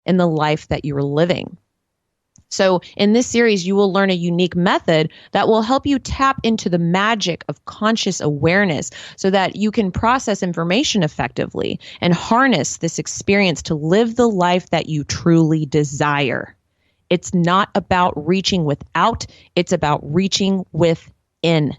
in the life that you're living. So in this series, you will learn a unique method that will help you tap into the magic of conscious awareness so that you can process information effectively and harness this experience to live the life that you truly desire. It's not about reaching without, it's about reaching within.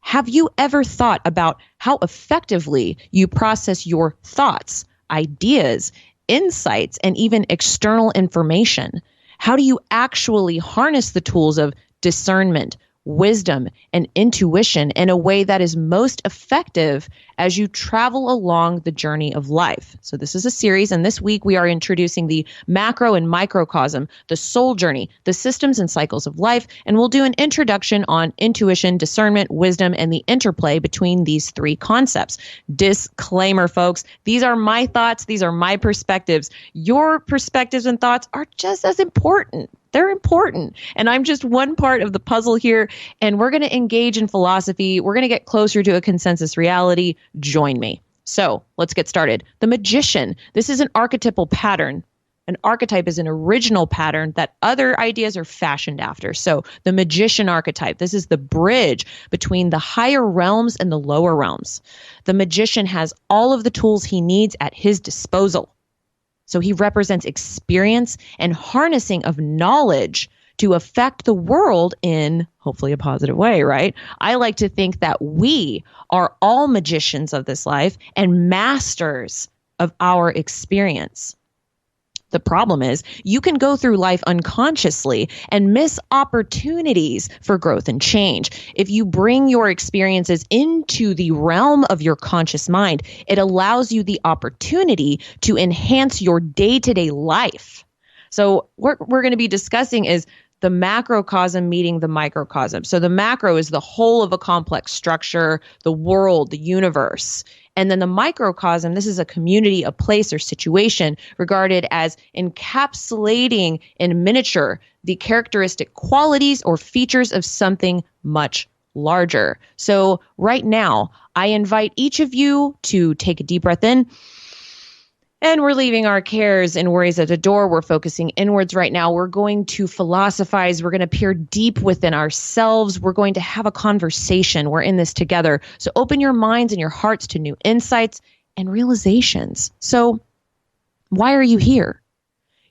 Have you ever thought about how effectively you process your thoughts, ideas, insights, and even external information? How do you actually harness the tools of discernment, wisdom, and intuition in a way that is most effective as you travel along the journey of life? So this is a series, and this week we are introducing the macro and microcosm, the soul journey, the systems and cycles of life, and we'll do an introduction on intuition, discernment, wisdom, and the interplay between these three concepts. Disclaimer, folks, these are my thoughts, these are my perspectives. Your perspectives and thoughts are just as important. They're important. And I'm just one part of the puzzle here. And we're going to engage in philosophy. We're going to get closer to a consensus reality. Join me. So let's get started. The magician. This is an archetypal pattern. An archetype is an original pattern that other ideas are fashioned after. So the magician archetype, this is the bridge between the higher realms and the lower realms. The magician has all of the tools he needs at his disposal. So he represents experience and harnessing of knowledge to affect the world in hopefully a positive way, right? I like to think that we are all magicians of this life and masters of our experience. The problem is you can go through life unconsciously and miss opportunities for growth and change. If you bring your experiences into the realm of your conscious mind, it allows you the opportunity to enhance your day-to-day life. So what we're going to be discussing is the macrocosm meeting the microcosm. So the macro is the whole of a complex structure, the world, the universe. And then the microcosm, this is a community, a place, or situation regarded as encapsulating in miniature the characteristic qualities or features of something much larger. So right now, I invite each of you to take a deep breath in. And we're leaving our cares and worries at the door. We're focusing inwards right now. We're going to philosophize. We're going to peer deep within ourselves. We're going to have a conversation. We're in this together. So open your minds and your hearts to new insights and realizations. So why are you here?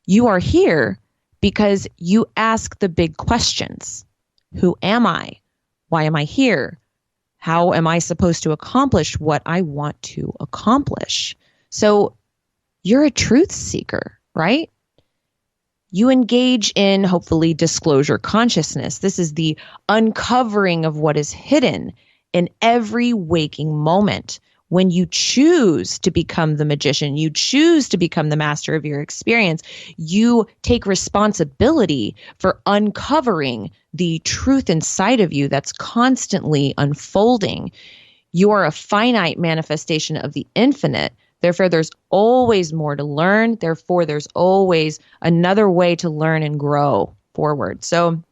You are here because you ask the big questions. Who am I? Why am I here? How am I supposed to accomplish what I want to accomplish? So you're a truth seeker, right? You engage in, hopefully, disclosure consciousness. This is the uncovering of what is hidden in every waking moment. When you choose to become the magician, you choose to become the master of your experience, you take responsibility for uncovering the truth inside of you that's constantly unfolding. You are a finite manifestation of the infinite. Therefore, there's always more to learn. Therefore, there's always another way to learn and grow forward. So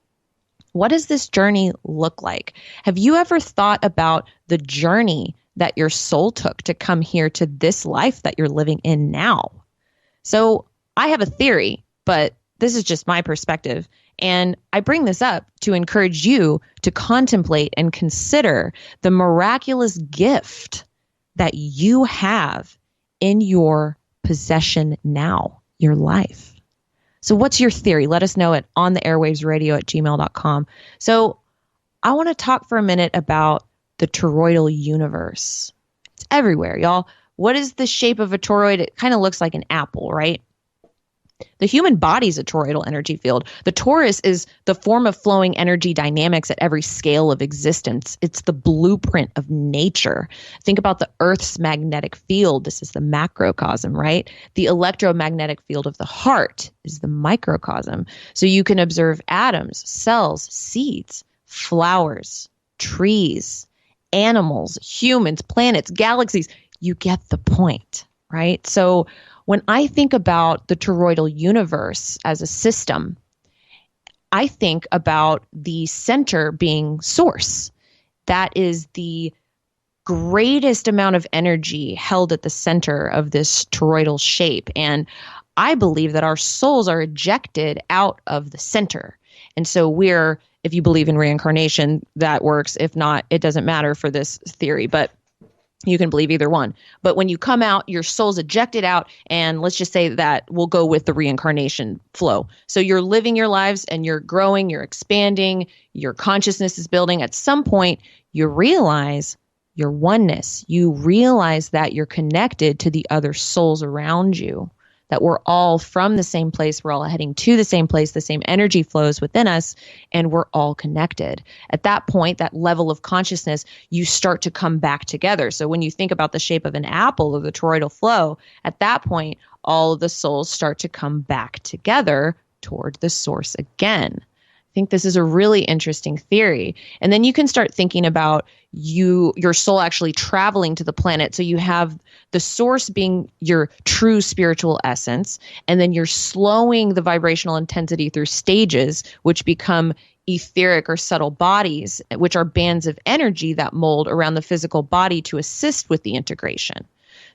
what does this journey look like? Have you ever thought about the journey that your soul took to come here to this life that you're living in now? So I have a theory, but this is just my perspective. And I bring this up to encourage you to contemplate and consider the miraculous gift that you have in your possession now, your life. So what's your theory? Let us know at ontheairwavesradio@gmail.com. So I want to talk for a minute about the toroidal universe. It's everywhere, y'all. What is the shape of a toroid? It kind of looks like an apple, right? The human body's a toroidal energy field. The torus is the form of flowing energy dynamics at every scale of existence. It's the blueprint of nature. Think about the Earth's magnetic field. This is the macrocosm, right? The electromagnetic field of the heart is the microcosm. So you can observe atoms, cells, seeds, flowers, trees, animals, humans, planets, galaxies. You get the point, right? So when I think about the toroidal universe as a system, I think about the center being source. That is the greatest amount of energy held at the center of this toroidal shape. And I believe that our souls are ejected out of the center. And so if you believe in reincarnation, that works. If not, it doesn't matter for this theory, but you can believe either one. But when you come out, your soul's ejected out. And let's just say that we'll go with the reincarnation flow. So you're living your lives and you're growing, you're expanding, your consciousness is building. At some point, you realize your oneness. You realize that you're connected to the other souls around you, that we're all from the same place. We're all heading to the same place. The same energy flows within us, and we're all connected. At that point, that level of consciousness, you start to come back together. So when you think about the shape of an apple or the toroidal flow, at that point, all of the souls start to come back together toward the source again. I think this is a really interesting theory. And then you can start thinking about your soul actually traveling to the planet. So you have the source being your true spiritual essence, and then you're slowing the vibrational intensity through stages, which become etheric or subtle bodies, which are bands of energy that mold around the physical body to assist with the integration.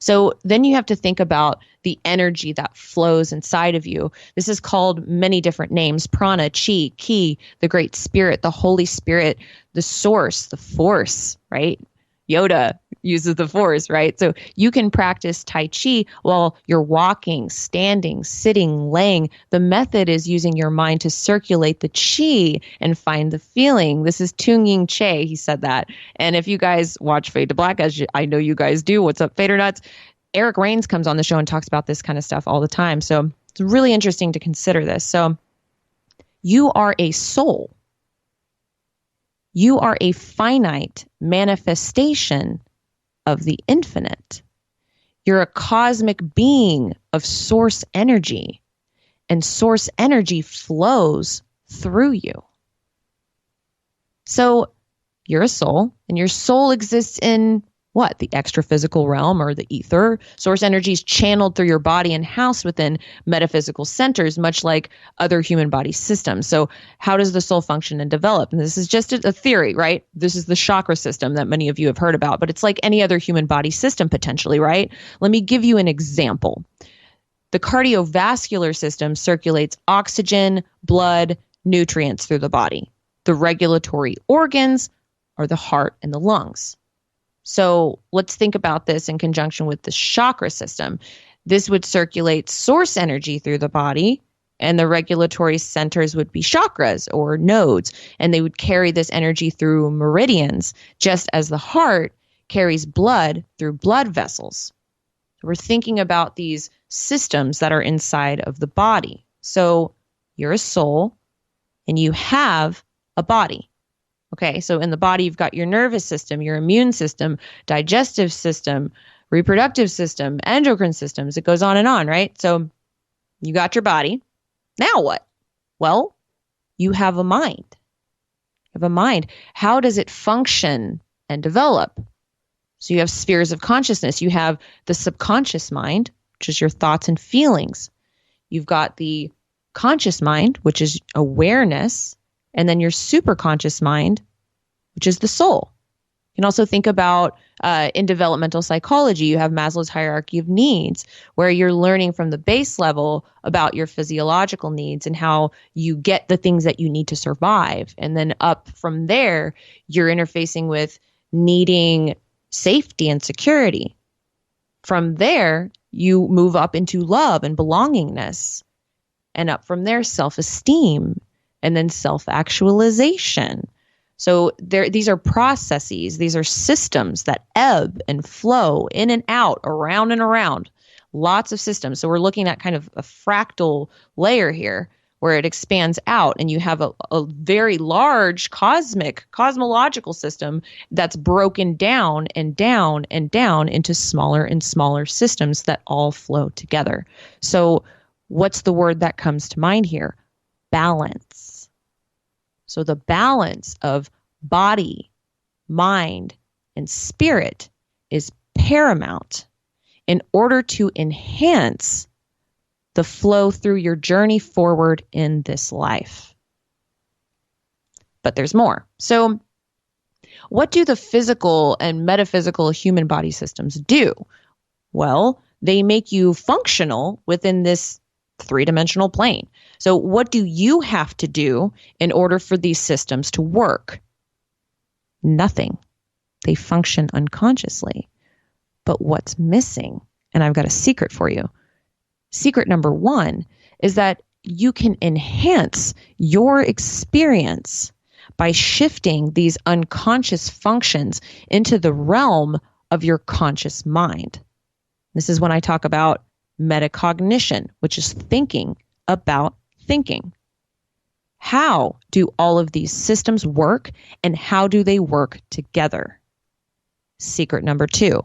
So then you have to think about the energy that flows inside of you. This is called many different names: prana, chi, ki, the great spirit, the Holy Spirit, the source, the force, right? Yoda uses the force, right? So you can practice Tai Chi while you're walking, standing, sitting, laying. The method is using your mind to circulate the chi and find the feeling. This is Tung Ying Che. He said that. And if you guys watch Fade to Black, as I know you guys do, what's up, Fader Nuts? Eric Rains comes on the show and talks about this kind of stuff all the time. So it's really interesting to consider this. So you are a soul. You are a finite manifestation of the infinite. You're a cosmic being of source energy, and source energy flows through you. So you're a soul, and your soul exists in what? The extra physical realm, or the ether. Source energy is channeled through your body and housed within metaphysical centers, much like other human body systems. So how does the soul function and develop? And this is just a theory, right? This is the chakra system that many of you have heard about, but it's like any other human body system potentially, right? Let me give you an example. The cardiovascular system circulates oxygen, blood, nutrients through the body. The regulatory organs are the heart and the lungs. So let's think about this in conjunction with the chakra system. This would circulate source energy through the body, and the regulatory centers would be chakras or nodes, and they would carry this energy through meridians, just as the heart carries blood through blood vessels. So we're thinking about these systems that are inside of the body. So you're a soul, and you have a body. Okay, so in the body, you've got your nervous system, your immune system, digestive system, reproductive system, endocrine systems. It goes on and on, right? So you got your body. Now what? Well, you have a mind. You have a mind. How does it function and develop? So you have spheres of consciousness. You have the subconscious mind, which is your thoughts and feelings. You've got the conscious mind, which is awareness. And then your superconscious mind, which is the soul. You can also think about in developmental psychology, you have Maslow's hierarchy of needs, where you're learning from the base level about your physiological needs and how you get the things that you need to survive. And then up from there, you're interfacing with needing safety and security. From there, you move up into love and belongingness. And up from there, self-esteem. And then self-actualization. So these are processes, these are systems that ebb and flow in and out, around and around. Lots of systems. So we're looking at kind of a fractal layer here where it expands out, and you have a very large cosmological system that's broken down and down and down into smaller and smaller systems that all flow together. So what's the word that comes to mind here? Balance. So the balance of body, mind, and spirit is paramount in order to enhance the flow through your journey forward in this life. But there's more. So what do the physical and metaphysical human body systems do? Well, they make you functional within this three-dimensional plane. So what do you have to do in order for these systems to work? Nothing. They function unconsciously. But what's missing? And I've got a secret for you. Secret number one is that you can enhance your experience by shifting these unconscious functions into the realm of your conscious mind. This is when I talk about metacognition, which is thinking about thinking. How do all of these systems work, and how do they work together? Secret number two,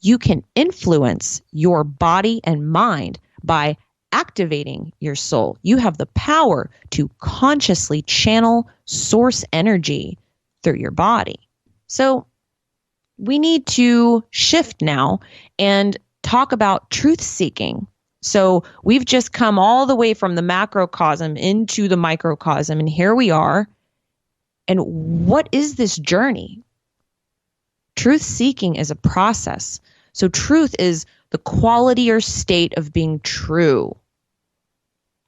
you can influence your body and mind by activating your soul. You have the power to consciously channel source energy through your body. So we need to shift now and talk about truth seeking. So we've just come all the way from the macrocosm into the microcosm, and here we are. And what is this journey? Truth seeking is a process. So truth is the quality or state of being true,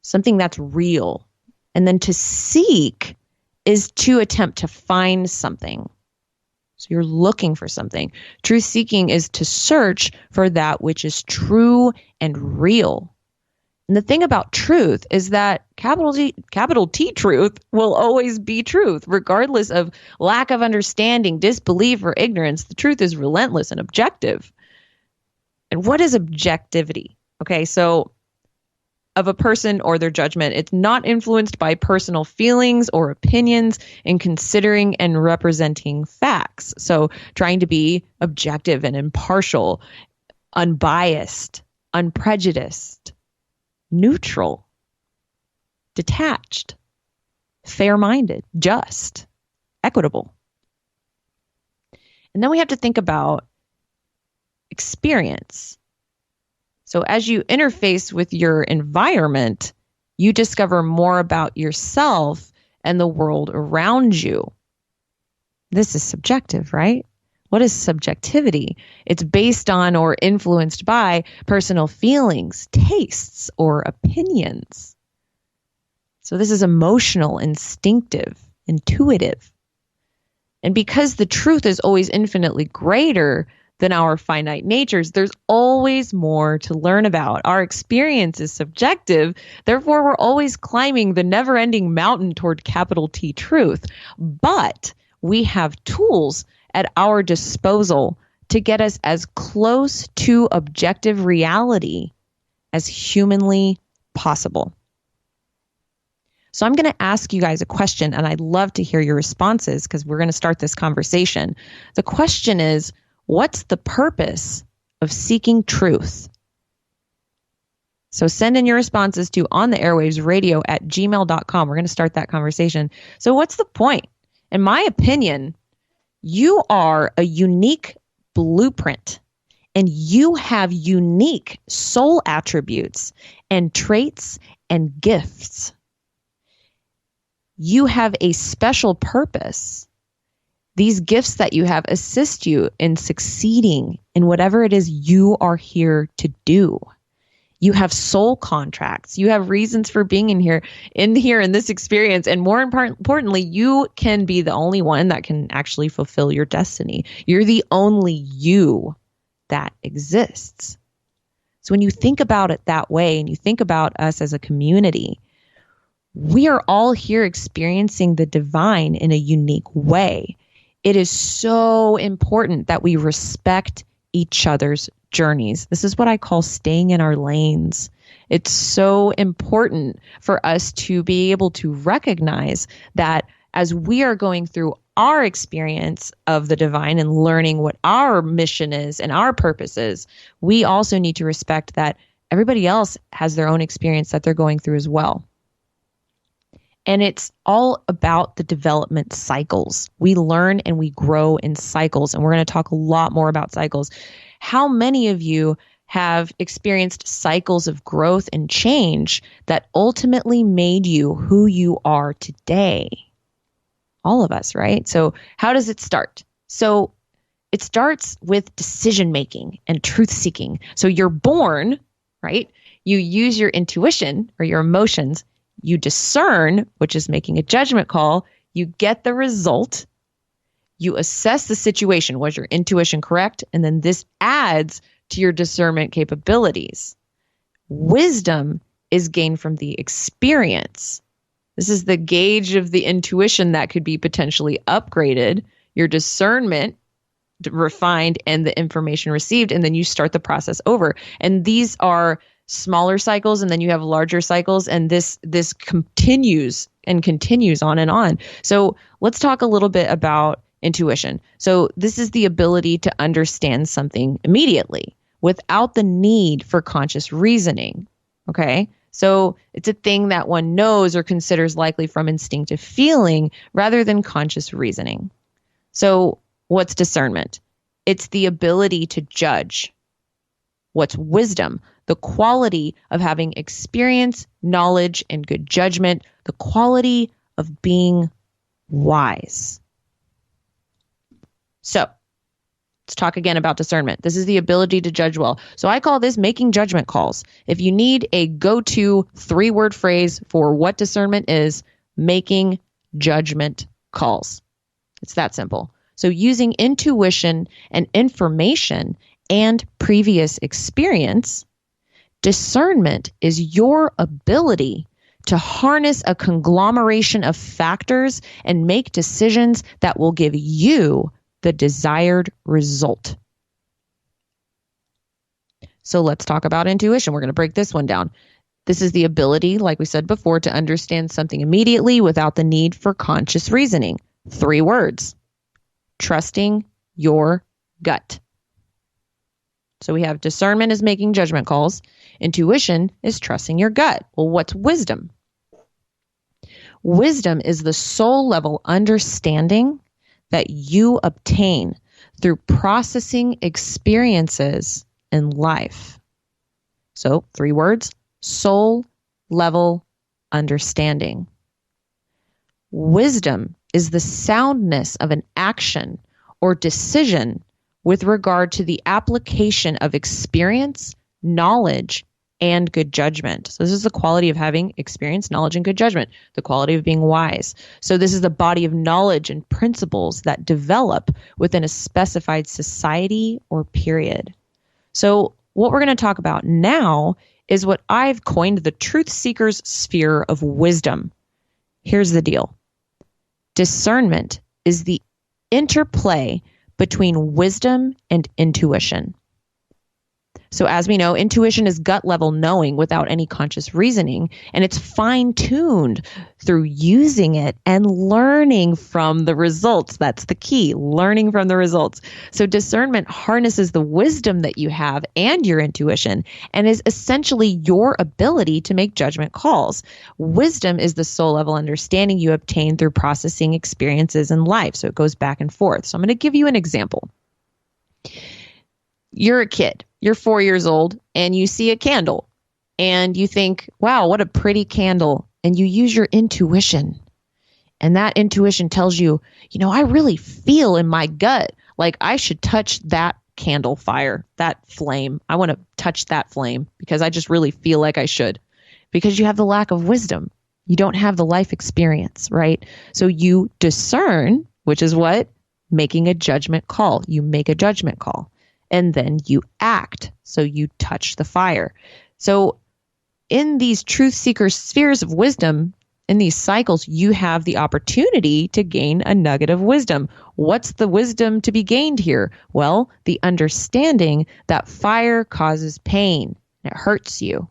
something that's real. And then to seek is to attempt to find something. So you're looking for something. Truth seeking is to search for that which is true and real. And the thing about truth is that capital T truth will always be truth, regardless of lack of understanding, disbelief, or ignorance. The truth is relentless and objective. And what is objectivity? Okay, so of a person or their judgment, it's not influenced by personal feelings or opinions in considering and representing facts. So trying to be objective and impartial, unbiased, unprejudiced, neutral, detached, fair-minded, just, equitable. And then we have to think about experience. So as you interface with your environment, you discover more about yourself and the world around you. This is subjective, right? What is subjectivity? It's based on or influenced by personal feelings, tastes, or opinions. So this is emotional, instinctive, intuitive. And because the truth is always infinitely greater than our finite natures, there's always more to learn about. Our experience is subjective, therefore we're always climbing the never-ending mountain toward capital T truth. But we have tools at our disposal to get us as close to objective reality as humanly possible. So I'm going to ask you guys a question, and I'd love to hear your responses because we're going to start this conversation. The question is, what's the purpose of seeking truth? So send in your responses to ontheairwavesradio@gmail.com. We're going to start that conversation. So what's the point? In my opinion, you are a unique blueprint, and you have unique soul attributes and traits and gifts. You have a special purpose. These gifts that you have assist you in succeeding in whatever it is you are here to do. You have soul contracts. You have reasons for being in this experience. And more importantly, you can be the only one that can actually fulfill your destiny. You're the only you that exists. So when you think about it that way, and you think about us as a community, we are all here experiencing the divine in a unique way. It is so important that we respect each other's journeys. This is what I call staying in our lanes. It's so important for us to be able to recognize that as we are going through our experience of the divine and learning what our mission is and our purpose is, we also need to respect that everybody else has their own experience that they're going through as well. And it's all about the development cycles. We learn and we grow in cycles. And we're going to talk a lot more about cycles. How many of you have experienced cycles of growth and change that ultimately made you who you are today? All of us, right? So how does it start? So it starts with decision making and truth seeking. So you're born, right? you use your intuition or your emotions, you discern, which is making a judgment call, you get the result, you assess the situation. Was your intuition correct? And then this adds to your discernment capabilities. Wisdom is gained from the experience. This is the gauge of the intuition that could be potentially upgraded, your discernment refined, and the information received, and then you start the process over. And these are smaller cycles, and then you have larger cycles, and this continues and continues on and on. So let's talk a little bit about intuition. So this is the ability to understand something immediately without the need for conscious reasoning. Okay? So it's a thing that one knows or considers likely from instinctive feeling rather than conscious reasoning. So what's discernment? It's the ability to judge. What's wisdom? The quality of having experience, knowledge, and good judgment, the quality of being wise. So let's talk again about discernment. This is the ability to judge well. So I call this making judgment calls. If you need a go-to 3-word phrase for what discernment is, making judgment calls. It's that simple. So using intuition and information and previous experience, discernment is your ability to harness a conglomeration of factors and make decisions that will give you the desired result. So let's talk about intuition. We're going to break this one down. This is the ability, like we said before, to understand something immediately without the need for conscious reasoning. 3 words. Trusting your gut. So we have discernment is making judgment calls. Intuition is trusting your gut. Well, what's wisdom? Wisdom is the soul level understanding that you obtain through processing experiences in life. So 3 words, soul level understanding. Wisdom is the soundness of an action or decision with regard to the application of experience, knowledge, and good judgment. So this is the quality of having experience, knowledge, and good judgment, the quality of being wise. So this is the body of knowledge and principles that develop within a specified society or period. So what we're going to talk about now is what I've coined the truth seeker's sphere of wisdom. Here's the deal. Discernment is the interplay between wisdom and intuition. So as we know, intuition is gut level knowing without any conscious reasoning, and it's fine-tuned through using it and learning from the results. That's the key, learning from the results. So discernment harnesses the wisdom that you have and your intuition and is essentially your ability to make judgment calls. Wisdom is the soul level understanding you obtain through processing experiences in life. So it goes back and forth. So I'm going to give you an example. You're a kid. You're 4 years old and you see a candle and you think, wow, what a pretty candle. And you use your intuition. And that intuition tells you, I really feel in my gut like I should touch that candle fire, that flame. I want to touch that flame because I just really feel like I should. Because you have the lack of wisdom. You don't have the life experience, right? So you discern, which is what? Making a judgment call. You make a judgment call. And then you act. So you touch the fire. So in these truth seeker spheres of wisdom, in these cycles, you have the opportunity to gain a nugget of wisdom. What's the wisdom to be gained here? Well, the understanding that fire causes pain. It hurts you.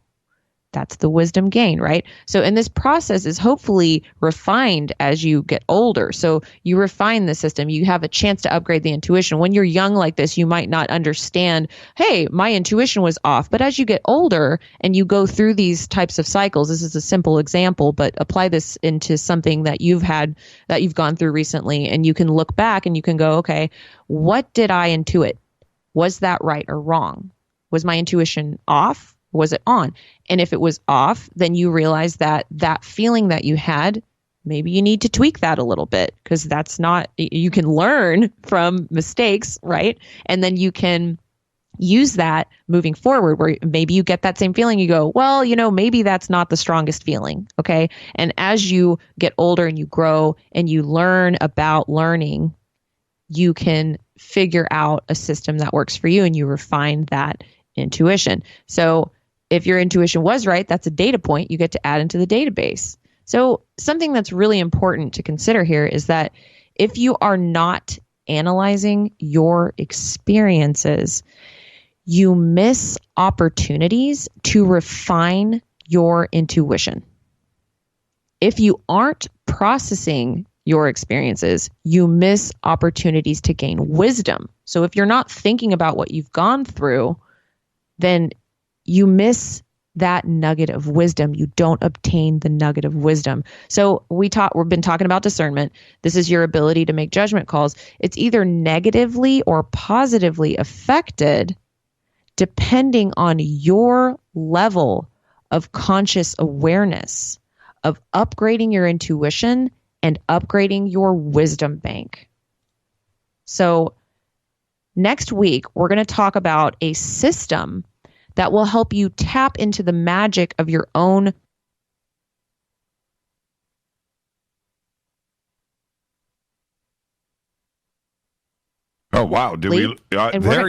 That's the wisdom gain, right? So, and this process is hopefully refined as you get older. So you refine the system. You have a chance to upgrade the intuition. When you're young like this, you might not understand, hey, my intuition was off. But as you get older and you go through these types of cycles, this is a simple example, but apply this into something that you've gone through recently, and you can look back and you can go, okay, what did I intuit? Was that right or wrong? Was my intuition off? Was it on? And if it was off, then you realize that feeling that you had, maybe you need to tweak that a little bit, because you can learn from mistakes, right? And then you can use that moving forward, where maybe you get that same feeling. You go, well, maybe that's not the strongest feeling. Okay. And as you get older and you grow and you learn about learning, you can figure out a system that works for you and you refine that intuition. So if your intuition was right, that's a data point you get to add into the database. So something that's really important to consider here is that if you are not analyzing your experiences, you miss opportunities to refine your intuition. If you aren't processing your experiences, you miss opportunities to gain wisdom. So if you're not thinking about what you've gone through, then you miss that nugget of wisdom. You don't obtain the nugget of wisdom. So we've been talking about discernment. This is your ability to make judgment calls. It's either negatively or positively affected depending on your level of conscious awareness of upgrading your intuition and upgrading your wisdom bank. So next week, we're going to talk about a system that will help you tap into the magic of your own. Oh, wow. There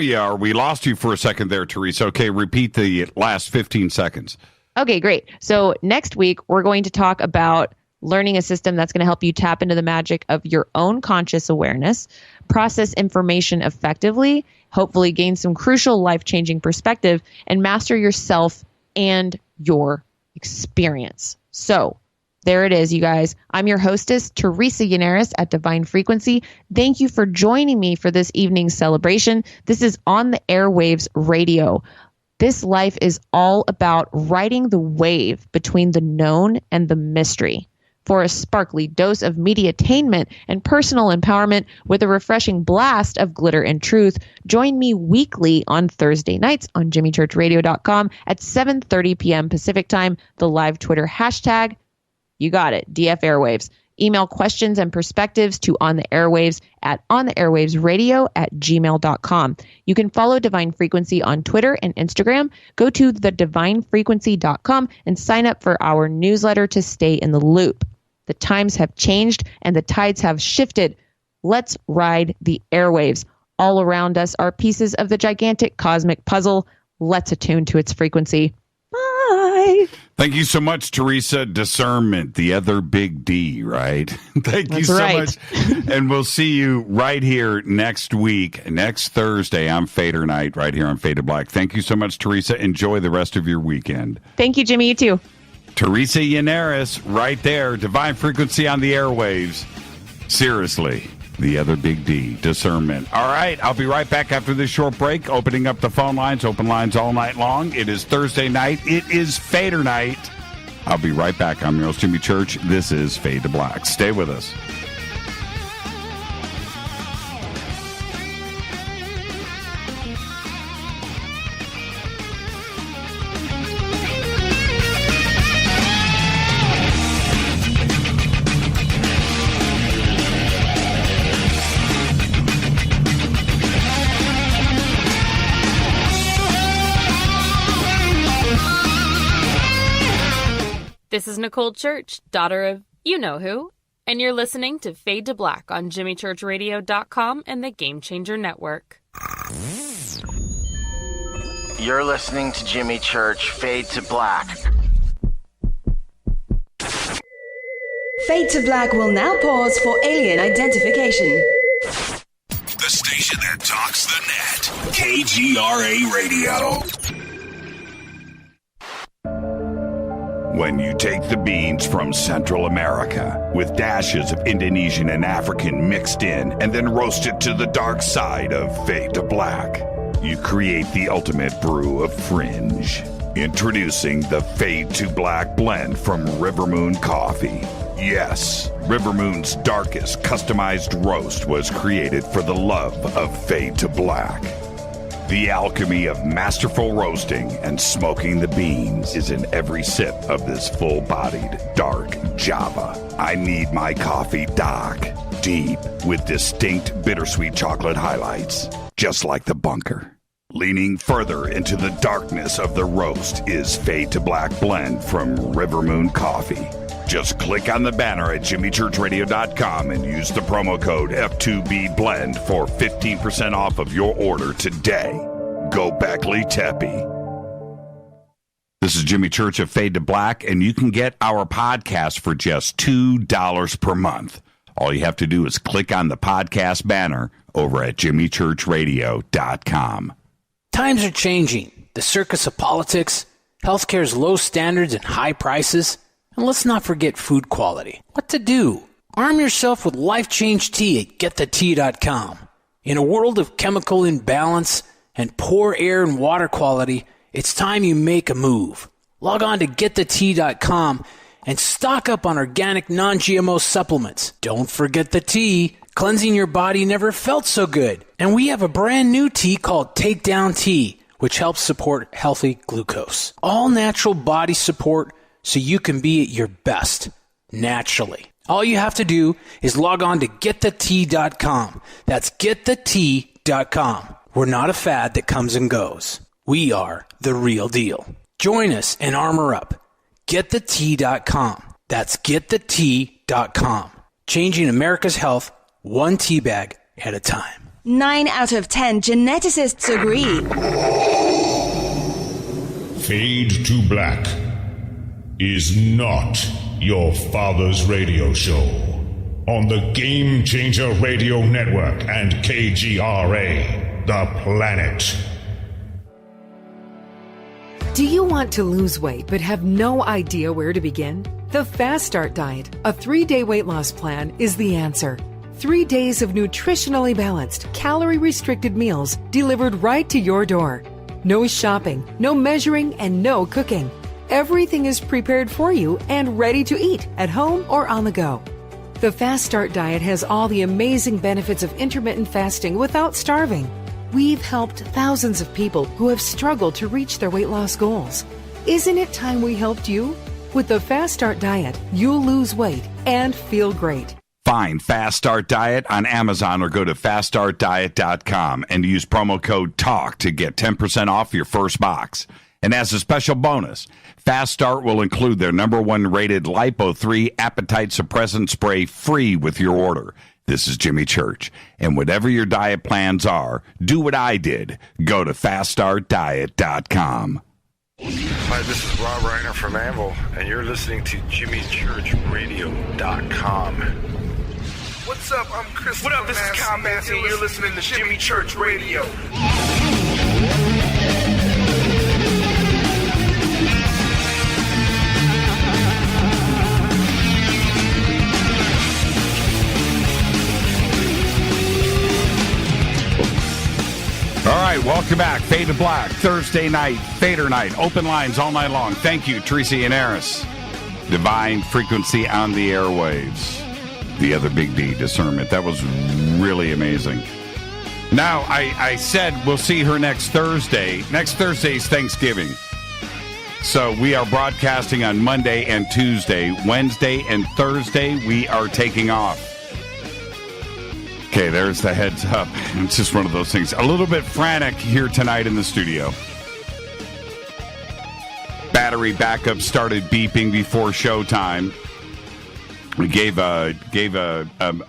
you are. We lost you for a second there, Teresa. Okay, repeat the last 15 seconds. Okay, great. So next week, we're going to talk about learning a system that's going to help you tap into the magic of your own conscious awareness, process information effectively, hopefully gain some crucial life-changing perspective, and master yourself and your experience. So there it is, you guys. I'm your hostess, Teresa Yanaros at Divine Frequency. Thank you for joining me for this evening's celebration. This is On the Airwaves Radio. This life is all about riding the wave between the known and the mystery. For a sparkly dose of mediatainment and personal empowerment with a refreshing blast of glitter and truth, join me weekly on Thursday nights on jimmychurchradio.com at 7:30 p.m. Pacific Time. The live Twitter hashtag, you got it, DF Airwaves. Email questions and perspectives to On the Airwaves at ontheairwavesradio@gmail.com. You can follow Divine Frequency on Twitter and Instagram. Go to thedivinefrequency.com and sign up for our newsletter to stay in the loop. The times have changed and the tides have shifted. Let's ride the airwaves. All around us are pieces of the gigantic cosmic puzzle. Let's attune to its frequency. Bye. Thank you so much, Teresa. Discernment, the other big D, right? Thank you so much. And we'll see you right here next week, next Thursday on Fader Night, right here on Faded Black. Thank you so much, Teresa. Enjoy the rest of your weekend. Thank you, Jimmy. You too. Teresa Yanaros, right there. Divine Frequency on the airwaves. Seriously. The other big D, discernment. All right, I'll be right back after this short break, opening up the phone lines, open lines all night long. It is Thursday night. It is Fader Night. I'll be right back. I'm your host, Jimmy Church. This is Fade to Black. Stay with us. This is Nicole Church, daughter of you-know-who, and you're listening to Fade to Black on jimmychurchradio.com and the Game Changer Network. You're listening to Jimmy Church, Fade to Black. Fade to Black will now pause for alien identification. The station that talks the net. KGRA Radio. When you take the beans from Central America with dashes of Indonesian and African mixed in and then roast it to the dark side of Fade to Black, you create the ultimate brew of fringe. Introducing the Fade to Black blend from River Moon Coffee. Yes, River Moon's darkest customized roast was created for the love of Fade to Black. The alchemy of masterful roasting and smoking the beans is in every sip of this full-bodied, dark Java. I need my coffee dark, deep, with distinct bittersweet chocolate highlights, just like the bunker. Leaning further into the darkness of the roast is Fade to Black Blend from River Moon Coffee. Just click on the banner at jimmychurchradio.com and use the promo code F2BBLEND for 15% off of your order today. Go Beckley Teppy. This is Jimmy Church of Fade to Black, and you can get our podcast for just $2 per month. All you have to do is click on the podcast banner over at jimmychurchradio.com. Times are changing. The circus of politics, healthcare's low standards and high prices, and let's not forget food quality. What to do? Arm yourself with Life Change Tea at getthetea.com. In a world of chemical imbalance and poor air and water quality, it's time you make a move. Log on to getthetea.com and stock up on organic non-GMO supplements. Don't forget the tea. Cleansing your body never felt so good. And we have a brand new tea called Takedown Tea, which helps support healthy glucose. All natural body support so you can be at your best, naturally. All you have to do is log on to getthetea.com. That's getthetea.com. We're not a fad that comes and goes. We are the real deal. Join us and armor up. Getthetea.com. That's getthetea.com. Changing America's health one tea bag at a time. 9 out of 10 geneticists agree. Fade to Black is not your father's radio show on the Game Changer Radio Network and KGRA, The Planet. Do you want to lose weight but have no idea where to begin? The Fast Start Diet, a 3-day weight loss plan, is the answer. 3 days of nutritionally balanced, calorie-restricted meals delivered right to your door. No shopping, no measuring, and no cooking. Everything is prepared for you and ready to eat at home or on the go. The Fast Start Diet has all the amazing benefits of intermittent fasting without starving. We've helped thousands of people who have struggled to reach their weight loss goals. Isn't it time we helped you? With the Fast Start Diet, you'll lose weight and feel great. Find Fast Start Diet on Amazon or go to faststartdiet.com and use promo code TALK to get 10% off your first box. And as a special bonus, Fast Start will include their #1 rated Lipo3 appetite suppressant spray free with your order. This is Jimmy Church, and whatever your diet plans are, do what I did. Go to faststartdiet.com. Hi, this is Rob Reiner from Anvil, and you're listening to JimmyChurchRadio.com. What's up? I'm Chris. What up? This is Kyle Massey, and you're listening to Jimmy Church Radio. All right, welcome back. Fade to Black, Thursday night, Fader night, open lines all night long. Thank you, Teresa Yanaros. Divine Frequency on the airwaves. The other big D, discernment. That was really amazing. Now, I said we'll see her next Thursday. Next Thursday's Thanksgiving. So we are broadcasting on Monday and Tuesday. Wednesday and Thursday, we are taking off. Okay, there's the heads up. It's just one of those things. A little bit frantic here tonight in the studio. Battery backup started beeping before showtime. We gave a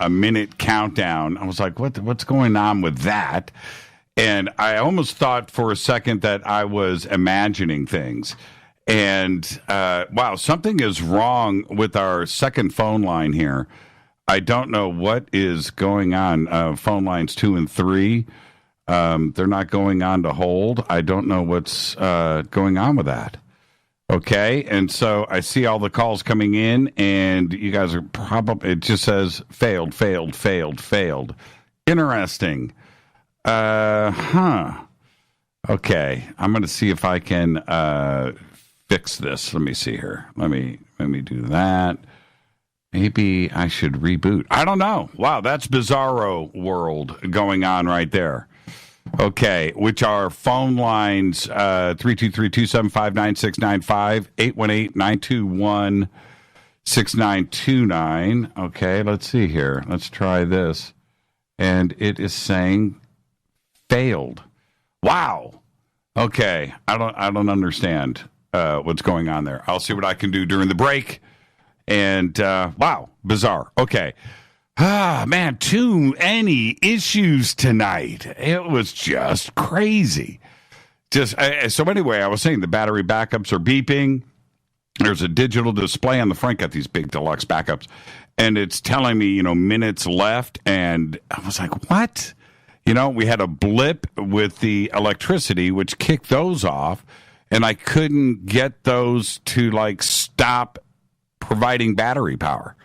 minute countdown. I was like, what's going on with that? And I almost thought for a second that I was imagining things. And wow, something is wrong with our second phone line here. I don't know what is going on. Phone lines 2 and 3, they're not going on to hold. I don't know what's going on with that. Okay, and so I see all the calls coming in, and you guys are probably, it just says failed. Interesting. Okay, I'm going to see if I can fix this. Let me see here. Let me do that. Maybe I should reboot. I don't know. Wow, that's bizarro world going on right there. Okay, which are phone lines 323-275-9695, 818-921-6929. Okay, let's see here. Let's try this. And it is saying failed. Wow. Okay. I don't understand what's going on there. I'll see what I can do during the break. And wow, bizarre. Okay. Man, too many issues tonight. It was just crazy. So anyway, I was saying the battery backups are beeping. There's a digital display on the front, got these big deluxe backups, and it's telling me, minutes left. And I was like, what? We had a blip with the electricity, which kicked those off, and I couldn't get those to stop providing battery power.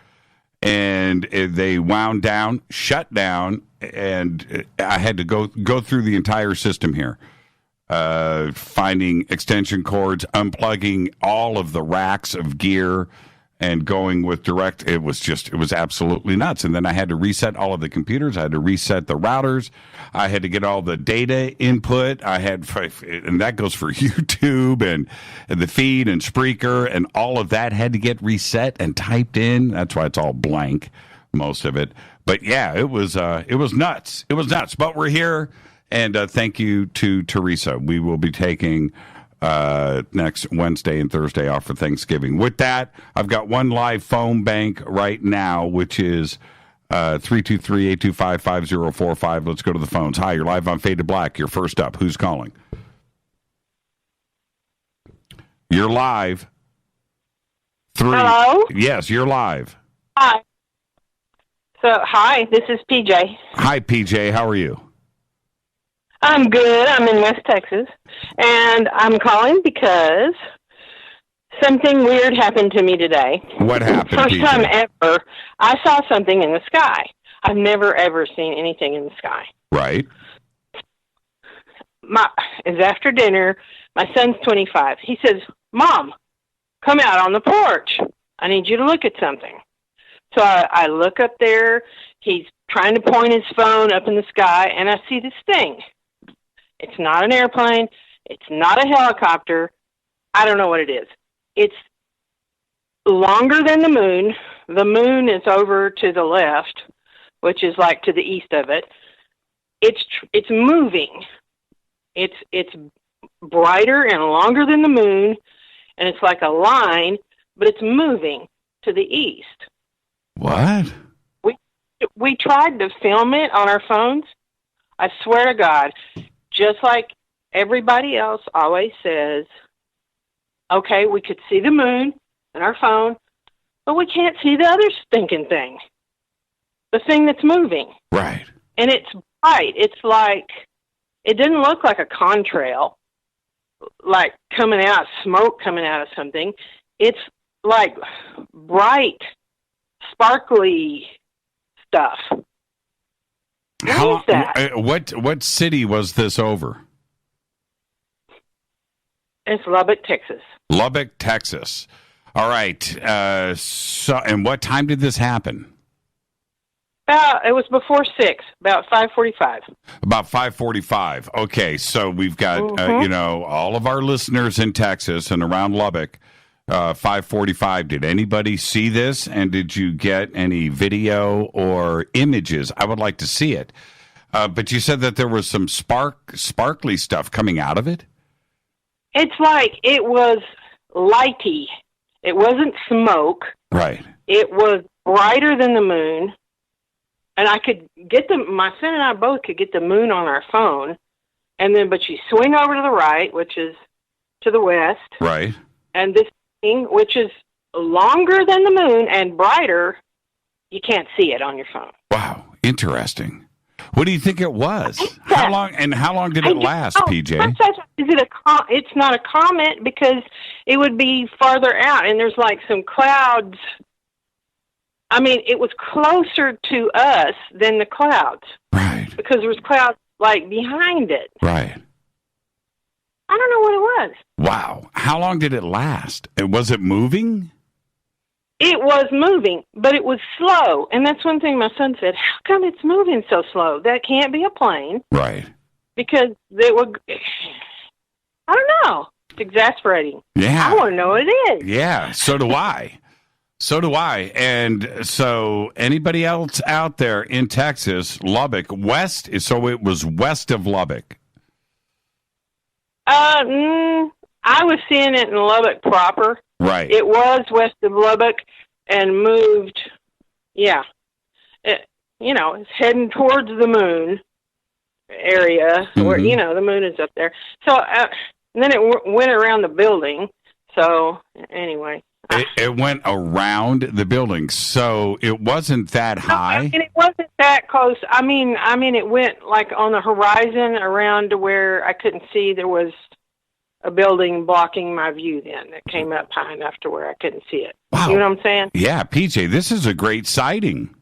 And they wound down, shut down, and I had to go through the entire system here, finding extension cords, unplugging all of the racks of gear, and going with direct. It was absolutely nuts. And then I had to reset all of the computers. I had to reset the routers. I had to get all the data input. And that goes for YouTube and the feed and Spreaker, and all of that had to get reset and typed in. That's why it's all blank, most of it. But yeah, it was nuts. It was nuts. But we're here, and thank you to Teresa. We will be taking next Wednesday and Thursday off for Thanksgiving. With that, I've got one live phone bank right now, which is 323-825-5045. Let's go to the phones. Hi, you're live on Fade to Black. You're first up. Who's calling? You're live. Hello? Yes, you're live. Hi. Hi, this is PJ. Hi, PJ. How are you? I'm good. I'm in West Texas, and I'm calling because something weird happened to me today. What happened, First PJ? time ever, I saw something in the sky. I've never, ever seen anything in the sky. Right. It's after dinner. My son's 25. He says, Mom, come out on the porch. I need you to look at something. So I look up there. He's trying to point his phone up in the sky, and I see this thing. It's not an airplane. It's not a helicopter. I don't know what it is. It's longer than the moon. The moon is over to the left, which is to the east of it. It's moving. It's brighter and longer than the moon, and it's like a line, but it's moving to the east. What? We tried to film it on our phones. I swear to God, just like everybody else always says, okay, we could see the moon in our phone, but we can't see the other stinking thing. The thing that's moving. Right. And it's bright. It's it didn't look like a contrail, smoke coming out of something. It's bright, sparkly stuff. What is that? What city was this over? It's Lubbock, Texas. Lubbock, Texas. All right. And what time did this happen? It was before 6, about 5:45. About 5:45. Okay, so we've got all of our listeners in Texas and around Lubbock. 5:45. Did anybody see this? And did you get any video or images? I would like to see it. But you said that there was some sparkly stuff coming out of it? It's it was lighty. It wasn't smoke. Right. It was brighter than the moon. And I could get my son and I both could get the moon on our phone. But you swing over to the right, which is to the west. Right. And this thing, which is longer than the moon and brighter, you can't see it on your phone. Wow. Interesting. What do you think it was? How long did it last, PJ? It's not a comet because it would be farther out, and there's some clouds. I mean, it was closer to us than the clouds. Right. Because there was clouds behind it. Right. I don't know what it was. Wow. How long did it last? Was it moving? It was moving, but it was slow. And that's one thing my son said, how come it's moving so slow? That can't be a plane. Right. Because they would, I don't know. It's exasperating. Yeah. I want to know what it is. Yeah, so do I. So do I. And so anybody else out there in Texas, Lubbock, so it was west of Lubbock. I was seeing it in Lubbock proper. Right. It was west of Lubbock and moved, it's heading towards the moon area where, the moon is up there. So, and then it went around the building. So, anyway. It went around the building, so it wasn't that high. No, it wasn't that close. I mean, it went like on the horizon around to where I couldn't see. There was a building blocking my view. Then it came up high enough to where I couldn't see it. Wow. You know what I'm saying? Yeah, PJ, this is a great sighting.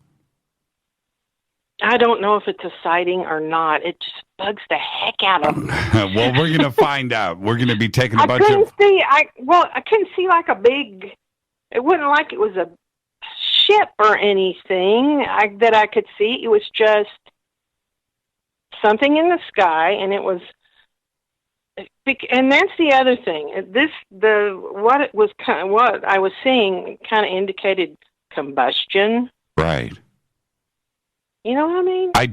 I don't know if it's a sighting or not. It just bugs the heck out of me. Well, we're going to find out. We're going to be taking a I bunch couldn't of... see. I couldn't see like a big... It wasn't like it was a ship or anything that I could see. It was just something in the sky, and it was... And that's the other thing. What I was seeing kind of indicated combustion. Right. You know what I mean? I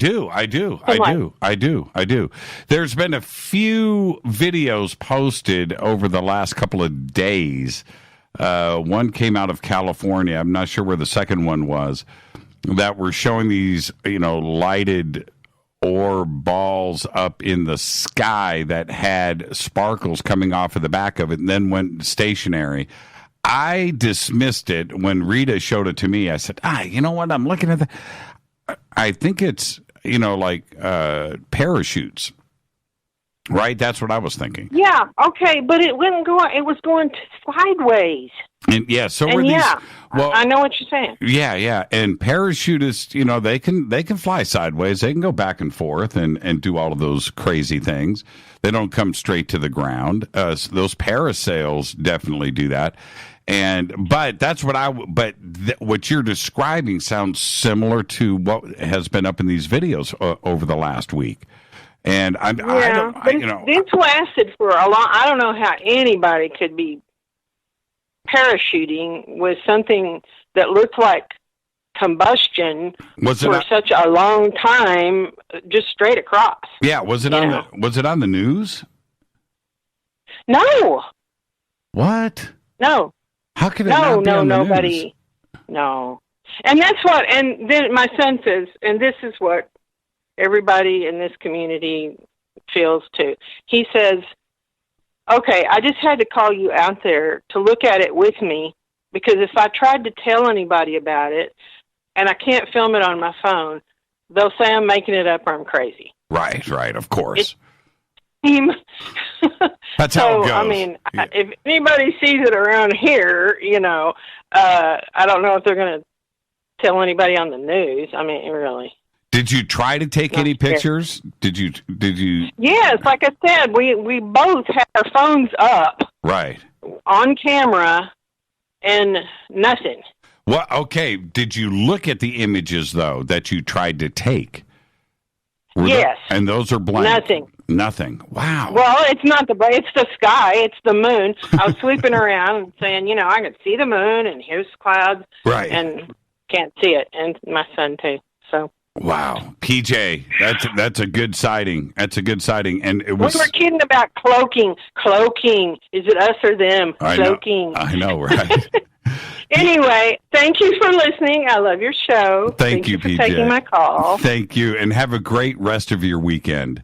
do. There's been a few videos posted over the last couple of days. One came out of California. I'm not sure where the second one was, that were showing these, lighted orb balls up in the sky that had sparkles coming off of the back of it and then went stationary. I dismissed it when Rita showed it to me. I said, you know what? I'm looking at I think it's, parachutes, right? That's what I was thinking. Yeah, okay, but it wouldn't go. It was going sideways. And so and were these. Well, I know what you're saying. Yeah, and parachutists, they can fly sideways. They can go back and forth and do all of those crazy things. They don't come straight to the ground. Those parasails definitely do that. But that's what what you're describing sounds similar to what has been up in these videos over the last week. And this lasted for a long. I don't know how anybody could be parachuting with something that looked like combustion for such a long time, just straight across. Yeah, was it on the news? No. What? No. How could it not be on the nobody. news? No. And that's what, and then my son says, and this is what everybody in this community feels too. He says, okay, I just had to call you out there to look at it with me, because if I tried to tell anybody about it and I can't film it on my phone, they'll say I'm making it up or I'm crazy. Right, of course. That's how it goes. I mean, if anybody sees it around here, I don't know if they're going to tell anybody on the news. I mean, really. Did you try to take any pictures? Did you? Yes, like I said, we both had our phones up. Right. On camera, and nothing. Well, okay. Did you look at the images, though, that you tried to take? Yes. And those are blank? Nothing. Wow. Well, it's not it's the sky. It's the moon. I was sweeping around and saying, I can see the moon, and here's clouds. Right. And can't see it. And my son, too. So. Wow. PJ, that's a good sighting. That's a good sighting. And it was... We were kidding about cloaking. Cloaking. Is it us or them? Cloaking. I know, right? Anyway, thank you for listening. I love your show. Thank you, for PJ. taking my call. Thank you, and have a great rest of your weekend.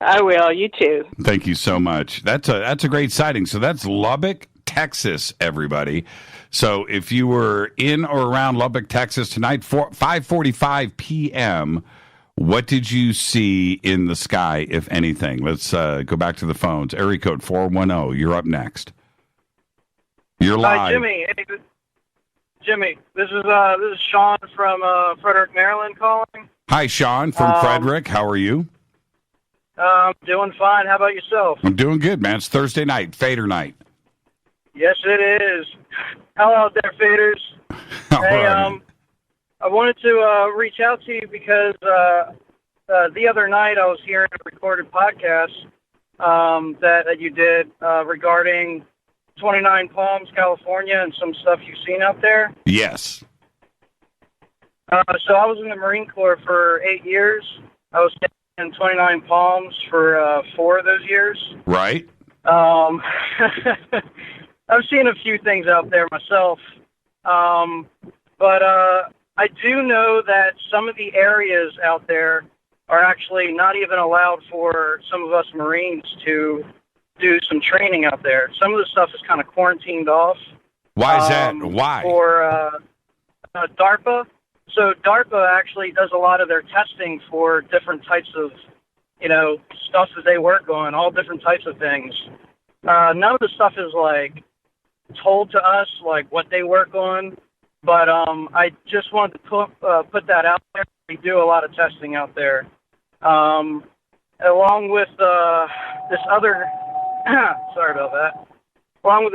I will. You too. Thank you so much. That's a great sighting. So that's Lubbock, Texas, everybody. So if you were in or around Lubbock, Texas tonight, 5:45 p.m., what did you see in the sky, if anything? Let's go back to the phones. Area code 410. You're up next. You're live. Hi, Jimmy. Hey, Jimmy, this is Sean from Frederick, Maryland calling. Hi, Sean from Frederick. How are you? Doing fine. How about yourself? I'm doing good, man. It's Thursday night, Fader night. Yes, it is. Hello out there, Faders. Hey, I wanted to reach out to you because the other night I was hearing a recorded podcast that you did regarding 29 Palms, California, and some stuff you've seen out there. Yes. So I was in the Marine Corps for 8 years. I was in 29 Palms for 4 of those years. Right. I've seen a few things out there myself, but I do know that some of the areas out there are actually not even allowed for some of us Marines to do some training out there. Some of the stuff is kind of quarantined off. Why is that? Why? For DARPA. So DARPA actually does a lot of their testing for different types of, stuff that they work on, all different types of things. None of the stuff is, told to us, what they work on. But I just wanted to put that out there. We do a lot of testing out there. Along with this other... sorry about that. Along with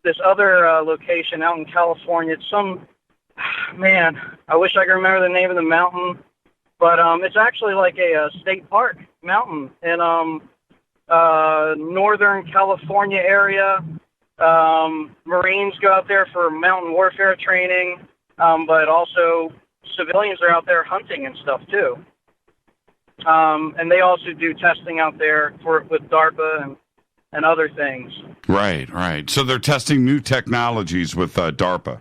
this other location out in California, it's some... Man, I wish I could remember the name of the mountain, but it's actually like a state park mountain in Northern California area. Marines go out there for mountain warfare training, but also civilians are out there hunting and stuff too. And they also do testing out there with DARPA and other things. Right. So they're testing new technologies with DARPA.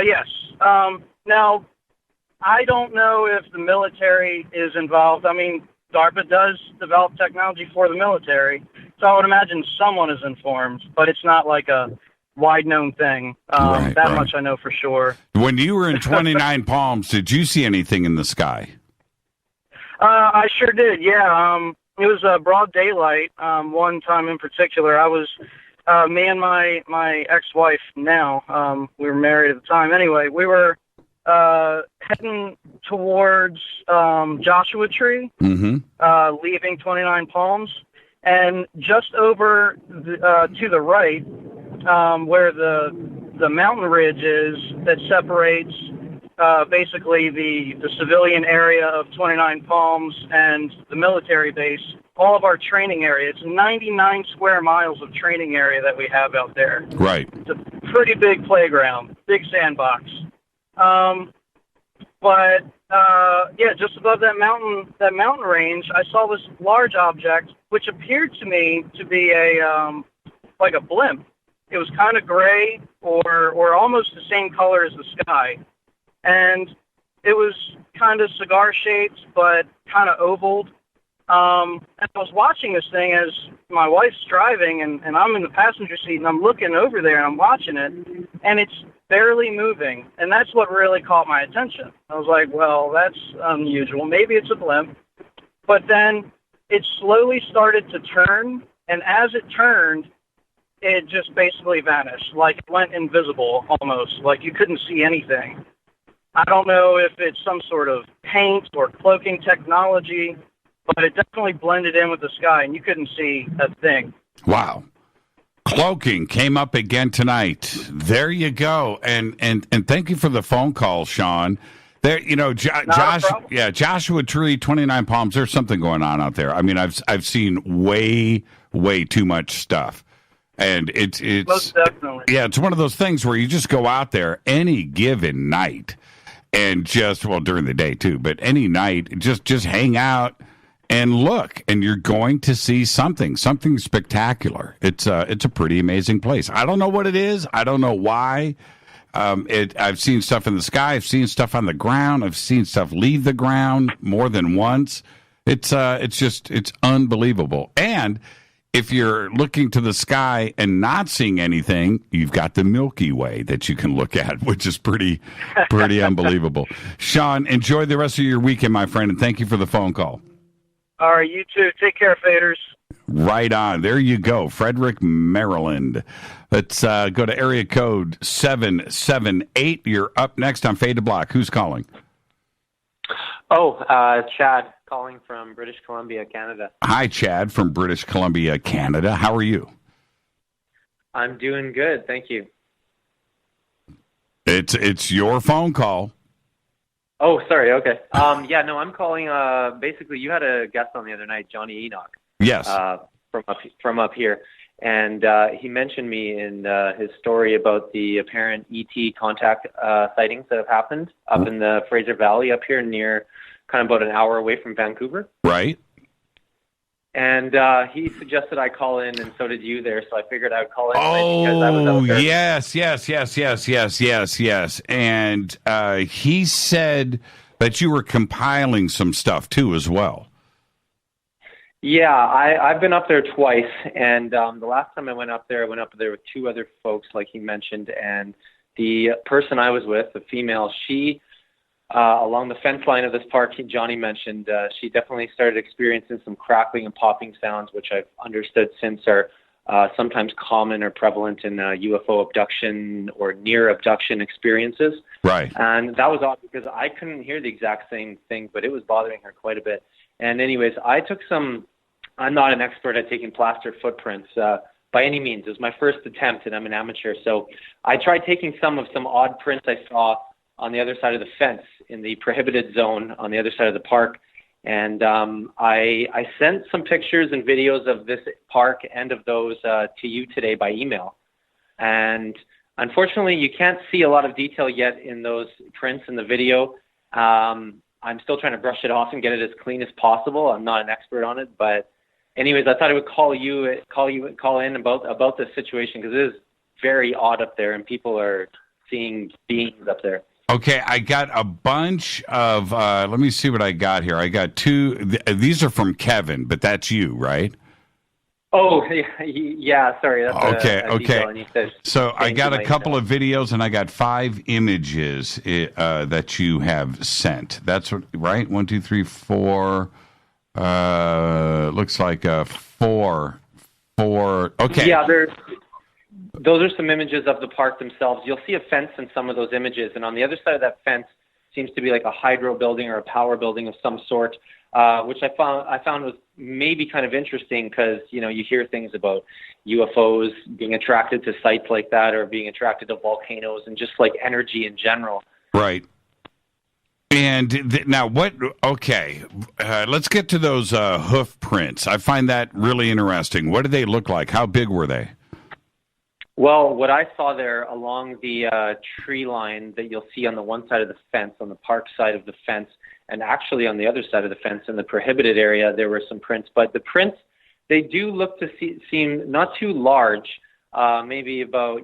Yes. Now, I don't know if the military is involved. I mean, DARPA does develop technology for the military, so I would imagine someone is informed, but it's not like a wide-known thing. That much I know for sure. When you were in 29 Palms, did you see anything in the sky? I sure did, yeah. It was broad daylight. One time in particular, I was... me and my ex-wife now, we were married at the time. Anyway, we were heading towards Joshua Tree, leaving 29 Palms, and just over to the right, where the mountain ridge is that separates basically the civilian area of 29 Palms and the military base. All of our training area. It's 99 square miles of training area that we have out there. Right. It's a pretty big playground, big sandbox. But just above that mountain range, I saw this large object, which appeared to me to be like a blimp. It was kind of gray or almost the same color as the sky. And it was kind of cigar-shaped, but kind of ovaled. And I was watching this thing as my wife's driving, and I'm in the passenger seat, and I'm looking over there, and I'm watching it, and it's barely moving. And that's what really caught my attention. I was like, well, that's unusual. Maybe it's a blimp. But then it slowly started to turn, and as it turned, it just basically vanished. Like it went invisible almost, like you couldn't see anything. I don't know if it's some sort of paint or cloaking technology, but it definitely blended in with the sky, and you couldn't see a thing. Wow. Cloaking came up again tonight. There you go. And thank you for the phone call, Sean. There, Joshua Tree, 29 Palms, there's something going on out there. I mean, I've seen way too much stuff. And it's most definitely. Yeah, it's one of those things where you just go out there any given night and during the day too, but any night, just hang out and look, and you're going to see something spectacular. It's a pretty amazing place. I don't know what it is. I don't know why. I've seen stuff in the sky. I've seen stuff on the ground. I've seen stuff leave the ground more than once. It's unbelievable. And if you're looking to the sky and not seeing anything, you've got the Milky Way that you can look at, which is pretty unbelievable. Sean, enjoy the rest of your weekend, my friend, and thank you for the phone call. All right, you too. Take care, Faders. Right on. There you go. Frederick, Maryland. Let's go to area code 778. You're up next on Fade to Black. Who's calling? Chad, calling from British Columbia, Canada. Hi, Chad from British Columbia, Canada. How are you? I'm doing good, thank you. It's your phone call. Oh, sorry. Okay. I'm calling. Basically, you had a guest on the other night, Johnny Enoch. Yes. From up here, and he mentioned me in his story about the apparent ET contact sightings that have happened up in the Fraser Valley up here near kind of about an hour away from Vancouver. Right. And he suggested I call in, and so did you there. So I figured I would call in Oh, because I was out there. yes. And he said that you were compiling some stuff too, as well. Yeah, I've been up there twice, and the last time I went up there with two other folks, like he mentioned, and the person I was with, the female, she. Along the fence line of this park, Johnny mentioned, she definitely started experiencing some crackling and popping sounds, which I've understood since are sometimes common or prevalent in UFO abduction or near abduction experiences. Right. And that was odd because I couldn't hear the exact same thing, but it was bothering her quite a bit. And anyways, I took some, I'm not an expert at taking plaster footprints by any means. It was my first attempt, and I'm an amateur. So I tried taking some odd prints I saw on the other side of the fence in the prohibited zone on the other side of the park. And I sent some pictures and videos of this park and of those to you today by email. And unfortunately, you can't see a lot of detail yet in those prints in the video. I'm still trying to brush it off and get it as clean as possible. I'm not an expert on it, but anyways, I thought I would call in about this situation because it is very odd up there and people are seeing beings up there. Okay, I got a bunch of, let me see what I got here. I got two, these are from Kevin, but that's you, right? Oh, yeah, sorry. That's okay. So I got a couple of videos and I got 5 images that you have sent. That's right? 1, 2, 3, 4, looks like 4. Okay. Yeah, those are some images of the park themselves. You'll see a fence in some of those images, and on the other side of that fence seems to be like a hydro building or a power building of some sort, which I found was maybe kind of interesting because, you know, you hear things about UFOs being attracted to sites like that or being attracted to volcanoes and just like energy in general. Right. And now what, okay, let's get to those hoof prints. I find that really interesting. What did they look like? How big were they? Well, what I saw there along the tree line that you'll see on the one side of the fence, on the park side of the fence, and actually on the other side of the fence in the prohibited area, there were some prints. But the prints, they do look to seem not too large, maybe about,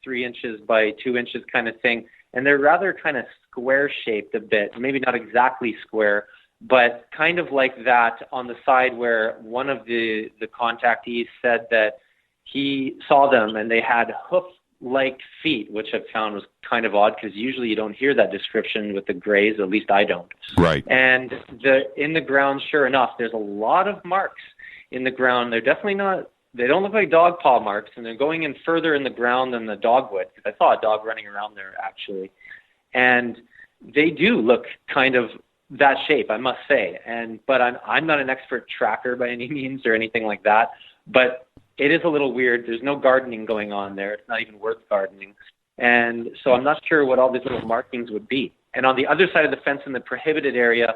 3 inches by 2 inches kind of thing. And they're rather kind of square-shaped a bit, maybe not exactly square, but kind of like that on the side where one of the contactees said that he saw them and they had hoof-like feet, which I found was kind of odd because usually you don't hear that description with the grays, at least I don't. Right. And in the ground, sure enough, there's a lot of marks in the ground. They're definitely not, they don't look like dog paw marks, and they're going in further in the ground than the dog would, because I saw a dog running around there actually. And they do look kind of that shape, I must say. But I'm not an expert tracker by any means or anything like that, but it is a little weird. There's no gardening going on there. It's not even worth gardening. And so I'm not sure what all these little markings would be. And on the other side of the fence in the prohibited area,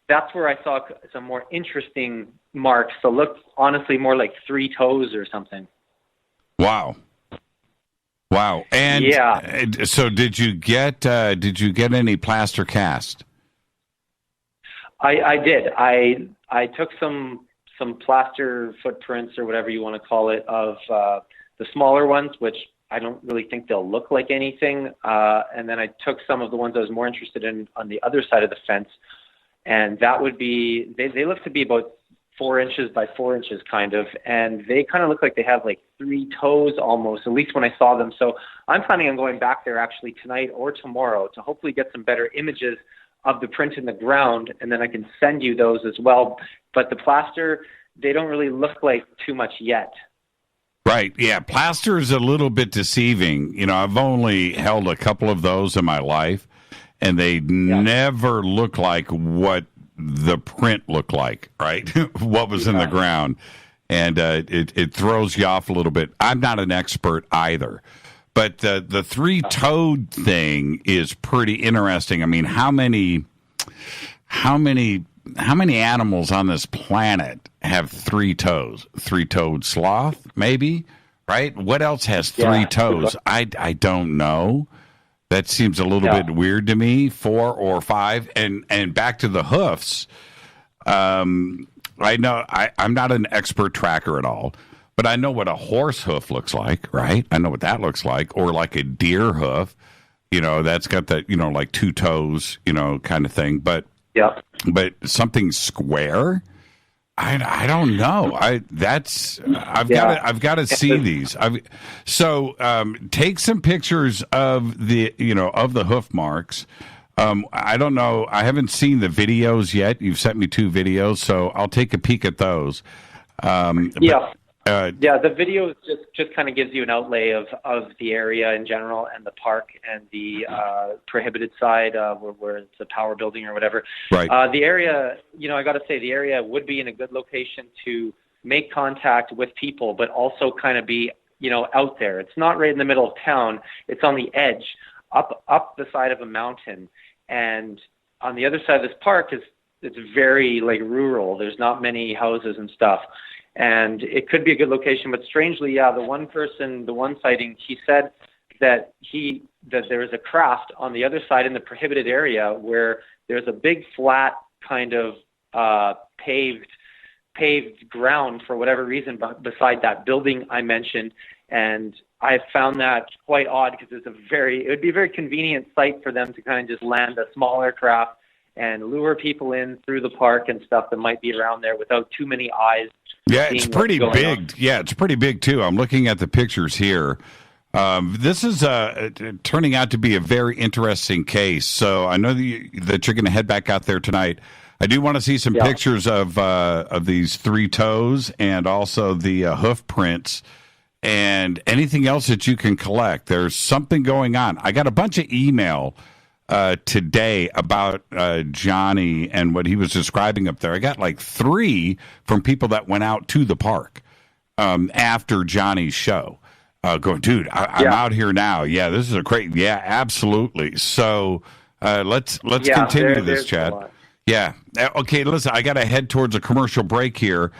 that's where I saw some more interesting marks. So looked honestly more like 3 toes or something. Wow. And yeah. So did you get any plaster cast? I did. I took some plaster footprints or whatever you want to call it of the smaller ones, which I don't really think they'll look like anything. And then I took some of the ones I was more interested in on the other side of the fence. And that would be, they look to be about 4 inches by 4 inches kind of. And they kind of look like they have like 3 toes almost, at least when I saw them. So I'm planning on going back there actually tonight or tomorrow to hopefully get some better images of the print in the ground, and then I can send you those as well. But the plaster, they don't really look like too much yet. Right, yeah, plaster is a little bit deceiving. I've only held a couple of those in my life, and they never look like what the print looked like, right? What was in the ground. And it throws you off a little bit. I'm not an expert either. But the 3-toed thing is pretty interesting. I mean, how many animals on this planet have 3 toes? 3-toed sloth, maybe, right? What else has 3 toes? I don't know. That seems a little bit weird to me. 4 or 5, and back to the hoofs. I know I'm not an expert tracker at all, but I know what a horse hoof looks like, right? I know what that looks like, or like a deer hoof. That's got that, like 2 toes, kind of thing. But something square. I don't know. I've got to see these. Take some pictures of the of the hoof marks. I don't know. I haven't seen the videos yet. You've sent me 2 videos, so I'll take a peek at those. The video just kind of gives you an outlay of the area in general and the park and the prohibited side where it's a power building or whatever. Right. The area, I got to say, the area would be in a good location to make contact with people, but also kind of be, out there. It's not right in the middle of town. It's on the edge, up the side of a mountain. And on the other side of this park it's very like rural. There's not many houses and stuff. And it could be a good location, but strangely, the one sighting, he said that there is a craft on the other side in the prohibited area where there's a big flat kind of paved ground for whatever reason beside that building I mentioned. And I found that quite odd because it would be a very convenient site for them to kind of just land a smaller craft and lure people in through the park and stuff that might be around there without too many eyes. Yeah, it's pretty big. Yeah, it's pretty big, too. I'm looking at the pictures here. This is turning out to be a very interesting case. So I know that you're going to head back out there tonight. I do want to see some pictures of these 3 toes and also the hoof prints and anything else that you can collect. There's something going on. I got a bunch of email today about Johnny and what he was describing up there. I got like 3 from people that went out to the park after Johnny's show. Going, dude, I'm out here now. Yeah, this is a great. Yeah, absolutely. So let's continue this, Chad. Yeah. Okay. Listen, I got to head towards a commercial break here.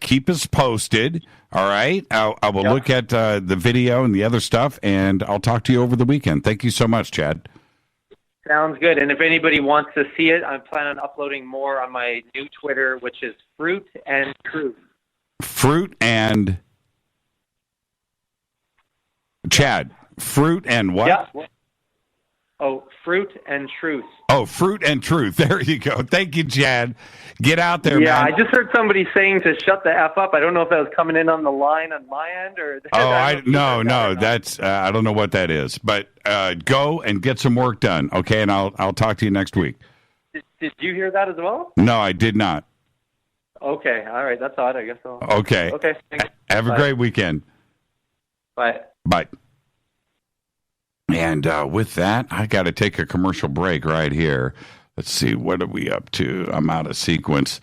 Keep us posted. All right. I will look at the video and the other stuff, and I'll talk to you over the weekend. Thank you so much, Chad. Sounds good. And if anybody wants to see it, I'm planning on uploading more on my new Twitter, which is Fruit and Truth. Fruit and Chad. Fruit and what? Yeah. Oh, Fruit and Truth. Oh, Fruit and Truth. There you go. Thank you, Chad. Get out there, man. Yeah, I just heard somebody saying to shut the F up. I don't know if that was coming in on the line on my end or. No. That's I don't know what that is, but go and get some work done, okay? And I'll talk to you next week. Did you hear that as well? No, I did not. Okay, all right. That's odd. I guess so. Okay. Okay. Thanks. Have a great weekend. Bye. Bye. And with that, I got to take a commercial break right here. Let's see, what are we up to? I'm out of sequence.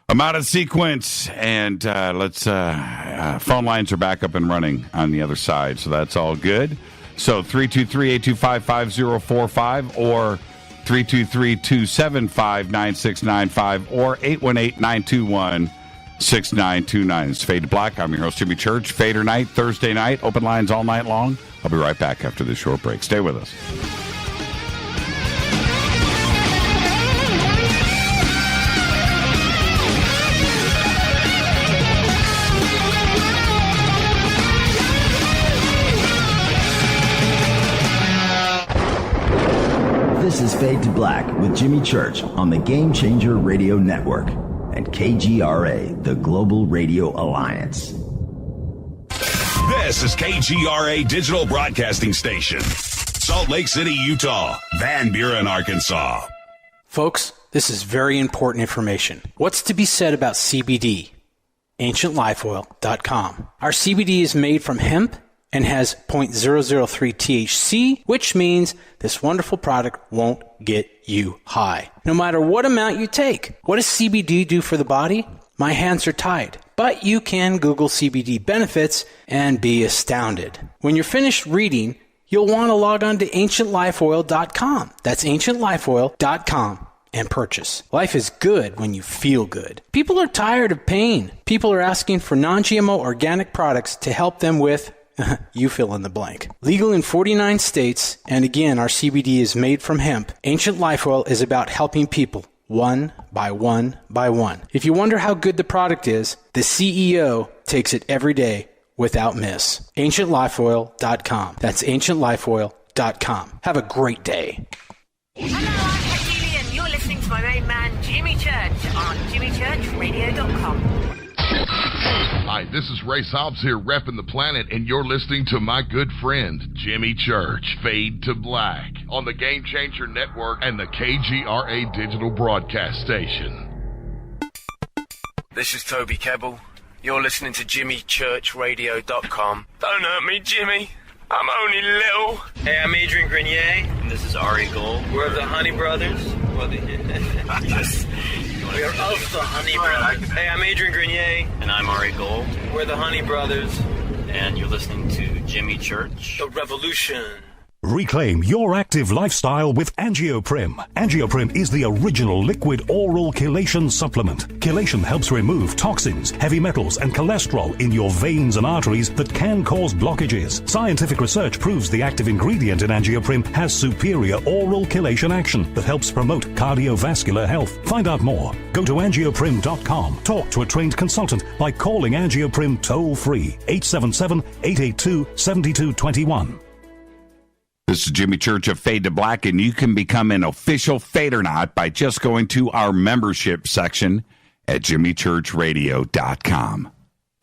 And let's phone lines are back up and running on the other side, so that's all good. So 323-825-5045 or 323-275-9695 or 818-921-6929. It's Fade to Black. I'm your host, Jimmy Church. Fader night, Thursday night, open lines all night long. I'll be right back after this short break. Stay with us. This is Fade to Black with Jimmy Church on the Game Changer Radio Network and KGRA, the Global Radio Alliance. This is KGRA Digital Broadcasting Station, Salt Lake City, Utah, Van Buren, Arkansas. Folks, this is very important information. What's to be said about CBD? AncientLifeOil.com. Our CBD is made from hemp and has 0.003 THC, which means this wonderful product won't get you high, no matter what amount you take. What does CBD do for the body? My hands are tied. But you can Google CBD benefits and be astounded. When you're finished reading, you'll want to log on to AncientLifeOil.com. That's AncientLifeOil.com and purchase. Life is good when you feel good. People are tired of pain. People are asking for non-GMO organic products to help them with You fill in the blank. Legal in 49 states, and again, our CBD is made from hemp. Ancient Life Oil is about helping people one by one by one. If you wonder how good the product is, the CEO takes it every day without miss. AncientLifeOil.com. That's AncientLifeOil.com. Have a great day. Hello, I'm You're listening to my main man, Jimmy Church, on JimmyChurchRadio.com. Hi, this is Ray Hobbs here, repping the planet, and you're listening to my good friend, Jimmy Church, Fade to Black, on the Game Changer Network and the KGRA Digital Broadcast Station. This is Toby Kebbell. You're listening to JimmyChurchRadio.com. Don't hurt me, Jimmy. I'm only little. Hey, I'm Adrian Grenier. And this is Ari Gold. We're of the Honey Brothers. Yes. We're of the Honey Brothers. Hey, I'm Adrian Grenier. And I'm Ari Gold. We're the Honey Brothers. And you're listening to Jimmy Church. The Revolution. Reclaim your active lifestyle with Angioprim. Angioprim is the original liquid oral chelation supplement. Chelation helps remove toxins, heavy metals, and cholesterol in your veins and arteries that can cause blockages. Scientific research proves the active ingredient in Angioprim has superior oral chelation action that helps promote cardiovascular health. Find out more. Go to angioprim.com. Talk to a trained consultant by calling Angioprim toll-free 877-882-7221. This is Jimmy Church of Fade to Black, and you can become an official FADERNIGHT by just going to our membership section at jimmychurchradio.com.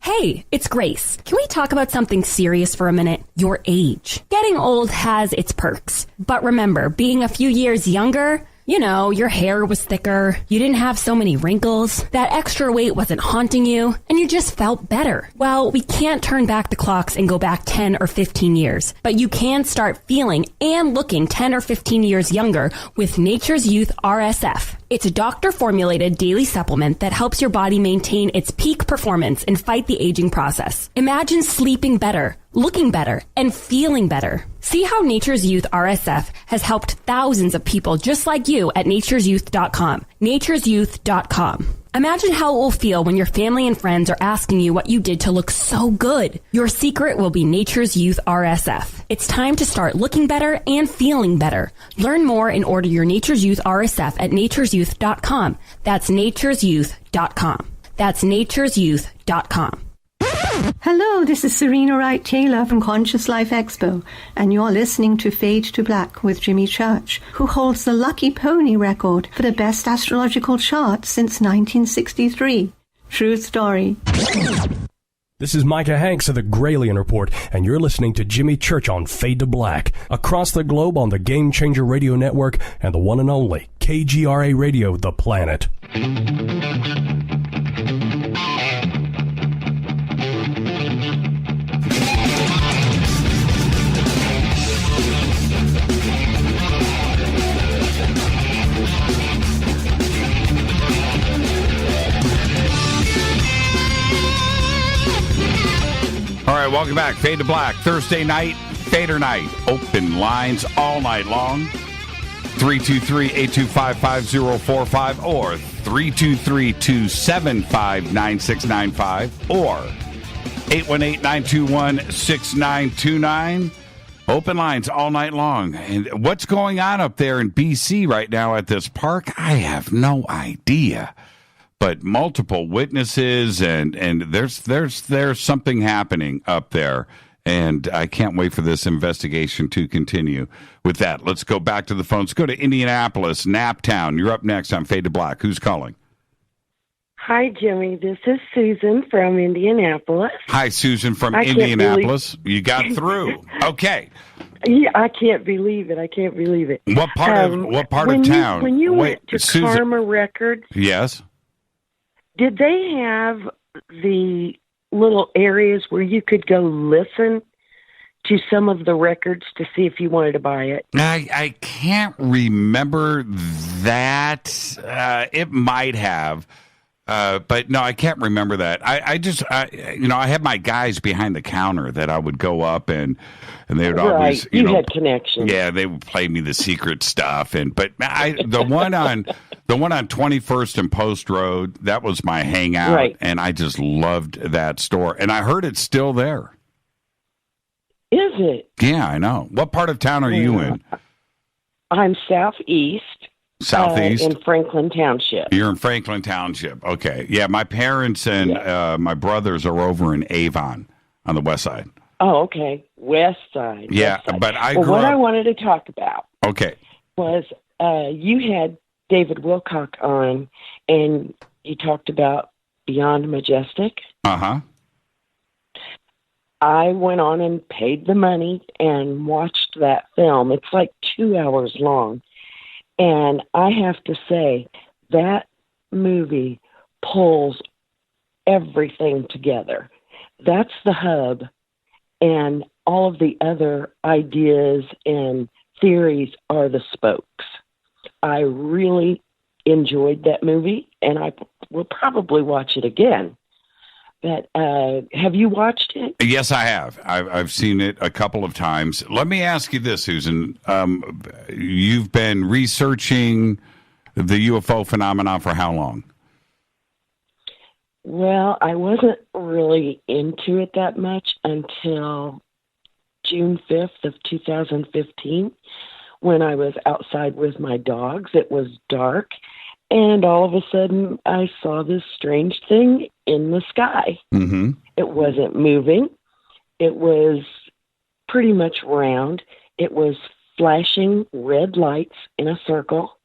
Hey, it's Grace. Can we talk about something serious for a minute? Your age. Getting old has its perks. But remember, being a few years younger, you know, your hair was thicker, you didn't have so many wrinkles, that extra weight wasn't haunting you, and you just felt better. Well, we can't turn back the clocks and go back 10 or 15 years, but you can start feeling and looking 10 or 15 years younger with Nature's Youth RSF. It's a doctor-formulated daily supplement that helps your body maintain its peak performance and fight the aging process. Imagine sleeping better, looking better, and feeling better. See how Nature's Youth RSF has helped thousands of people just like you at nature'syouth.com. nature'syouth.com. Imagine how it will feel when your family and friends are asking you what you did to look so good. Your secret will be Nature's Youth RSF. It's time to start looking better and feeling better. Learn more and order your Nature's Youth RSF at nature'syouth.com. That's nature'syouth.com. That's nature'syouth.com. Hello, this is Serena Wright Taylor from Conscious Life Expo, and you're listening to Fade to Black with Jimmy Church, who holds the Lucky Pony record for the best astrological chart since 1963. True story. This is Micah Hanks of the Gralien Report, and you're listening to Jimmy Church on Fade to Black, across the globe on the Game Changer Radio Network and the one and only KGRA Radio, The Planet. All right, welcome back. Fade to Black. Thursday night, Fader Night. Open lines all night long. 323-825-5045 or 323-275-9695 or 818-921-6929. Open lines all night long. And what's going on up there in BC right now at this park? I have no idea. But multiple witnesses, and there's something happening up there, and I can't wait for this investigation to continue. With that, let's go back to the phones. Go to Indianapolis, Naptown. You're up next on Fade to Black. Who's calling? Hi, Jimmy. This is Susan from Indianapolis. Hi, Susan from Indianapolis. You got through. Okay. Yeah, I can't believe it. What part of town? When you went to Susan, Karma Records. Yes. Did they have the little areas where you could go listen to some of the records to see if you wanted to buy it? I can't remember that. It might have. But no, I can't remember that. I had my guys behind the counter that I would go up and they would always, you had connections. Yeah, they would play me the secret stuff. The one on 21st and Post Road, that was my hangout, and I just loved that store. And I heard it's still there. Is it? Yeah, I know. What part of town are you in? I'm southeast. Southeast? In Franklin Township. You're in Franklin Township. Okay. Yeah, my parents and my brothers are over in Avon on the west side. Oh, okay. West side. Yeah, west side. but what I wanted to talk about was you had David Wilcock on, and you talked about Beyond Majestic. Uh-huh. I went on and paid the money and watched that film. It's like 2 hours long. And I have to say, that movie pulls everything together. That's the hub, and all of the other ideas and theories are the spokes. I really enjoyed that movie, and I will probably watch it again. But have you watched it? Yes, I have. I've seen it a couple of times. Let me ask you this, Susan. You've been researching the UFO phenomenon for how long? Well, I wasn't really into it that much until June 5th of 2015 when I was outside with my dogs. It was dark, and all of a sudden I saw this strange thing in the sky. Mm-hmm. It wasn't moving. It was pretty much round. It was flashing red lights in a circle.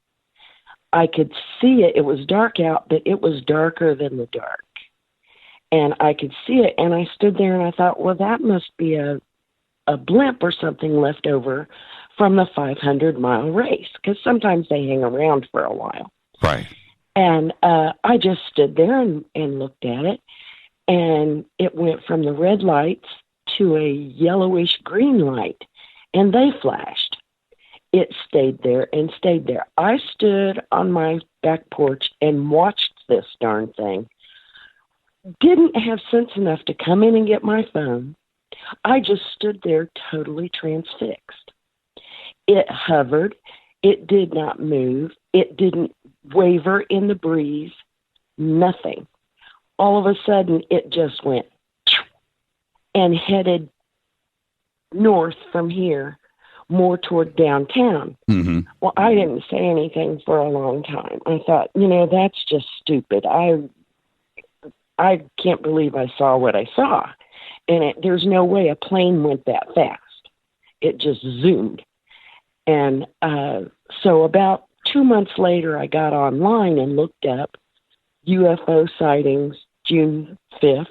I could see it. It was dark out, but it was darker than the dark. And I could see it, and I stood there and I thought, well, that must be a blimp or something left over from the 500-mile race, because sometimes they hang around for a while. Right. And I just stood there and looked at it, and it went from the red lights to a yellowish green light, and they flashed. It stayed there and stayed there. I stood on my back porch and watched this darn thing. Didn't have sense enough to come in and get my phone. I just stood there totally transfixed. It hovered. It did not move. It didn't waver in the breeze. Nothing. All of a sudden, it just went and headed north from here, more toward downtown. Mm-hmm. Well, I didn't say anything for a long time. I thought, that's just stupid. I can't believe I saw what I saw. And there's no way a plane went that fast. It just zoomed. And so about 2 months later, I got online and looked up UFO sightings June 5th,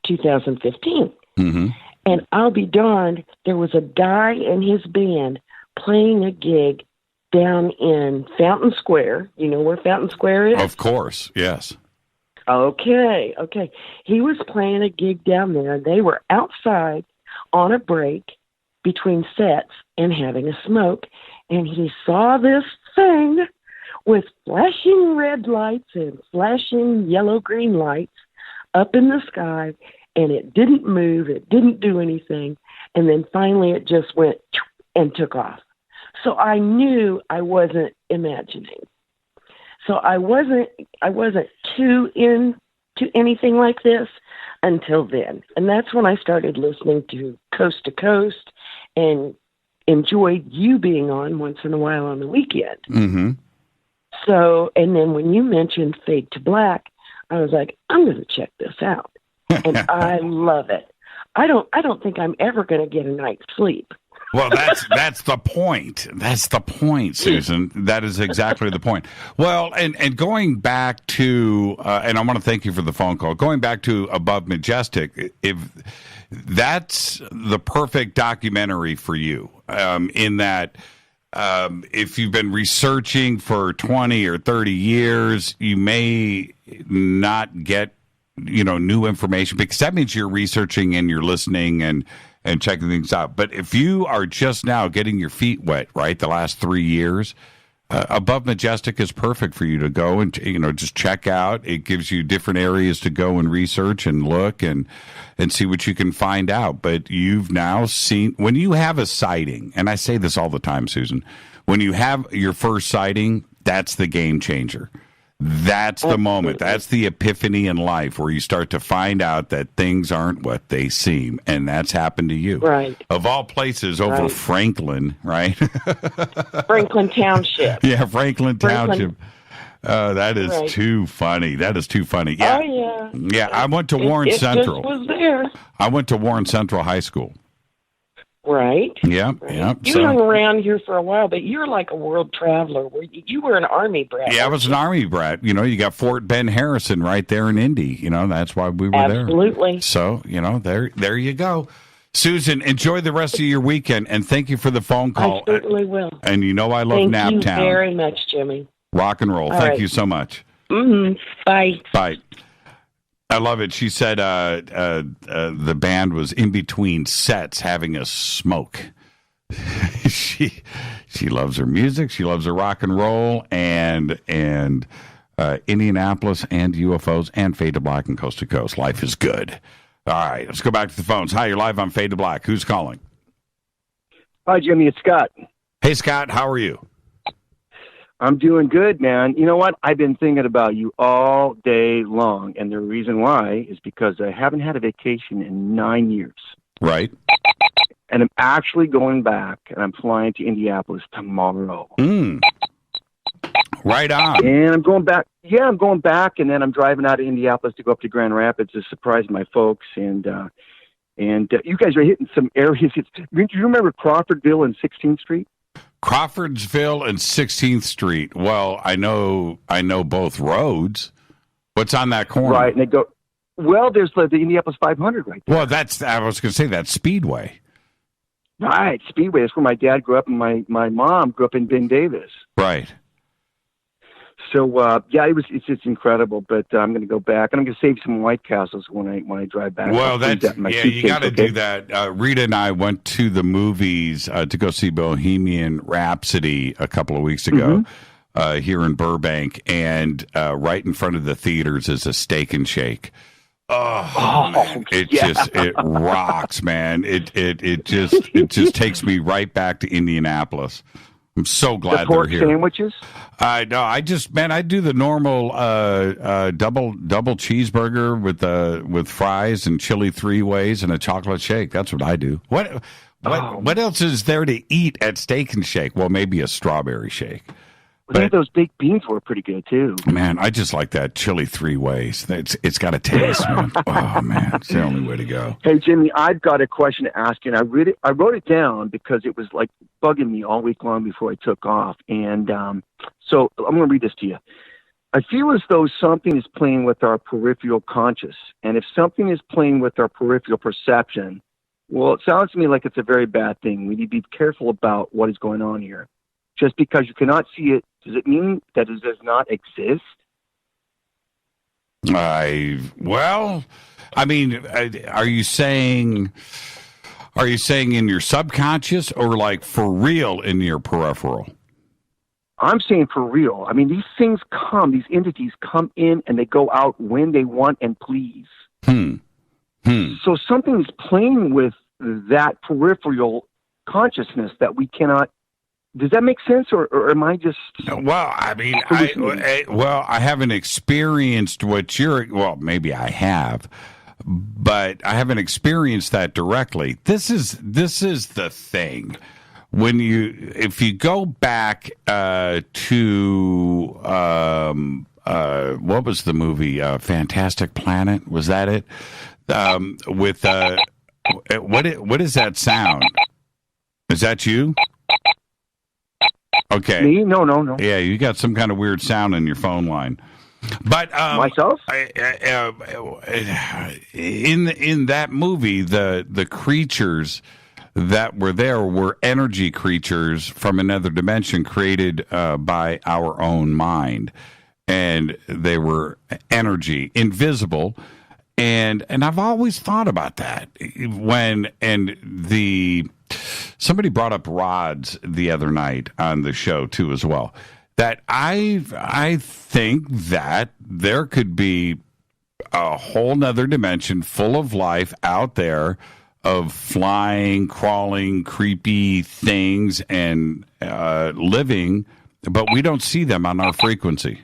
2015. Mm-hmm. And I'll be darned, there was a guy and his band playing a gig down in Fountain Square. You know where Fountain Square is? Of course, yes. Okay. He was playing a gig down there. They were outside on a break between sets and having a smoke. And he saw this thing with flashing red lights and flashing yellow-green lights up in the sky. And it didn't move. It didn't do anything. And then finally it just went and took off. So I knew I wasn't imagining. So I wasn't too into anything like this until then. And that's when I started listening to Coast and enjoyed you being on once in a while on the weekend. Mm-hmm. So, and then when you mentioned Fade to Black, I was like, I'm going to check this out. And I love it. I don't think I'm ever going to get a night's sleep. Well, that's the point. That's the point, Susan. That is exactly the point. Well, and going back to, and I want to thank you for the phone call. Going back to Above Majestic, if that's the perfect documentary for you, in that if you've been researching for 20 or 30 years, you may not get new information, because that means you're researching and you're listening and checking things out. But if you are just now getting your feet wet, right, the last 3 years, Above Majestic is perfect for you to go and, just check out. It gives you different areas to go and research and look and see what you can find out. But you've now seen, when you have a sighting, and I say this all the time, Susan, when you have your first sighting, that's the game changer. That's the moment. That's the epiphany in life where you start to find out that things aren't what they seem. And that's happened to you. Right. Of all places, over Franklin, right? Franklin Township. Yeah, Franklin Township. That is too funny. That is too funny. Yeah. Oh, yeah. Yeah, I went to Warren Central. It just was there. I went to Warren Central High School. Right. Yeah, yeah. You hung around here for a while, but you're like a world traveler. You were an Army brat. Yeah, I was an Army brat. You know, you got Fort Ben Harrison right there in Indy. You know, that's why we were there. Absolutely. So, you know, there you go. Susan, enjoy the rest of your weekend, and thank you for the phone call. I certainly will. And you know I love Naptown. Thank you very much, Jimmy. Rock and roll. Thank you so much. Mm-hmm. Bye. Bye. I love it. She said the band was in between sets having a smoke. she loves her music. She loves her rock and roll and Indianapolis and UFOs and Fade to Black and Coast to Coast. Life is good. All right, let's go back to the phones. Hi, you're live on Fade to Black. Who's calling? Hi, Jimmy. It's Scott. Hey, Scott. How are you? I'm doing good, man. You know what? I've been thinking about you all day long, and the reason why is because I haven't had a vacation in 9 years. Right. And I'm actually going back, and I'm flying to Indianapolis tomorrow. Right on. And I'm going back. Yeah, I'm going back, and then I'm driving out of Indianapolis to go up to Grand Rapids to surprise my folks. And you guys are hitting some areas. Do you remember Crawfordville and 16th Street? Crawfordsville and 16th Street. Well, I know both roads. What's on that corner? Right, and they go. Well, there's the Indianapolis 500 right there. Well, I was going to say that's Speedway. Right, Speedway. That's where my dad grew up, and my mom grew up in Ben Davis. Right. So it's incredible. But I'm going to go back, and I'm going to save some White Castles when I drive back. Well, you got to do that. Rita and I went to the movies to go see Bohemian Rhapsody a couple of weeks ago here in Burbank, and right in front of the theaters is a Steak and Shake. Oh man. It rocks, man. It just takes me right back to Indianapolis. I'm so glad they're here. Sandwiches? No, I do the normal double cheeseburger with fries and chili 3 ways and a chocolate shake. That's what I do. What else is there to eat at Steak and Shake? Well, maybe a strawberry shake. But those baked beans were pretty good too. Man, I just like that chili 3 ways. It's got a taste, man. Oh man, it's the only way to go. Hey Jimmy, I've got a question to ask you. And I wrote it down because it was like bugging me all week long before I took off. And so I'm going to read this to you. I feel as though something is playing with our peripheral conscious, and if something is playing with our peripheral perception, well, it sounds to me like it's a very bad thing. We need to be careful about what is going on here. Just because you cannot see it, does it mean that it does not exist? Are you saying in your subconscious or like for real in your peripheral? I'm saying for real. I mean, these things these entities come in and they go out when they want and please. So something is playing with that peripheral consciousness that we cannot. Does that make sense, or am I just? Well, I mean, I haven't experienced what you're. Well, maybe I have, but I haven't experienced that directly. This is the thing. If you go back to what was the movie? Fantastic Planet, was that it? With what is that sound? Is that you? Okay. Me? No. Yeah, you got some kind of weird sound in your phone line. But myself? In that movie, the creatures that were there were energy creatures from another dimension created by our own mind, and they were energy, invisible. And I've always thought about that somebody brought up rods the other night on the show too as well. That I think that there could be a whole nother dimension full of life out there of flying, crawling, creepy things and living, but we don't see them on our frequency.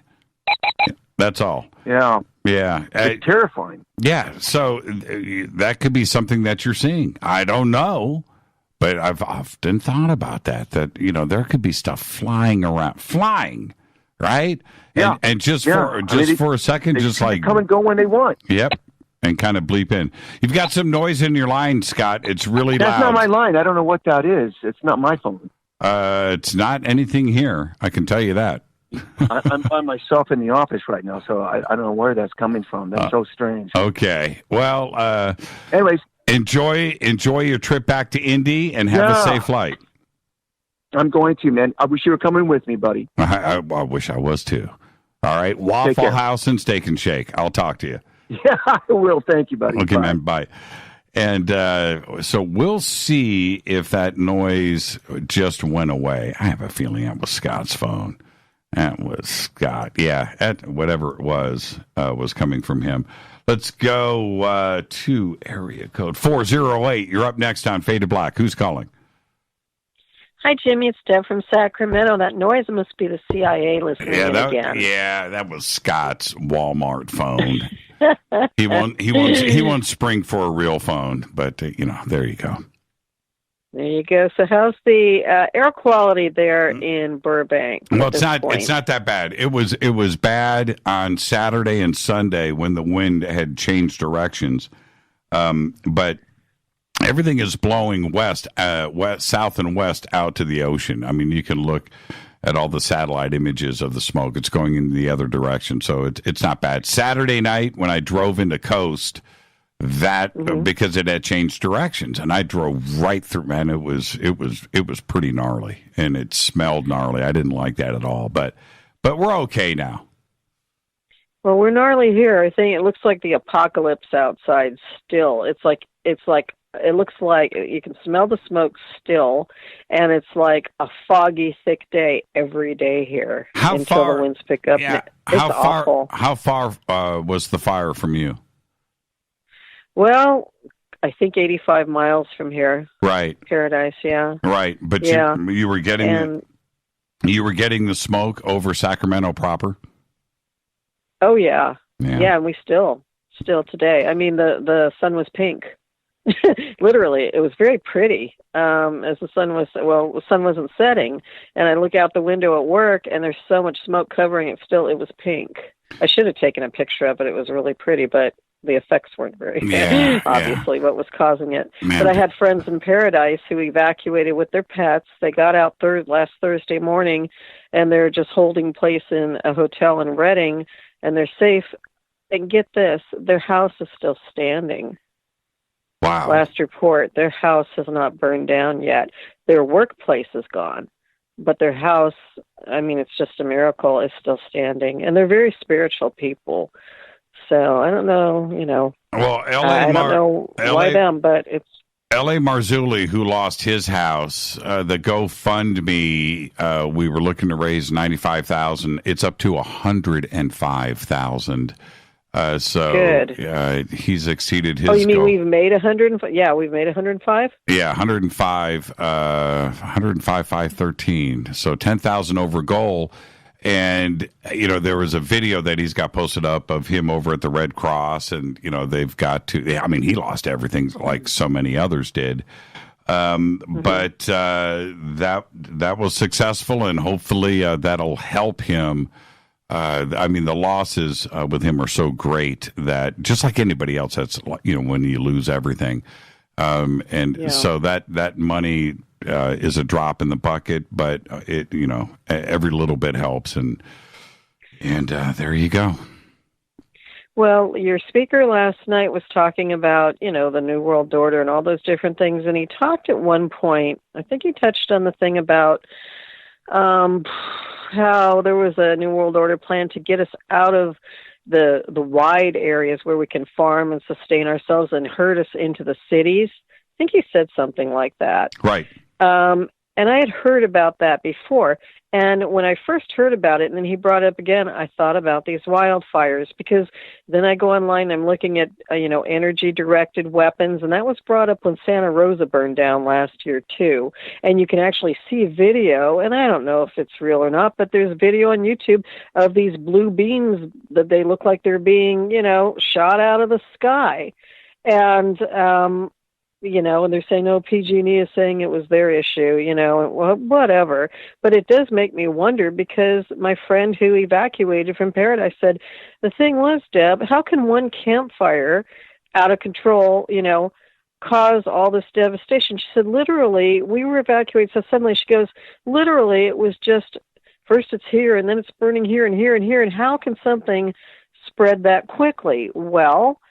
That's all. Yeah. Yeah. It's terrifying. Yeah. So that could be something that you're seeing. I don't know, but I've often thought about that, there could be stuff flying around, right? Yeah. And just for a second, just like come and go when they want. Yep. And kind of bleep in. You've got some noise in your line, Scott. It's really loud. That's not my line. I don't know what that is. It's not my phone. It's not anything here. I can tell you that. I'm by myself in the office right now, so I don't know where that's coming from. That's so strange. Okay. Well, anyways, enjoy your trip back to Indy and have a safe flight. I'm going to, man. I wish you were coming with me, buddy. I wish I was too. All right. Waffle House and Steak and Shake. I'll talk to you. Yeah, I will. Thank you, buddy. Okay, bye. man. Bye. And so we'll see if that noise just went away. I have a feeling that was Scott's phone. That was Scott. Yeah, whatever it was coming from him. Let's go to area code 408. You're up next on Fade to Black. Who's calling? Hi, Jimmy. It's Deb from Sacramento. That noise must be the CIA listening again. Yeah, that was Scott's Walmart phone. He won't spring for a real phone, but there you go. There you go. So, how's the air quality there in Burbank? Well, it's not that bad. It was bad on Saturday and Sunday when the wind had changed directions, but everything is blowing south and west out to the ocean. I mean, you can look at all the satellite images of the smoke. It's going in the other direction, so it's not bad. Saturday night when I drove into Coast, because it had changed directions, and I drove right through, man, it was pretty gnarly, and it smelled gnarly. I didn't like that at all, but we're okay now. Well, we're gnarly here. I think it looks like the apocalypse outside still. It looks like you can smell the smoke still, and it's like a foggy, thick day every day here until the winds pick up. Yeah. It's awful. How far was the fire from you? Well, I think 85 miles from here. Right. Paradise, yeah. Right, but you were getting the smoke over Sacramento proper? Oh yeah. Yeah, and we still today. I mean, the sun was pink. Literally, it was very pretty. As the sun wasn't setting, and I look out the window at work, and there's so much smoke covering it. Still, it was pink. I should have taken a picture of it. It was really pretty, but the effects weren't very obviously what was causing it. Man. But I had friends in Paradise who evacuated with their pets. They got out last Thursday morning, and they're just holding place in a hotel in Redding, and they're safe. And get this, their house is still standing. Wow. Last report, their house has not burned down yet. Their workplace is gone, but their house, I mean, it's just a miracle, is still standing. And they're very spiritual people. So I don't know, Well, I don't know why them, but it's L.A. Marzulli, who lost his house, the GoFundMe, we were looking to raise $95,000. It's up to $105,000. So good. He's exceeded his. Oh, you mean goal. We've made 105? Yeah, we've made 105. Yeah, 105, 513. So 10,000 over goal. And, there was a video that he's got posted up of him over at the Red Cross. And, they've got to, I mean, he lost everything like so many others did. But that was successful, and hopefully that'll help him. I mean, the losses with him are so great that just like anybody else, that's, when you lose everything. So that money is a drop in the bucket, but it, every little bit helps. And there you go. Well, your speaker last night was talking about, the New World Order and all those different things. And he talked at one point, I think he touched on the thing about how there was a New World Order plan to get us out of the wide areas where we can farm and sustain ourselves and herd us into the cities. I think he said something like that. Right. And I had heard about that before. And when I first heard about it, and then he brought it up again, I thought about these wildfires, because then I go online, I'm looking at, energy-directed weapons, and that was brought up when Santa Rosa burned down last year, too. And you can actually see video, and I don't know if it's real or not, but there's video on YouTube of these blue beams that they look like they're being, shot out of the sky. And, and they're saying, no, PG&E is saying it was their issue, whatever. But it does make me wonder, because my friend who evacuated from Paradise said, the thing was, Deb, how can one campfire out of control, cause all this devastation? She said, literally, we were evacuated. So suddenly she goes, literally, it was just, first it's here, and then it's burning here and here and here. And how can something spread that quickly? Well,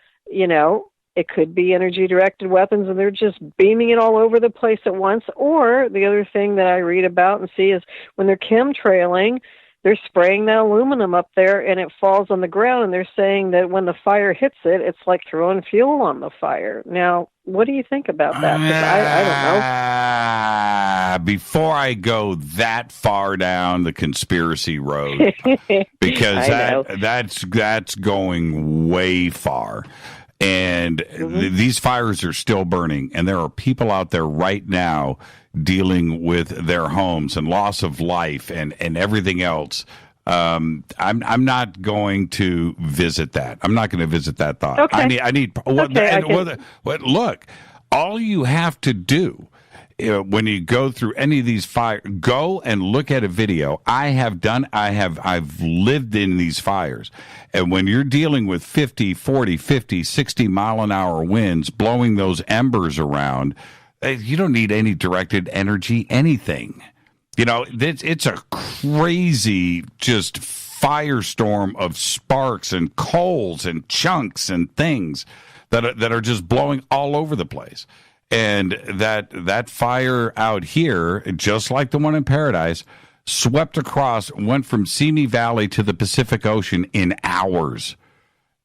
it could be energy-directed weapons, and they're just beaming it all over the place at once. Or the other thing that I read about and see is when they're chemtrailing, they're spraying that aluminum up there, and it falls on the ground, and they're saying that when the fire hits it, it's like throwing fuel on the fire. Now, what do you think about that? 'Cause I don't know. Before I go that far down the conspiracy road, because that's going way far. And these fires are still burning, and there are people out there right now dealing with their homes and loss of life and everything else. I'm not going to visit that. I'm not going to visit that thought. Okay. Look, all you have to do when you go through any of these fires, go and look at a video. I've lived in these fires. And when you're dealing with 50, 40, 50, 60 mile an hour winds blowing those embers around, you don't need any directed energy, anything. It's a crazy just firestorm of sparks and coals and chunks and things that are just blowing all over the place. And that fire out here, just like the one in Paradise, swept across, went from Simi Valley to the Pacific Ocean in hours.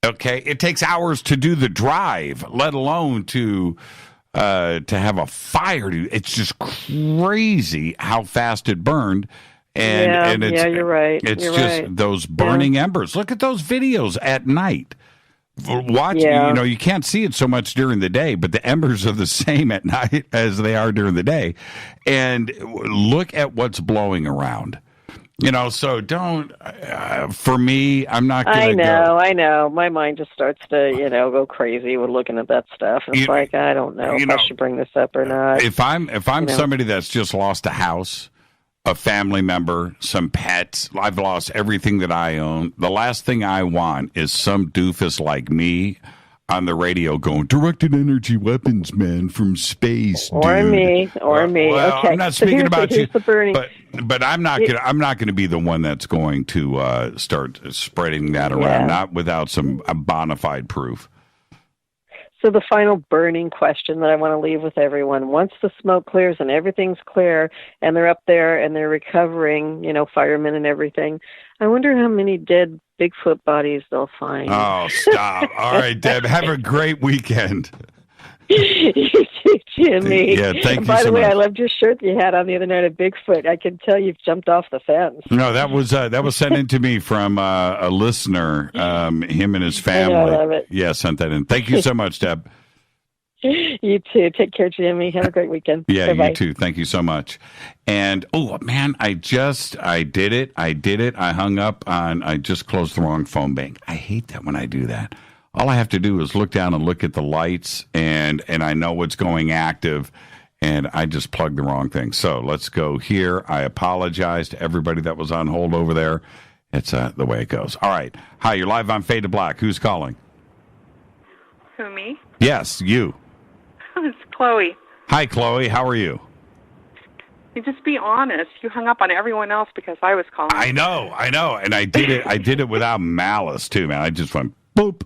Okay? It takes hours to do the drive, let alone to have a fire. It's just crazy how fast it burned. And you're right. Those burning embers. Look at those videos at night. Watch, you can't see it so much during the day, but the embers are the same at night as they are during the day. And look at what's blowing around. So don't, for me, I'm not going to go. I know. My mind just starts to, go crazy with looking at that stuff. It's like, I don't know if I should bring this up or not. If I'm somebody that's just lost a house, a family member, some pets, I've lost everything that I own. The last thing I want is some doofus like me on the radio going, directed energy weapons, man, from space, dude. Or me. Well, okay. I'm not speaking about you, but I'm not going to be the one that's going to start spreading that around, not without some bona fide proof. So the final burning question that I want to leave with everyone, once the smoke clears and everything's clear and they're up there and they're recovering, firemen and everything, I wonder how many dead Bigfoot bodies they'll find. Oh, stop. All right, Deb, have a great weekend. You too, Jimmy. Yeah, thank you By the way, much. I loved your shirt you had on the other night of Bigfoot. I can tell you've jumped off the fence. No, that was sent in to me from a listener, him and his family. I love it. Yeah, sent that in. Thank you so much, Deb. You too. Take care, Jimmy. Have a great weekend. Yeah, Bye-bye. you too. Thank you so much. And, oh, man, I did it. I just closed the wrong phone bank. I hate that when I do that. All I have to do is look down and look at the lights, and I know what's going active, and I just plugged the wrong thing. So let's go here. I apologize to everybody that was on hold over there. It's the way it goes. All right. Hi, you're live on Fade to Black. Who's calling? Who, me? Yes, you. It's Chloe. Hi, Chloe. How are you? You just be honest. You hung up on everyone else because I was calling. I know. And I did it without malice, too, man. I just went, boop.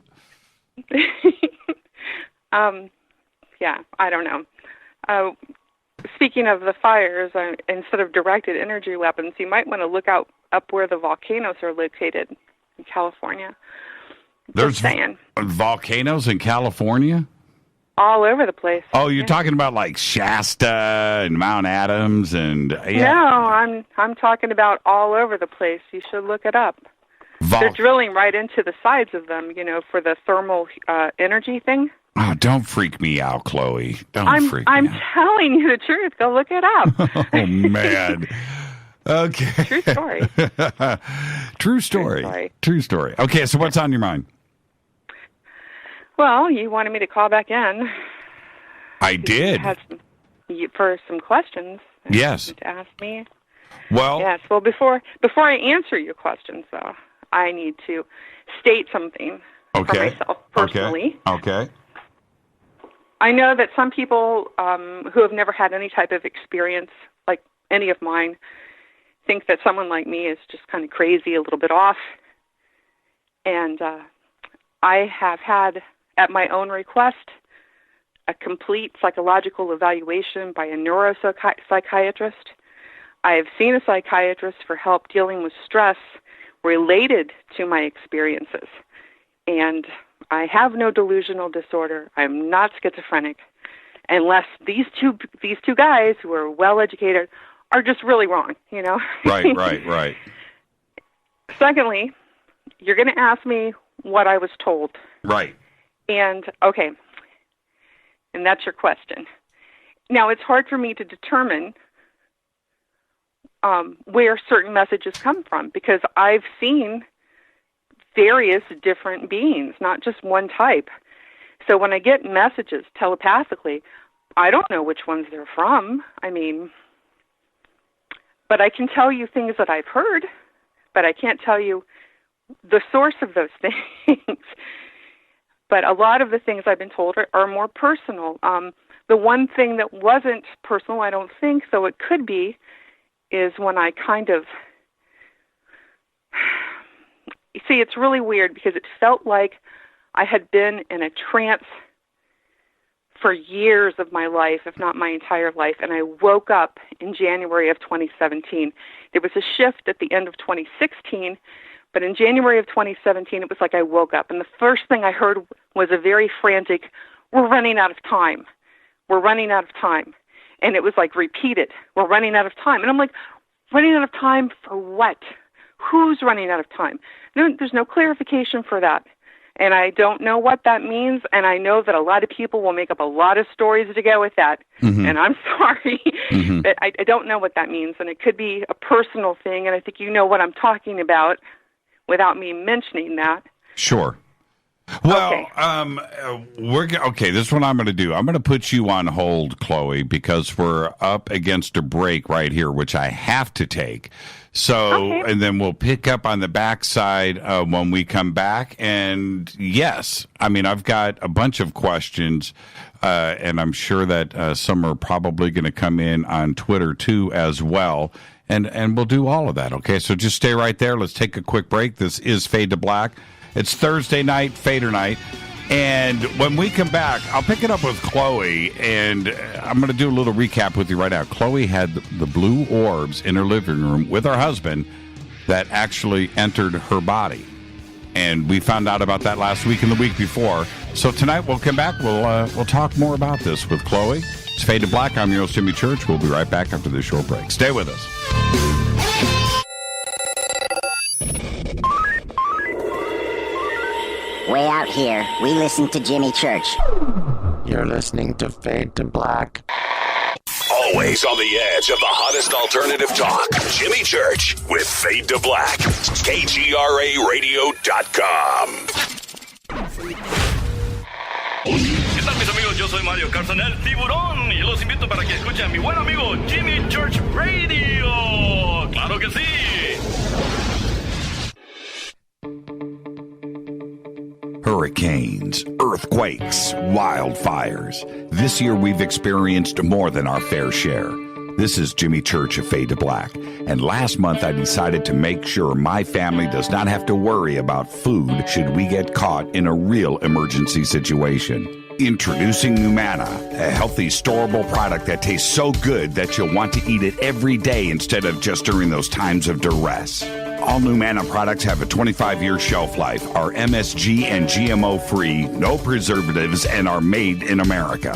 Yeah, I don't know. Speaking of the fires, instead of directed energy weapons, you might want to look up where the volcanoes are located in California. There's volcanoes in California? All over the place. Oh, you're talking about like Shasta and Mount Adams and No, I'm talking about all over the place. You should look it up. They're drilling right into the sides of them, for the thermal energy thing. Oh, don't freak me out, Chloe. I'm telling you the truth. Go look it up. Oh, man. Okay. True story. True story. Okay, so what's on your mind? Well, you wanted me to call back in. I did. For some questions. Yes. To ask me. Well. Yes. Well, before I answer your questions, though, I need to state something for myself personally. Okay. I know that some people who have never had any type of experience, like any of mine, think that someone like me is just kind of crazy, a little bit off. And I have had, at my own request, a complete psychological evaluation by a neuropsychiatrist. I have seen a psychiatrist for help dealing with stress related to my experiences. And I have no delusional disorder. I'm not schizophrenic, unless these two guys who are well-educated are just really wrong, Right. Secondly, you're going to ask me what I was told. Right. And, okay, and that's your question. Now, it's hard for me to determine where certain messages come from, because I've seen various different beings, not just one type. So when I get messages telepathically, I don't know which ones they're from. But I can tell you things that I've heard, but I can't tell you the source of those things. But a lot of the things I've been told are more personal. The one thing that wasn't personal, I don't think, though it could be, is when I kind of... You see, it's really weird because it felt like I had been in a trance for years of my life, if not my entire life, and I woke up in January of 2017. There was a shift at the end of 2016, but in January of 2017, it was like I woke up, and the first thing I heard was a very frantic, "We're running out of time. We're running out of time." And it was like repeated, "We're running out of time." And I'm like, running out of time for what? Who's running out of time? No, there's no clarification for that. And I don't know what that means, and I know that a lot of people will make up a lot of stories to go with that. Mm-hmm. And I'm sorry, but I don't know what that means, and it could be a personal thing, and I think you know what I'm talking about without me mentioning that. Sure. Well, okay. This is what I'm going to do. I'm going to put you on hold, Chloe, because we're up against a break right here, which I have to take. So, and then we'll pick up on the backside when we come back. And yes, I've got a bunch of questions, and I'm sure that some are probably going to come in on Twitter too as well. And we'll do all of that. Okay, so just stay right there. Let's take a quick break. This is Fade to Black. It's Thursday night, Fader night. And when we come back, I'll pick it up with Chloe, and I'm going to do a little recap with you right now. Chloe had the blue orbs in her living room with her husband that actually entered her body. And we found out about that last week and the week before. So tonight we'll come back. We'll talk more about this with Chloe. It's Fade to Black. I'm your host, Jimmy Church. We'll be right back after this short break. Stay with us. Way out here, we listen to Jimmy Church. You're listening to Fade to Black. Always on the edge of the hottest alternative talk. Jimmy Church with Fade to Black. KGRARadio.com. ¿Qué tal, mis amigos? Yo soy Mario Carson, el tiburón, y los invito para que escuchen a mi buen amigo Jimmy Church Radio. ¡Claro que sí! Hurricanes, earthquakes, wildfires. This year we've experienced more than our fair share. This is Jimmy Church of Fade to Black, and last month I decided to make sure my family does not have to worry about food should we get caught in a real emergency situation. Introducing Numana, a healthy, storable product that tastes so good that you'll want to eat it every day instead of just during those times of duress. All Numana products have a 25-year shelf life, are MSG and GMO-free, no preservatives, and are made in America.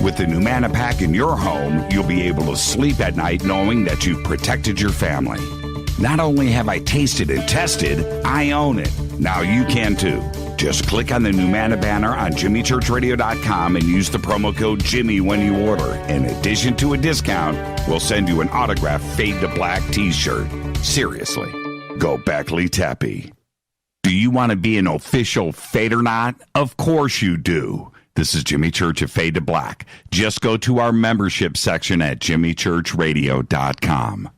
With the Numana pack in your home, you'll be able to sleep at night knowing that you've protected your family. Not only have I tasted and tested, I own it. Now you can too. Just click on the Numana banner on JimmyChurchRadio.com and use the promo code Jimmy when you order. In addition to a discount, we'll send you an autographed Fade to Black t-shirt. Seriously, go Beckley Tappy. Do you want to be an official FADERNIGHT? Of course you do. This is Jimmy Church of Fade to Black. Just go to our membership section at JimmyChurchRadio.com.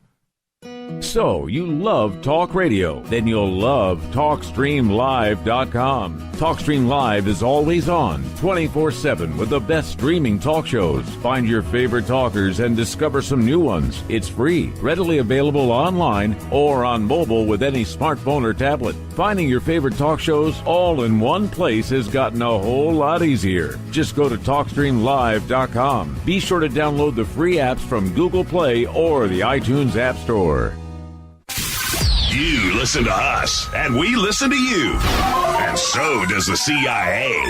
So, you love talk radio? Then you'll love TalkStreamLive.com. TalkStream Live is always on, 24/7 with the best streaming talk shows. Find your favorite talkers and discover some new ones. It's free, readily available online or on mobile with any smartphone or tablet. Finding your favorite talk shows all in one place has gotten a whole lot easier. Just go to TalkStreamLive.com. Be sure to download the free apps from Google Play or the iTunes App Store. You listen to us, and we listen to you. And so does the CIA.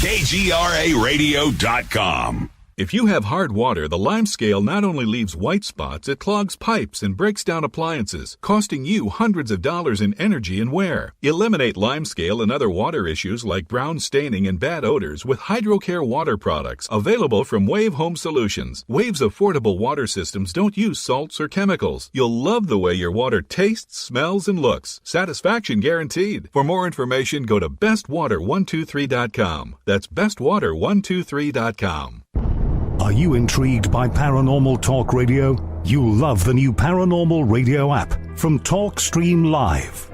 KGRARadio.com. If you have hard water, the lime scale not only leaves white spots, it clogs pipes and breaks down appliances, costing you hundreds of dollars in energy and wear. Eliminate lime scale and other water issues like brown staining and bad odors with HydroCare water products available from Wave Home Solutions. Wave's affordable water systems don't use salts or chemicals. You'll love the way your water tastes, smells, and looks. Satisfaction guaranteed. For more information, go to bestwater123.com. That's bestwater123.com. Are you intrigued by Paranormal Talk Radio? You'll love the new Paranormal Radio app from TalkStream Live.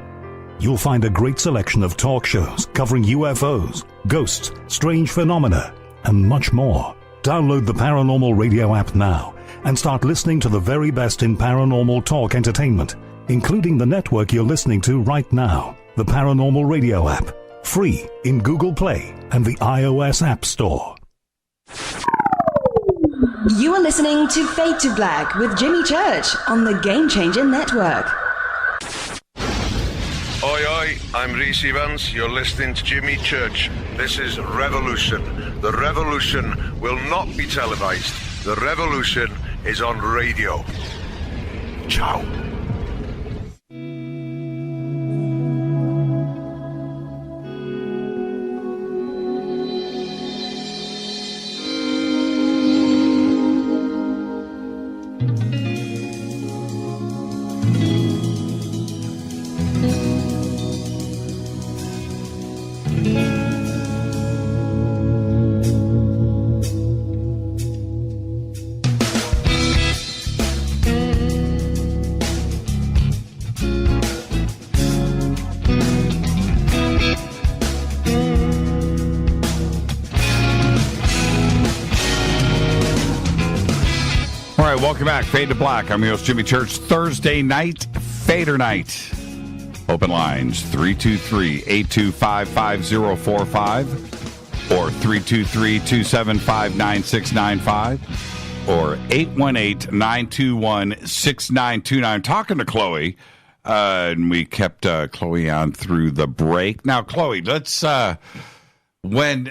You'll find a great selection of talk shows covering UFOs, ghosts, strange phenomena, and much more. Download the Paranormal Radio app now and start listening to the very best in paranormal talk entertainment, including the network you're listening to right now. The Paranormal Radio app, free in Google Play and the iOS App Store. You are listening to Fade to Black with Jimmy Church on the Game Changer Network. Oi, oi, I'm Reese Evans. You're listening to Jimmy Church. This is Revolution. The revolution will not be televised. The revolution is on radio. Ciao. Welcome back. Fade to Black. I'm your host, Jimmy Church. Thursday night, Fader Night. Open lines, 323-825-5045 or 323-275-9695 or 818-921-6929. Talking to Chloe, and we kept Chloe on through the break. Now, Chloe, let's... when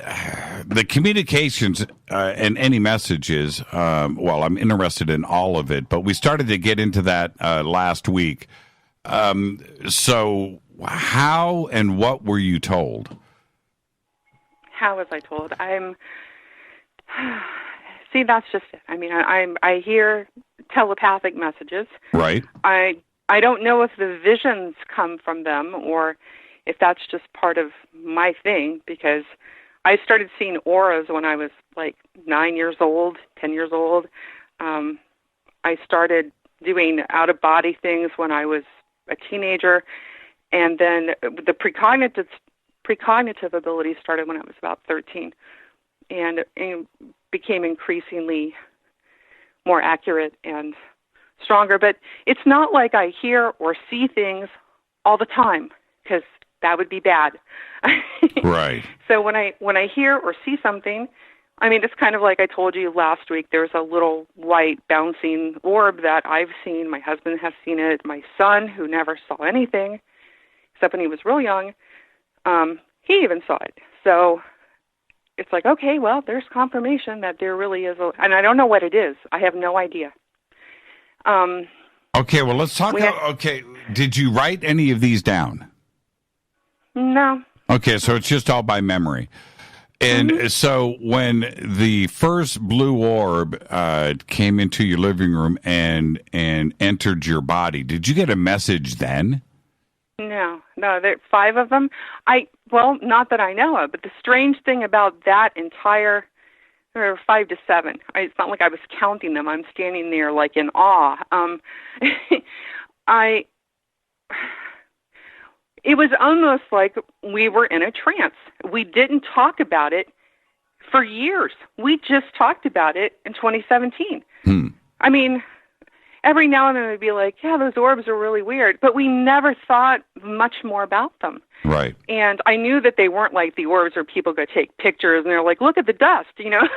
the communications and any messages, well, I'm interested in all of it, but we started to get into that last week. So how and what were you told? How was I told? See, that's just it. I mean, I hear telepathic messages. Right. I don't know if the visions come from them or if that's just part of my thing, because I started seeing auras when I was like 9 years old, 10 years old. I started doing out-of-body things when I was a teenager, and then the precognitive ability started when I was about 13, and became increasingly more accurate and stronger. But it's not like I hear or see things all the time, because that would be bad. Right. So when I hear or see something, I mean, it's kind of like I told you last week, there's a little white bouncing orb that I've seen. My husband has seen it. My son, who never saw anything, except when he was real young, he even saw it. So it's like, okay, well, there's confirmation that there really is and I don't know what it is. I have no idea. Okay, well, let's talk. Okay, did you write any of these down? No. Okay, so it's just all by memory. And so when the first blue orb came into your living room and entered your body, did you get a message then? No, there are 5 of them. Well, not that I know of, but the strange thing about that entire, there were 5 to 7. It's not like I was counting them. I'm standing there like in awe. It was almost like we were in a trance. We didn't talk about it for years. We just talked about it in 2017. I mean, every now and then we'd be like, yeah, those orbs are really weird, but we never thought much more about them. Right. And I knew that they weren't like the orbs where people go take pictures and they're like, look at the dust, you know?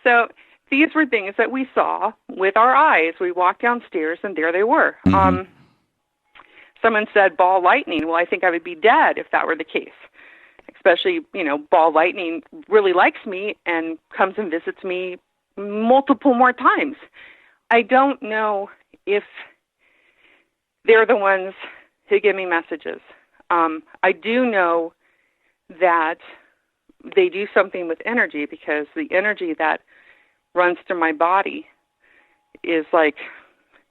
So these were things that we saw with our eyes. We walked downstairs and there they were. Someone said ball lightning. Well, I think I would be dead if that were the case. Especially, you know, ball lightning really likes me and comes and visits me multiple more times. I don't know if they're the ones who give me messages. I do know that they do something with energy, because the energy that runs through my body is like,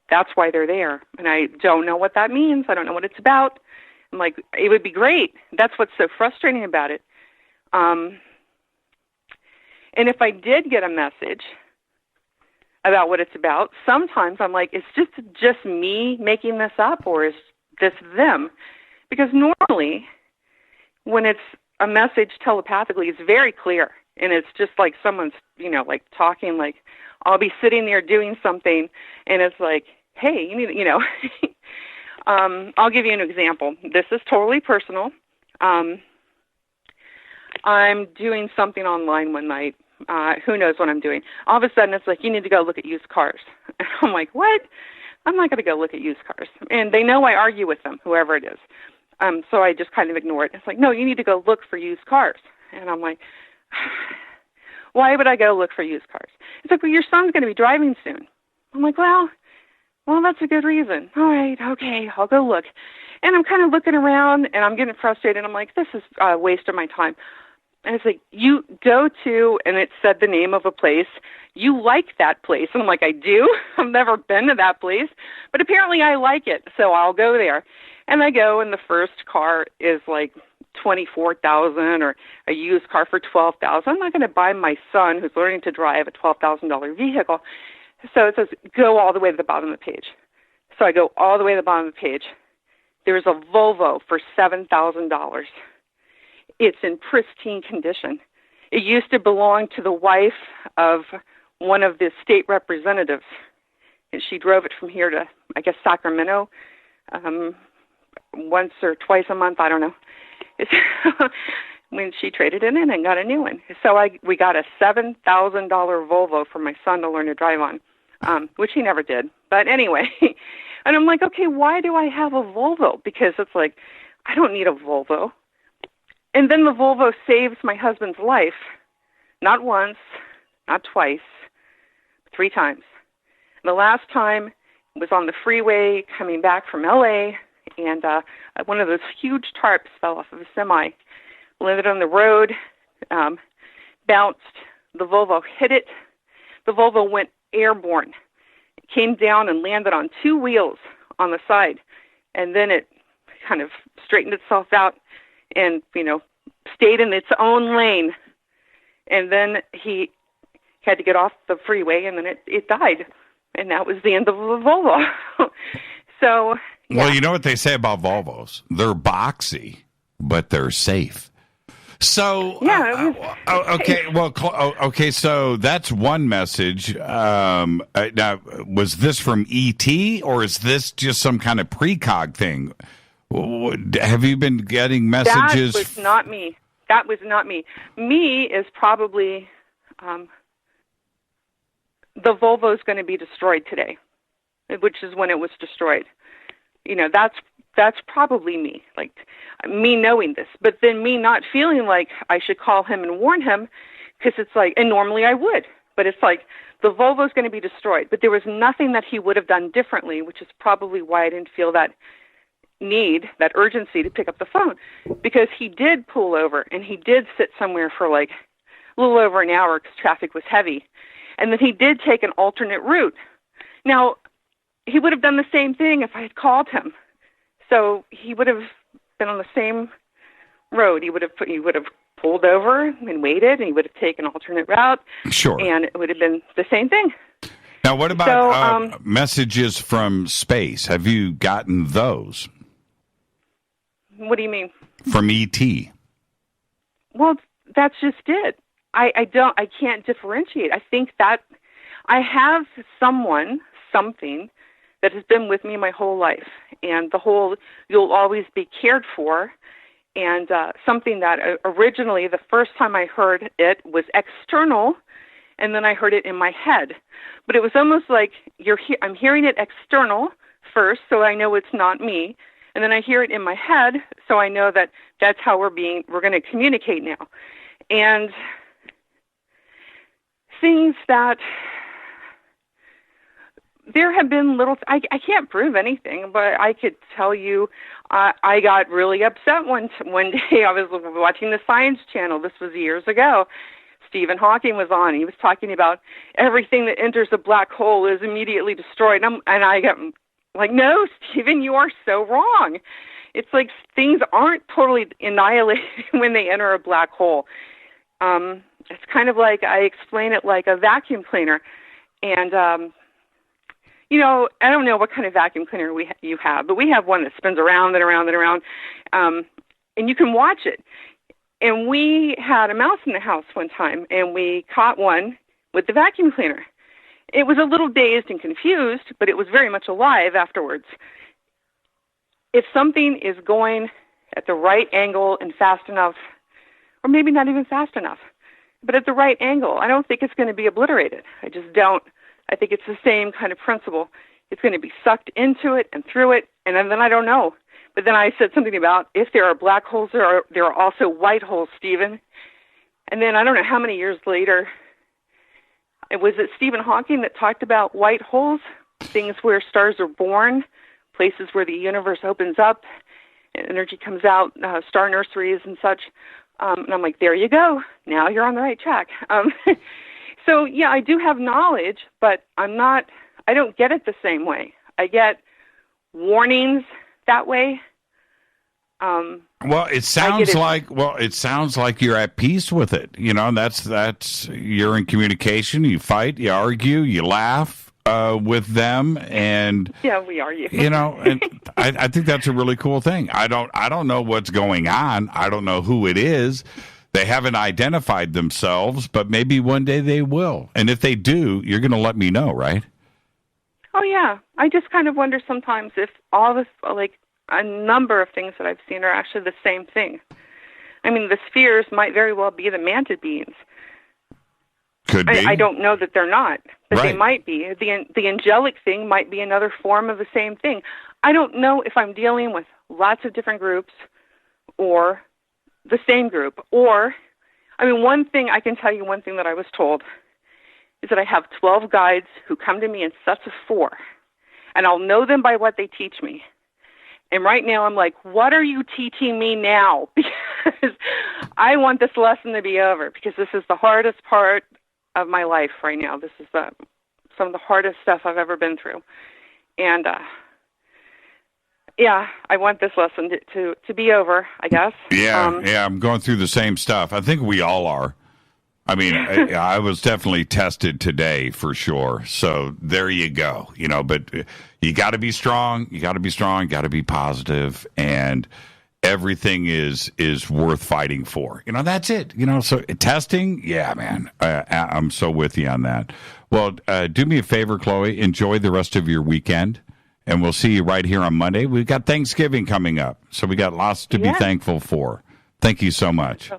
that's why they're there. And I don't know what that means. I don't know what it's about. I'm like, it would be great. That's what's so frustrating about it. And if I did get a message about what it's about, sometimes I'm like, is just me making this up, or is this them? Because normally when it's a message telepathically, it's very clear. And it's just like someone's, you know, like talking, like I'll be sitting there doing something and it's like, hey, you need, you know, I'll give you an example. This is totally personal. I'm doing something online one night. Who knows what I'm doing? All of a sudden, it's like, you need to go look at used cars. And I'm like, what? I'm not going to go look at used cars. And they know I argue with them, whoever it is. So I just kind of ignore it. It's like, no, you need to go look for used cars. And I'm like, why would I go look for used cars? It's like, well, your son's going to be driving soon. I'm like, well, that's a good reason. All right, okay, I'll go look. And I'm kind of looking around, and I'm getting frustrated. I'm like, this is a waste of my time. And it's like, you go to, and it said the name of a place. You like that place. And I'm like, I do? I've never been to that place. But apparently I like it, so I'll go there. And I go, and the first car is like $24,000, or a used car for $12,000. I'm not going to buy my son, who's learning to drive, a $12,000 vehicle. So it says, go all the way to the bottom of the page. So I go all the way to the bottom of the page. There's a Volvo for $7,000. It's in pristine condition. It used to belong to the wife of one of the state representatives. And she drove it from here to, I guess, Sacramento once or twice a month. I don't know. When she traded it in and got a new one. So we got a $7,000 Volvo for my son to learn to drive on, which he never did. But anyway, and I'm like, okay, why do I have a Volvo? Because it's like, I don't need a Volvo. And then the Volvo saves my husband's life, not once, not twice, 3 times. And the last time was on the freeway coming back from L.A., and one of those huge tarps fell off of a semi, landed on the road, bounced. The Volvo hit it. The Volvo went airborne. It came down and landed on 2 wheels on the side, and then it kind of straightened itself out and, you know, stayed in its own lane. And then he had to get off the freeway, and then it died. And that was the end of the Volvo. So, yeah. Well, you know what they say about Volvos? They're boxy, but they're safe. So, yeah. Okay. Well, okay. So that's one message. Now, was this from ET, or is this just some kind of precog thing? Have you been getting messages? That was not me. That was not me. Me is probably the Volvo is going to be destroyed today, which is when it was destroyed. That's probably me, like me knowing this, but then me not feeling like I should call him and warn him, because it's like, and normally I would, but it's like the Volvo is going to be destroyed, but there was nothing that he would have done differently, which is probably why I didn't feel that need, that urgency to pick up the phone, because he did pull over and he did sit somewhere for like a little over an hour because traffic was heavy, and then he did take an alternate route. Now, he would have done the same thing if I had called him. So he would have been on the same road. He would have pulled over and waited, and he would have taken an alternate route. Sure. And it would have been the same thing. Now, what about messages from space? Have you gotten those? What do you mean? From E.T. Well, that's just it. I can't differentiate. I think that I have something that has been with me my whole life, and the whole you'll always be cared for, and something that originally the first time I heard it was external, and then I heard it in my head. But it was almost like I'm hearing it external first, so I know it's not me, and then I hear it in my head, so I know that that's how we're going to communicate now. And things that there have been little, I can't prove anything, but I could tell you I got really upset one day. I was watching the Science Channel. This was years ago. Stephen Hawking was on. He was talking about everything that enters a black hole is immediately destroyed. And I got like, no, Stephen, you are so wrong. It's like things aren't totally annihilated when they enter a black hole. It's kind of like, I explain it like a vacuum cleaner. And, I don't know what kind of vacuum cleaner you have, but we have one that spins around and around and around, and you can watch it. And we had a mouse in the house one time, and we caught one with the vacuum cleaner. It was a little dazed and confused, but it was very much alive afterwards. If something is going at the right angle and fast enough, or maybe not even fast enough, but at the right angle, I don't think it's going to be obliterated. I just don't. I think it's the same kind of principle. It's going to be sucked into it and through it, and then I don't know. But then I said something about if there are black holes, there are also white holes, Stephen. And then I don't know how many years later, was it Stephen Hawking that talked about white holes, things where stars are born, places where the universe opens up, and energy comes out, star nurseries and such. And I'm like, there you go. Now you're on the right track. So, yeah, I do have knowledge, but I don't get it the same way. I get warnings that way. It sounds like you're at peace with it. That's you're in communication. You fight, you argue, you laugh with them, and yeah, we argue. And I think that's a really cool thing. I don't know what's going on. I don't know who it is. They haven't identified themselves, but maybe one day they will. And if they do, you're going to let me know, right? Oh, yeah. I just kind of wonder sometimes if all this, like a number of things that I've seen are actually the same thing. I mean, the spheres might very well be the mantid beings. Could be. I don't know that they're not, but right. They might be. The angelic thing might be another form of the same thing. I don't know if I'm dealing with lots of different groups or the same group. Or, one thing I can tell you, one thing that I was told is that I have 12 guides who come to me in sets of 4, and I'll know them by what they teach me. And right now I'm like, what are you teaching me now? Because I want this lesson to be over, because this is the hardest part of my life right now. This is some of the hardest stuff I've ever been through. And, yeah, I want this lesson to be over, I guess. Yeah, I'm going through the same stuff. I think we all are. I was definitely tested today for sure. So there you go. But you got to be strong. You got to be strong. You got to be positive, and everything is worth fighting for. That's it. So testing, yeah, man. I'm so with you on that. Well, do me a favor, Chloe. Enjoy the rest of your weekend. And we'll see you right here on Monday. We've got Thanksgiving coming up, so we got lots to be thankful for. Thank you so much.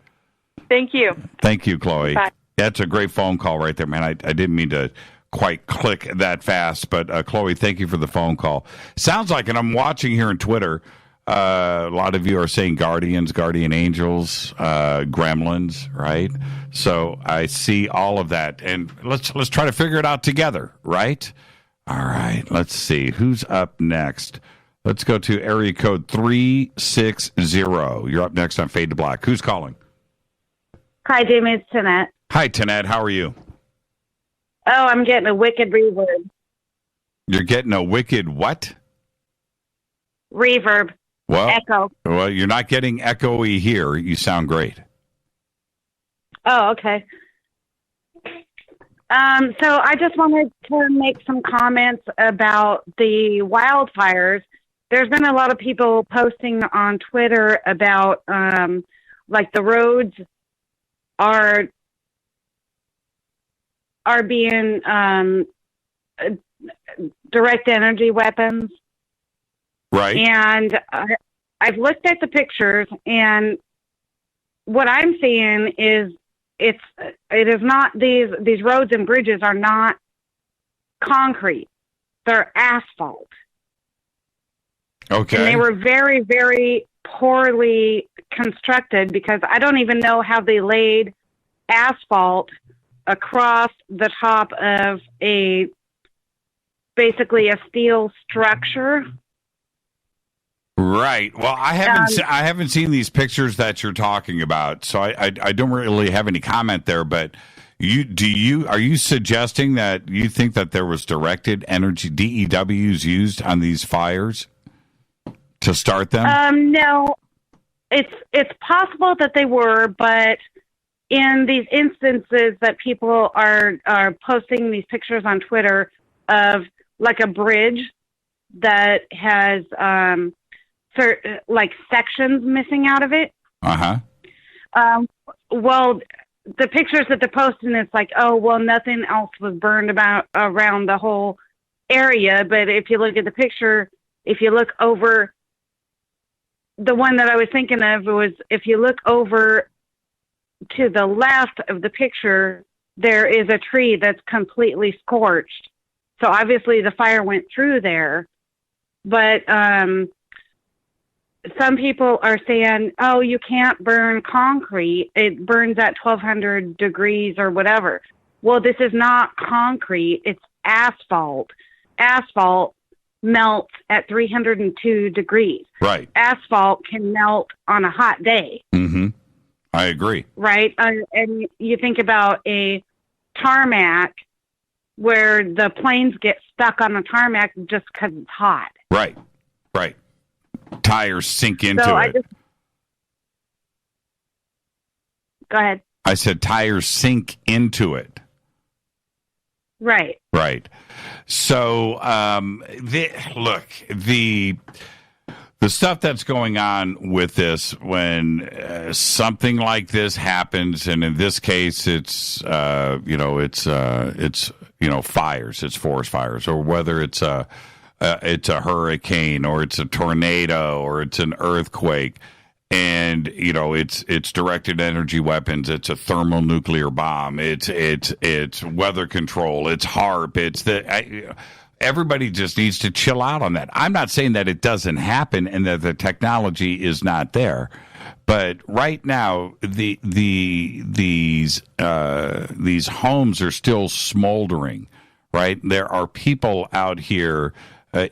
Thank you. Thank you, Chloe. Bye. That's a great phone call right there, man. I didn't mean to quite click that fast, but Chloe, thank you for the phone call. Sounds like, and I'm watching here on Twitter, a lot of you are saying guardians, guardian angels, gremlins, right? So I see all of that, and let's try to figure it out together, right? All right, let's see. Who's up next? Let's go to area code 360. You're up next on Fade to Black. Who's calling? Hi, Jimmy. It's Tanette. Hi, Tanette. How are you? Oh, I'm getting a wicked reverb. You're getting a wicked what? Reverb. Well, Echo. Well, you're not getting echoey here. You sound great. Oh, okay. So I just wanted to make some comments about the wildfires. There's been a lot of people posting on Twitter about, like the roads are being direct energy weapons. Right. And I've looked at the pictures, and what I'm seeing is it is not, these roads and bridges are not concrete. They're asphalt. Okay. And they were very, very poorly constructed, because I don't even know how they laid asphalt across the top of basically a steel structure. Right. Well, I haven't seen these pictures that you're talking about, so I don't really have any comment there. But are you suggesting that you think that there was directed energy DEWs used on these fires to start them? No, it's possible that they were, but in these instances that people are posting these pictures on Twitter of like a bridge that has like sections missing out of it. Well, the pictures that they're posting, it's like, oh, well, nothing else was burned around the whole area. But if you look at the picture, if you look over, the one that I was thinking of was, if you look over to the left of the picture, there is a tree that's completely scorched. So obviously the fire went through there. But some people are saying, oh, you can't burn concrete. It burns at 1,200 degrees or whatever. Well, this is not concrete. It's asphalt. Asphalt melts at 302 degrees. Right. Asphalt can melt on a hot day. Mm-hmm. I agree. Right. And you think about a tarmac where the planes get stuck on the tarmac just because it's hot. Right. Right. Tires sink into it. Go ahead. I said tires sink into it. Right. Right. So, the stuff that's going on with this, when something like this happens, and in this case, it's fires, it's forest fires, or whether it's a hurricane, or it's a tornado, or it's an earthquake, and it's directed energy weapons, it's a thermonuclear bomb, it's weather control, it's HAARP, everybody just needs to chill out on that. I'm not saying that it doesn't happen and that the technology is not there, but right now these homes are still smoldering. Right, there are people out here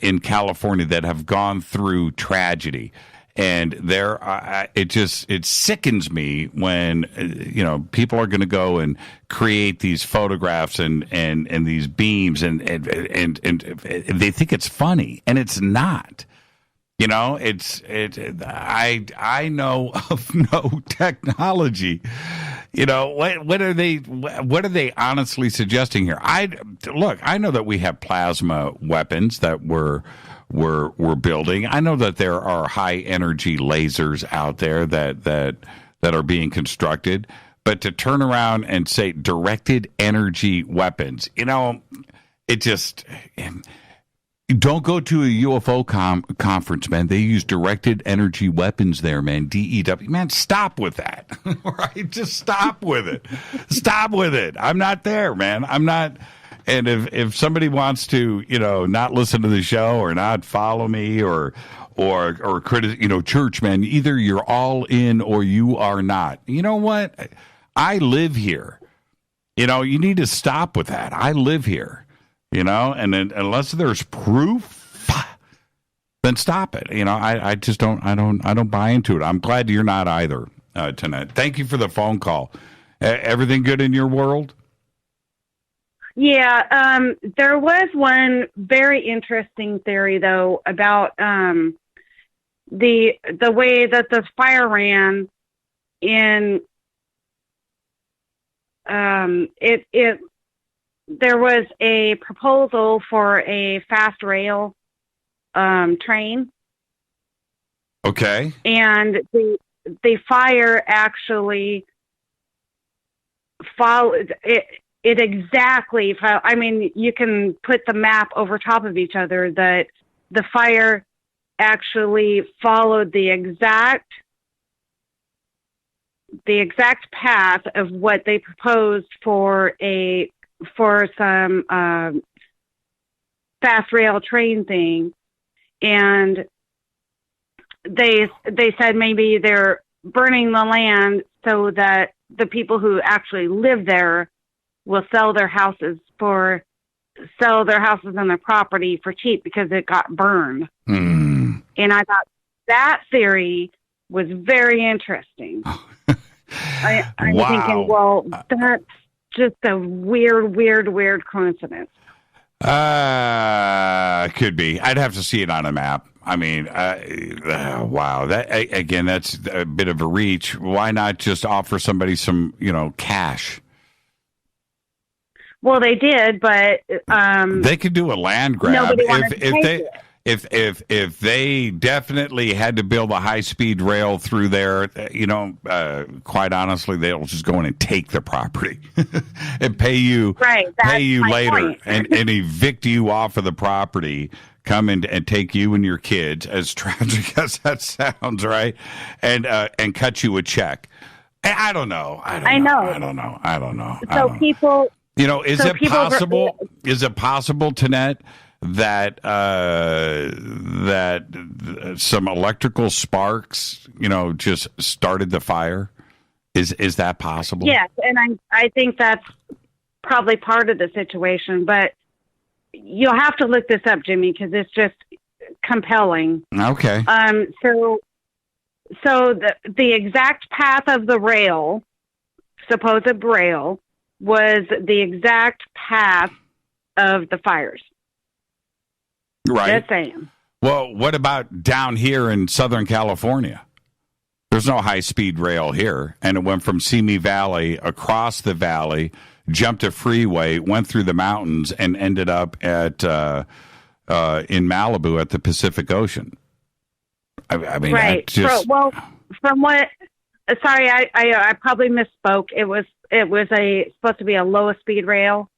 in California that have gone through tragedy, and it sickens me when people are going to go and create these photographs and these beams and they think it's funny, and it's not. I know of no technology. What are they honestly suggesting here? I know that we have plasma weapons that we're building. I know that there are high energy lasers out there that are being constructed, but to turn around and say directed energy weapons, it just Don't go to a UFO conference, man. They use directed energy weapons there, man. DEW. Man, stop with that. Right? Just stop with it. Stop with it. I'm not there, man. I'm not. And if somebody wants to, not listen to the show or not follow me or church, man, either you're all in or you are not. You know what? I live here. You need to stop with that. I live here. And then, unless there's proof, then stop it. I just don't buy into it. I'm glad you're not either, tonight. Thank you for the phone call. Everything good in your world? Yeah, there was one very interesting theory though about the way that the fire ran in there was a proposal for a fast rail train. Okay. And the fire actually followed it exactly. I mean, you can put the map over top of each other, that the fire actually followed the exact path of what they proposed for some fast rail train thing. And they said maybe they're burning the land so that the people who actually live there will sell their houses and their property for cheap because it got burned. Mm. And I thought that theory was very interesting. I'm Wow. thinking, well, that's just a weird coincidence. Could be. I'd have to see it on a map. I mean, wow. That again, that's a bit of a reach. Why not just offer somebody some, cash? Well, they did, but they could do a land grab. Nobody wanted to take it. If they definitely had to build a high-speed rail through there, quite honestly, they'll just go in and take the property and pay you later and evict you off of the property, come in and take you and your kids, as tragic as that sounds, right? And cut you a check. I don't know. I don't know. People... is it possible? Is it possible, Tanette, that some electrical sparks, just started the fire? Is that possible? Yes, and I think that's probably part of the situation. But you'll have to look this up, Jimmy, because it's just compelling. Okay. So the exact path of the rail, supposed rail, was the exact path of the fires. Right. Just saying. Well, what about down here in Southern California? There's no high-speed rail here, and it went from Simi Valley across the valley, jumped a freeway, went through the mountains, and ended up at in Malibu at the Pacific Ocean. I mean, right. From what? Sorry, I probably misspoke. It was supposed to be a lowest speed rail.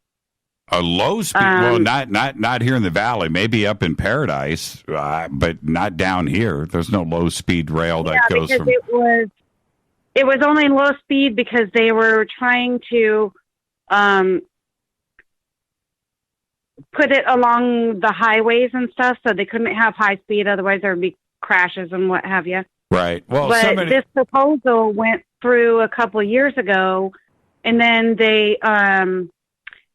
A low speed? Well, not here in the valley. Maybe up in Paradise, but not down here. There's no low speed rail that goes from. It was only low speed because they were trying to put it along the highways and stuff, so they couldn't have high speed. Otherwise, there would be crashes and what have you. Right. Well, but this proposal went through a couple of years ago, and then they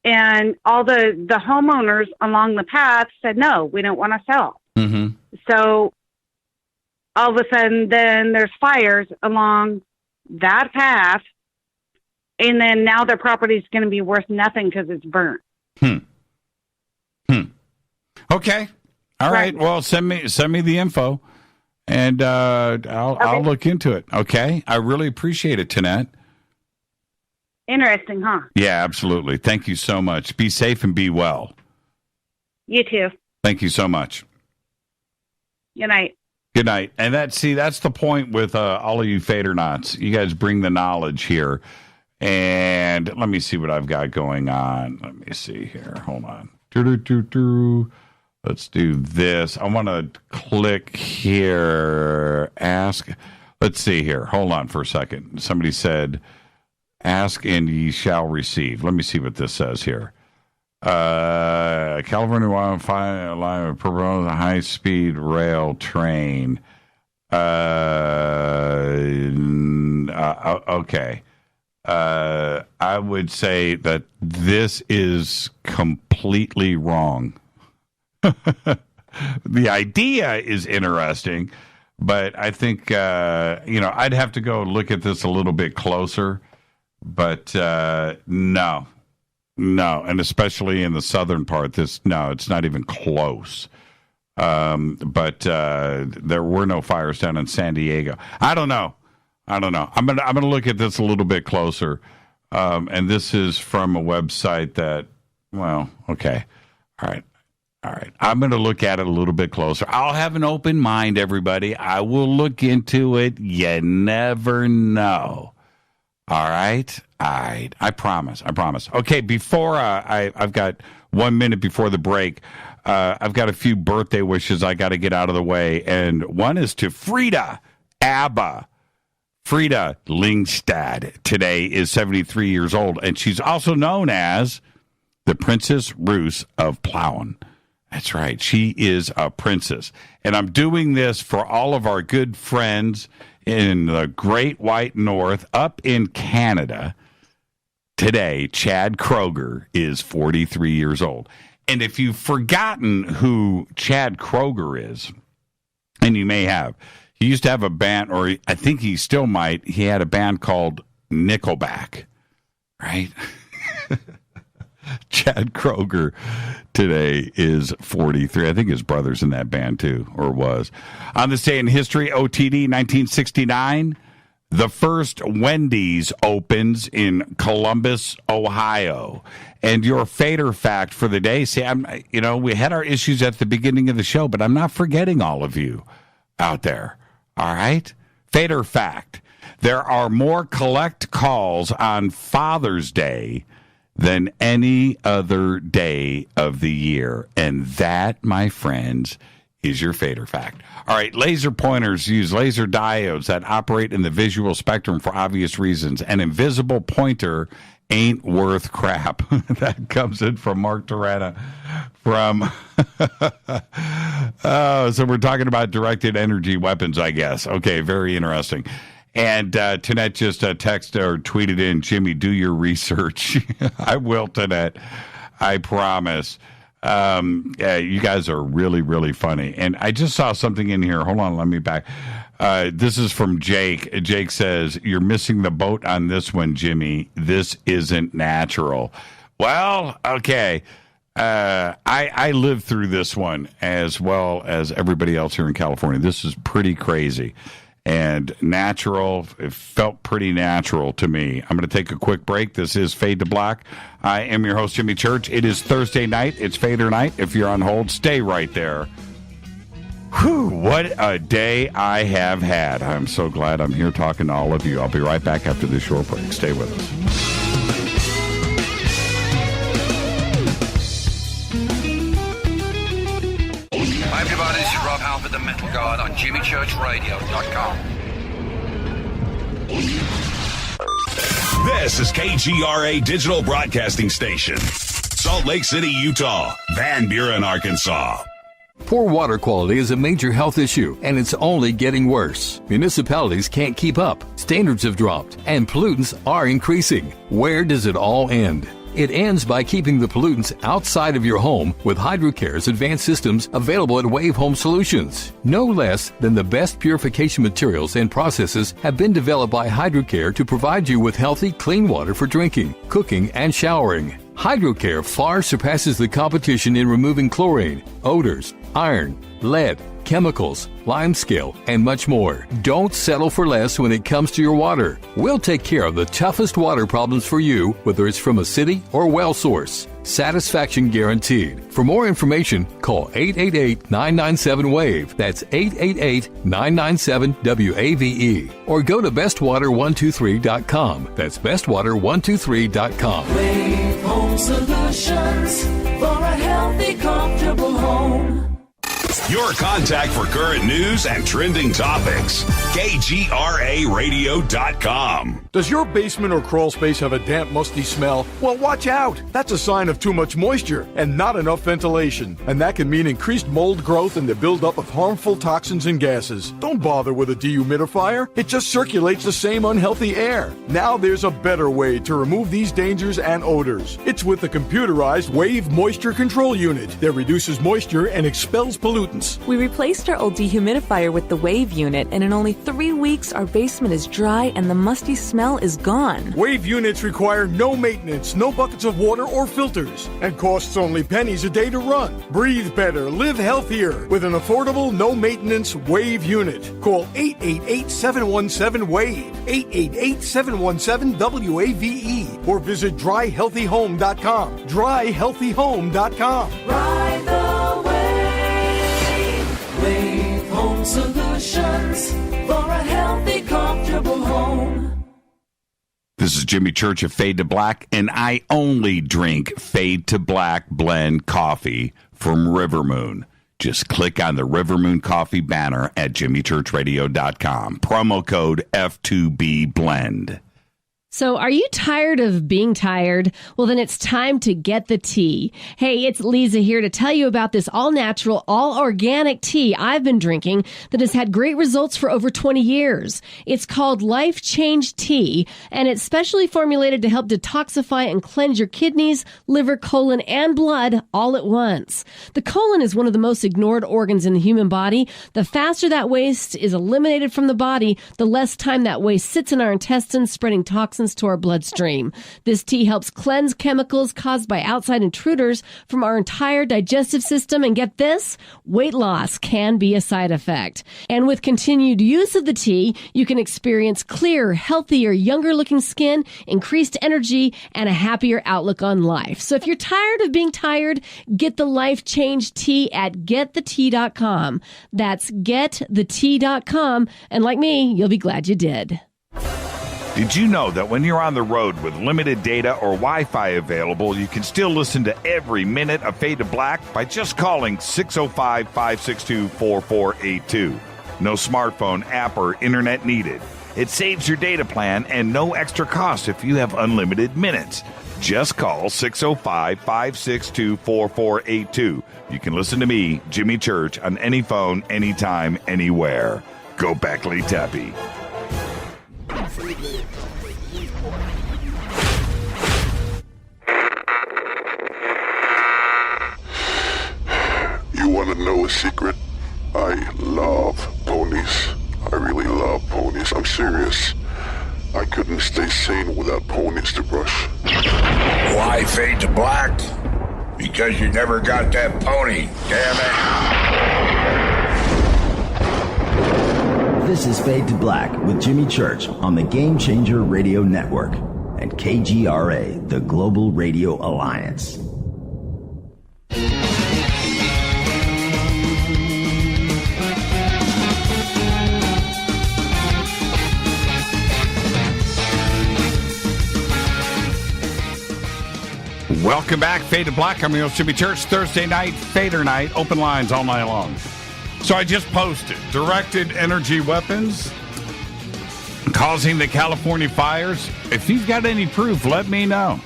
and all the homeowners along the path said, no, we don't want to sell. Mm-hmm. So all of a sudden, then there's fires along that path, and then now their property is going to be worth nothing because it's burnt. Okay. All right. Well, send me the info, and I'll look into it. Okay. I really appreciate it, Tanette. Interesting, huh? Yeah, absolutely. Thank you so much. Be safe and be well. You too. Thank you so much. Good night. Good night. And that's the point with all of you Fadernauts. You guys bring the knowledge here. And let me see what I've got going on. Let me see here. Hold on. Let's do this. I want to click here. Ask. Let's see here. Hold on for a second. Somebody said, ask and ye shall receive. Let me see what this says here. California wildfire line proposed a high-speed rail train. Okay. I would say that this is completely wrong. The idea is interesting, but I think, I'd have to go look at this a little bit closer. But no. And especially in the southern part, it's not even close. But there were no fires down in San Diego. I don't know. I'm gonna look at this a little bit closer. And this is from a website that, well, okay. All right. I'm going to look at it a little bit closer. I'll have an open mind, everybody. I will look into it. You never know. All right. I promise. Okay, before I've got 1 minute before the break. I've got a few birthday wishes I got to get out of the way. And one is to Frida Abba. Frida Lingstad today is 73 years old, and she's also known as the Princess Roos of Plauen. That's right. She is a princess. And I'm doing this for all of our good friends in the Great White North up in Canada. Today, Chad Kroger is 43 years old. And if you've forgotten who Chad Kroger is, and you may have, he used to have a band, or I think he still might, he had a band called Nickelback, right? Chad Kroger today is 43. I think his brother's in that band too, or was. On this day in history, OTD 1969, the first Wendy's opens in Columbus, Ohio. And your Fader fact for the day, see, we had our issues at the beginning of the show, but I'm not forgetting all of you out there. All right? Fader fact. There are more collect calls on Father's Day than any other day of the year. And that, my friends, is your Fader fact. All right, laser pointers use laser diodes that operate in the visual spectrum for obvious reasons. An invisible pointer ain't worth crap. That comes in from Mark Torana from... so we're talking about directed energy weapons, I guess. Okay, very interesting. And Tanette just texted or tweeted in, Jimmy, do your research. I will, Tanette. I promise. You guys are really, really funny. And I just saw something in here. Hold on, let me back. This is from Jake. Jake says, you're missing the boat on this one, Jimmy. This isn't natural. Well, okay. I lived through this one as well as everybody else here in California. This is pretty crazy. And natural, it felt pretty natural to me. I'm going to take a quick break. This is Fade to Black. I am your host, Jimmy Church. It is Thursday night. It's Fader night. If you're on hold, stay right there. Whew, what a day I have had. I'm so glad I'm here talking to all of you. I'll be right back after this short break. Stay with us. Hi, everybody. This is Rob Halford, the Metal Guard on JimmyChurchRadio.com. This is KGRA Digital Broadcasting Station. Salt Lake City, Utah. Van Buren, Arkansas. Poor water quality is a major health issue, and it's only getting worse. Municipalities can't keep up, standards have dropped, and pollutants are increasing. Where does it all end? It ends by keeping the pollutants outside of your home with HydroCare's advanced systems available at Wave Home Solutions. No less than the best purification materials and processes have been developed by HydroCare to provide you with healthy, clean water for drinking, cooking, and showering. HydroCare far surpasses the competition in removing chlorine, odors, iron, lead, chemicals, limescale, and much more. Don't settle for less when it comes to your water. We'll take care of the toughest water problems for you, whether it's from a city or well source. Satisfaction guaranteed. For more information, call 888-997-WAVE. That's 888-997-WAVE. Or go to bestwater123.com. That's bestwater123.com. Wave Home Solutions for a healthy, comfortable home. Your contact for current news and trending topics. KGRAradio.com. Does your basement or crawl space have a damp, musty smell? Well, watch out. That's a sign of too much moisture and not enough ventilation. And that can mean increased mold growth and the buildup of harmful toxins and gases. Don't bother with a dehumidifier. It just circulates the same unhealthy air. Now there's a better way to remove these dangers and odors. It's with the computerized Wave Moisture Control Unit that reduces moisture and expels pollutants. We replaced our old dehumidifier with the Wave unit, and in only 3 weeks, our basement is dry and the musty smell is gone. Wave units require no maintenance, no buckets of water or filters, and costs only pennies a day to run. Breathe better, live healthier with an affordable, no-maintenance Wave unit. Call 888-717-WAVE, 888-717-WAVE, or visit dryhealthyhome.com. Dryhealthyhome.com. Ride the wave. Wave Home Solutions for a healthy, comfortable home. This is Jimmy Church of Fade to Black, and I only drink Fade to Black blend coffee from River Moon. Just click on the River Moon coffee banner at jimmychurchradio.com. Promo code F2B Blend. So are you tired of being tired? Well, then it's time to get the tea. Hey, it's Lisa here to tell you about this all-natural, all-organic tea I've been drinking that has had great results for over 20 years. It's called Life Change Tea, and it's specially formulated to help detoxify and cleanse your kidneys, liver, colon, and blood all at once. The colon is one of the most ignored organs in the human body. The faster that waste is eliminated from the body, the less time that waste sits in our intestines, spreading toxins to our bloodstream. This tea helps cleanse chemicals caused by outside intruders from our entire digestive system. And get this, weight loss can be a side effect. And with continued use of the tea, you can experience clearer, healthier, younger looking skin, increased energy, and a happier outlook on life. So if you're tired of being tired, get the Life Change Tea at getthetea.com. That's getthetea.com. And like me, you'll be glad you did. Did you know that when you're on the road with limited data or Wi-Fi available, you can still listen to every minute of Fade to Black by just calling 605-562-4482. No smartphone, app, or internet needed. It saves your data plan and no extra cost if you have unlimited minutes. Just call 605-562-4482. You can listen to me, Jimmy Church, on any phone, anytime, anywhere. Go Beckley Tappy. You want to know a secret? I love ponies. I really love ponies. I'm serious. I couldn't stay sane without ponies to brush. Why Fade to Black? Because you never got that pony, damn it. This is Fade to Black with Jimmy Church on the Game Changer Radio Network and KGRA, the Global Radio Alliance. Welcome back, Fade to Black. I'm your host, Jimmy Church. Thursday night, Fader night, open lines all night long. So I just posted directed energy weapons causing the California fires. If you've got any proof, let me know.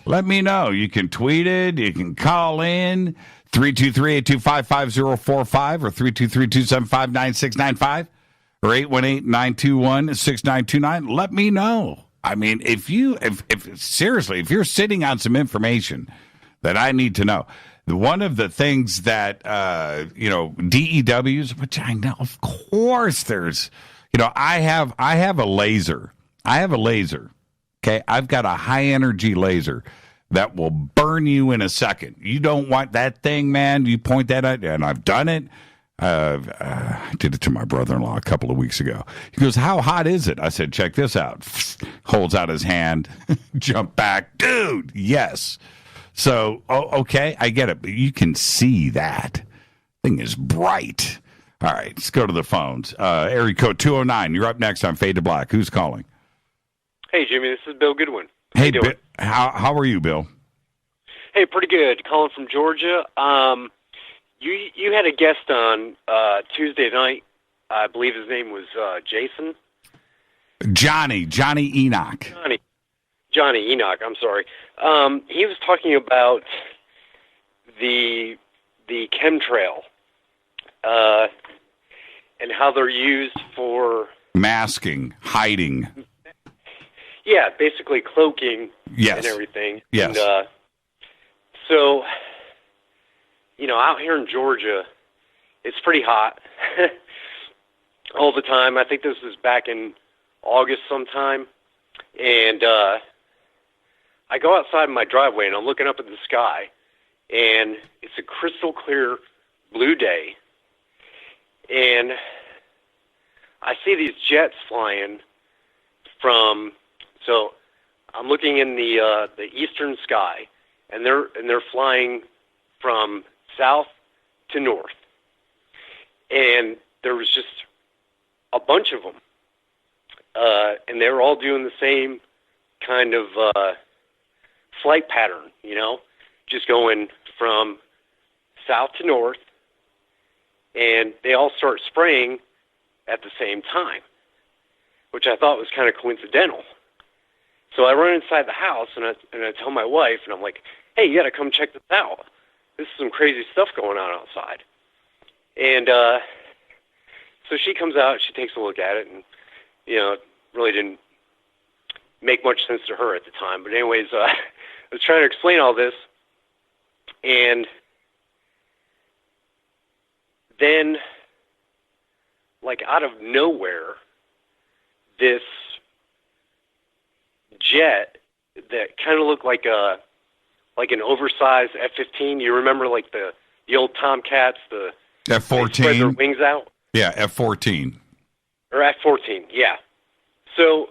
Let me know. You can tweet it. You can call in 323-825-5045 or 323-275-9695 or 818-921-6929. Let me know. I mean, if seriously, if you're sitting on some information that I need to know, one of the things that, DEWs, which I know, of course there's, I have a laser. Okay. I've got a high energy laser that will burn you in a second. You don't want that thing, man. You point that at, and I've done it. I did it to my brother-in-law a couple of weeks ago. He goes, "How hot is it?" I said, "Check this out." Holds out his hand, jump back. Dude, yes. So, okay, I get it. But you can see that. Thing is bright. All right, let's go to the phones. Area code 209. You're up next on Fade to Black. Who's calling? Hey, Jimmy, this is Bill Goodwin. How you doing? How are you, Bill? Hey, pretty good. Calling from Georgia. You had a guest on Tuesday night. I believe his name was Jason. Johnny Enoch. Johnny Enoch. I'm sorry. He was talking about the chemtrail and how they're used for masking, hiding. Yeah, basically cloaking Yes. and everything. Yes. And, so, out here in Georgia, it's pretty hot all the time. I think this was back in August sometime. And I go outside my driveway, and I'm looking up at the sky, and it's a crystal clear blue day. And I see these jets flying from... So I'm looking in the eastern sky, and they're flying from south to north, and there was just a bunch of them, and they were all doing the same kind of flight pattern, just going from south to north, and they all start spraying at the same time, which I thought was kind of coincidental. So I run inside the house, and I tell my wife, and I'm like, hey, you got to come check this out. This is some crazy stuff going on outside. And so she comes out, she takes a look at it, and, it really didn't make much sense to her at the time. But anyways, I was trying to explain all this, and then, like, out of nowhere, this jet that kind of looked like an oversized F-15. You remember, like the old Tomcats, the F-14. They spread their wings out. Yeah, F-14. Or F-14. Yeah. So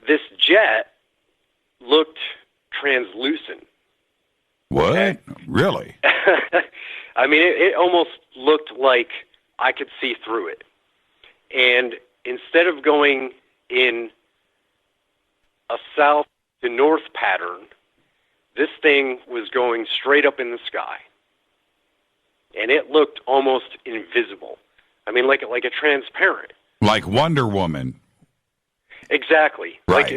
this jet looked translucent. What? Okay? Really? I mean, it almost looked like I could see through it. And instead of going in a south to north pattern, this thing was going straight up in the sky, and it looked almost invisible. I mean, like a transparent. Like Wonder Woman. Exactly. Right.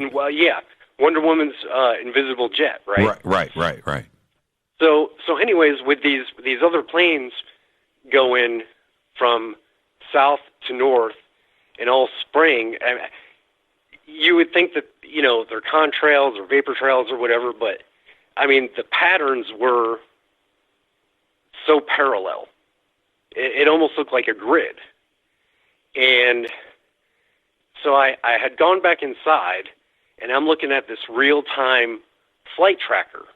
Wonder Woman's invisible jet, right? Right. So anyways, with these other planes going from south to north and all spraying, you would think that, they're contrails or vapor trails or whatever, but, I mean, the patterns were so parallel. It almost looked like a grid. And so I had gone back inside, and I'm looking at this real-time flight tracker.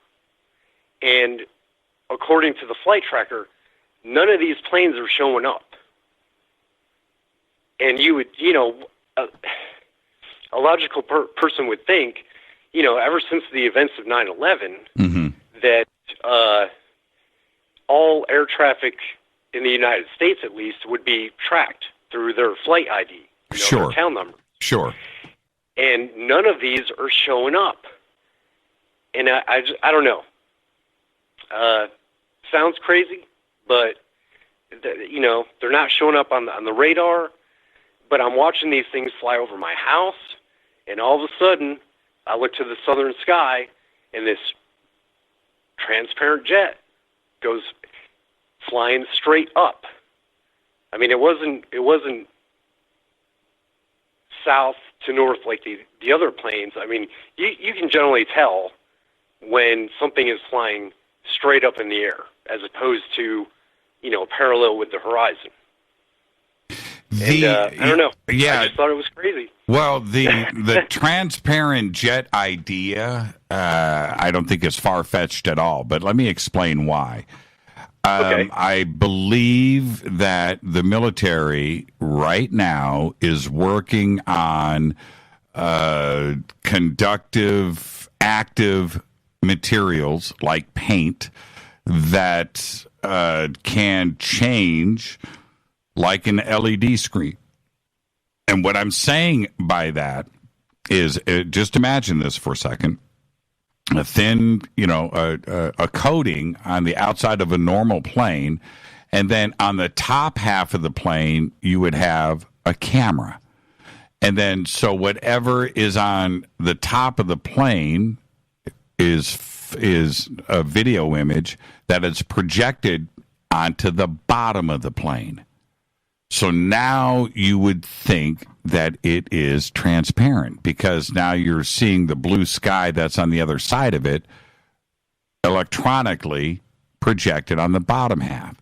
And according to the flight tracker, none of these planes are showing up. And you would, a logical person would think, ever since the events of 9/11, that all air traffic in the United States, at least, would be tracked through their flight ID, Sure. their tail number. Sure. And none of these are showing up. And I don't know. Sounds crazy, but they're not showing up on the radar. But I'm watching these things fly over my house, and all of a sudden, I look to the southern sky, and this transparent jet goes flying straight up. I mean, it wasn't south to north like the other planes. I mean, you can generally tell when something is flying straight up in the air as opposed to, parallel with the horizon. I don't know. Yeah. I just thought it was crazy. Well, the transparent jet idea, I don't think is far-fetched at all, but let me explain why. Okay. I believe that the military right now is working on conductive, active materials like paint that can change like an LED screen. And what I'm saying by that is, just imagine this for a second. a thin, a coating on the outside of a normal plane, and then on the top half of the plane, you would have a camera. And then, so whatever is on the top of the plane is a video image that is projected onto the bottom of the plane. So now you would think that it is transparent because now you're seeing the blue sky that's on the other side of it electronically projected on the bottom half,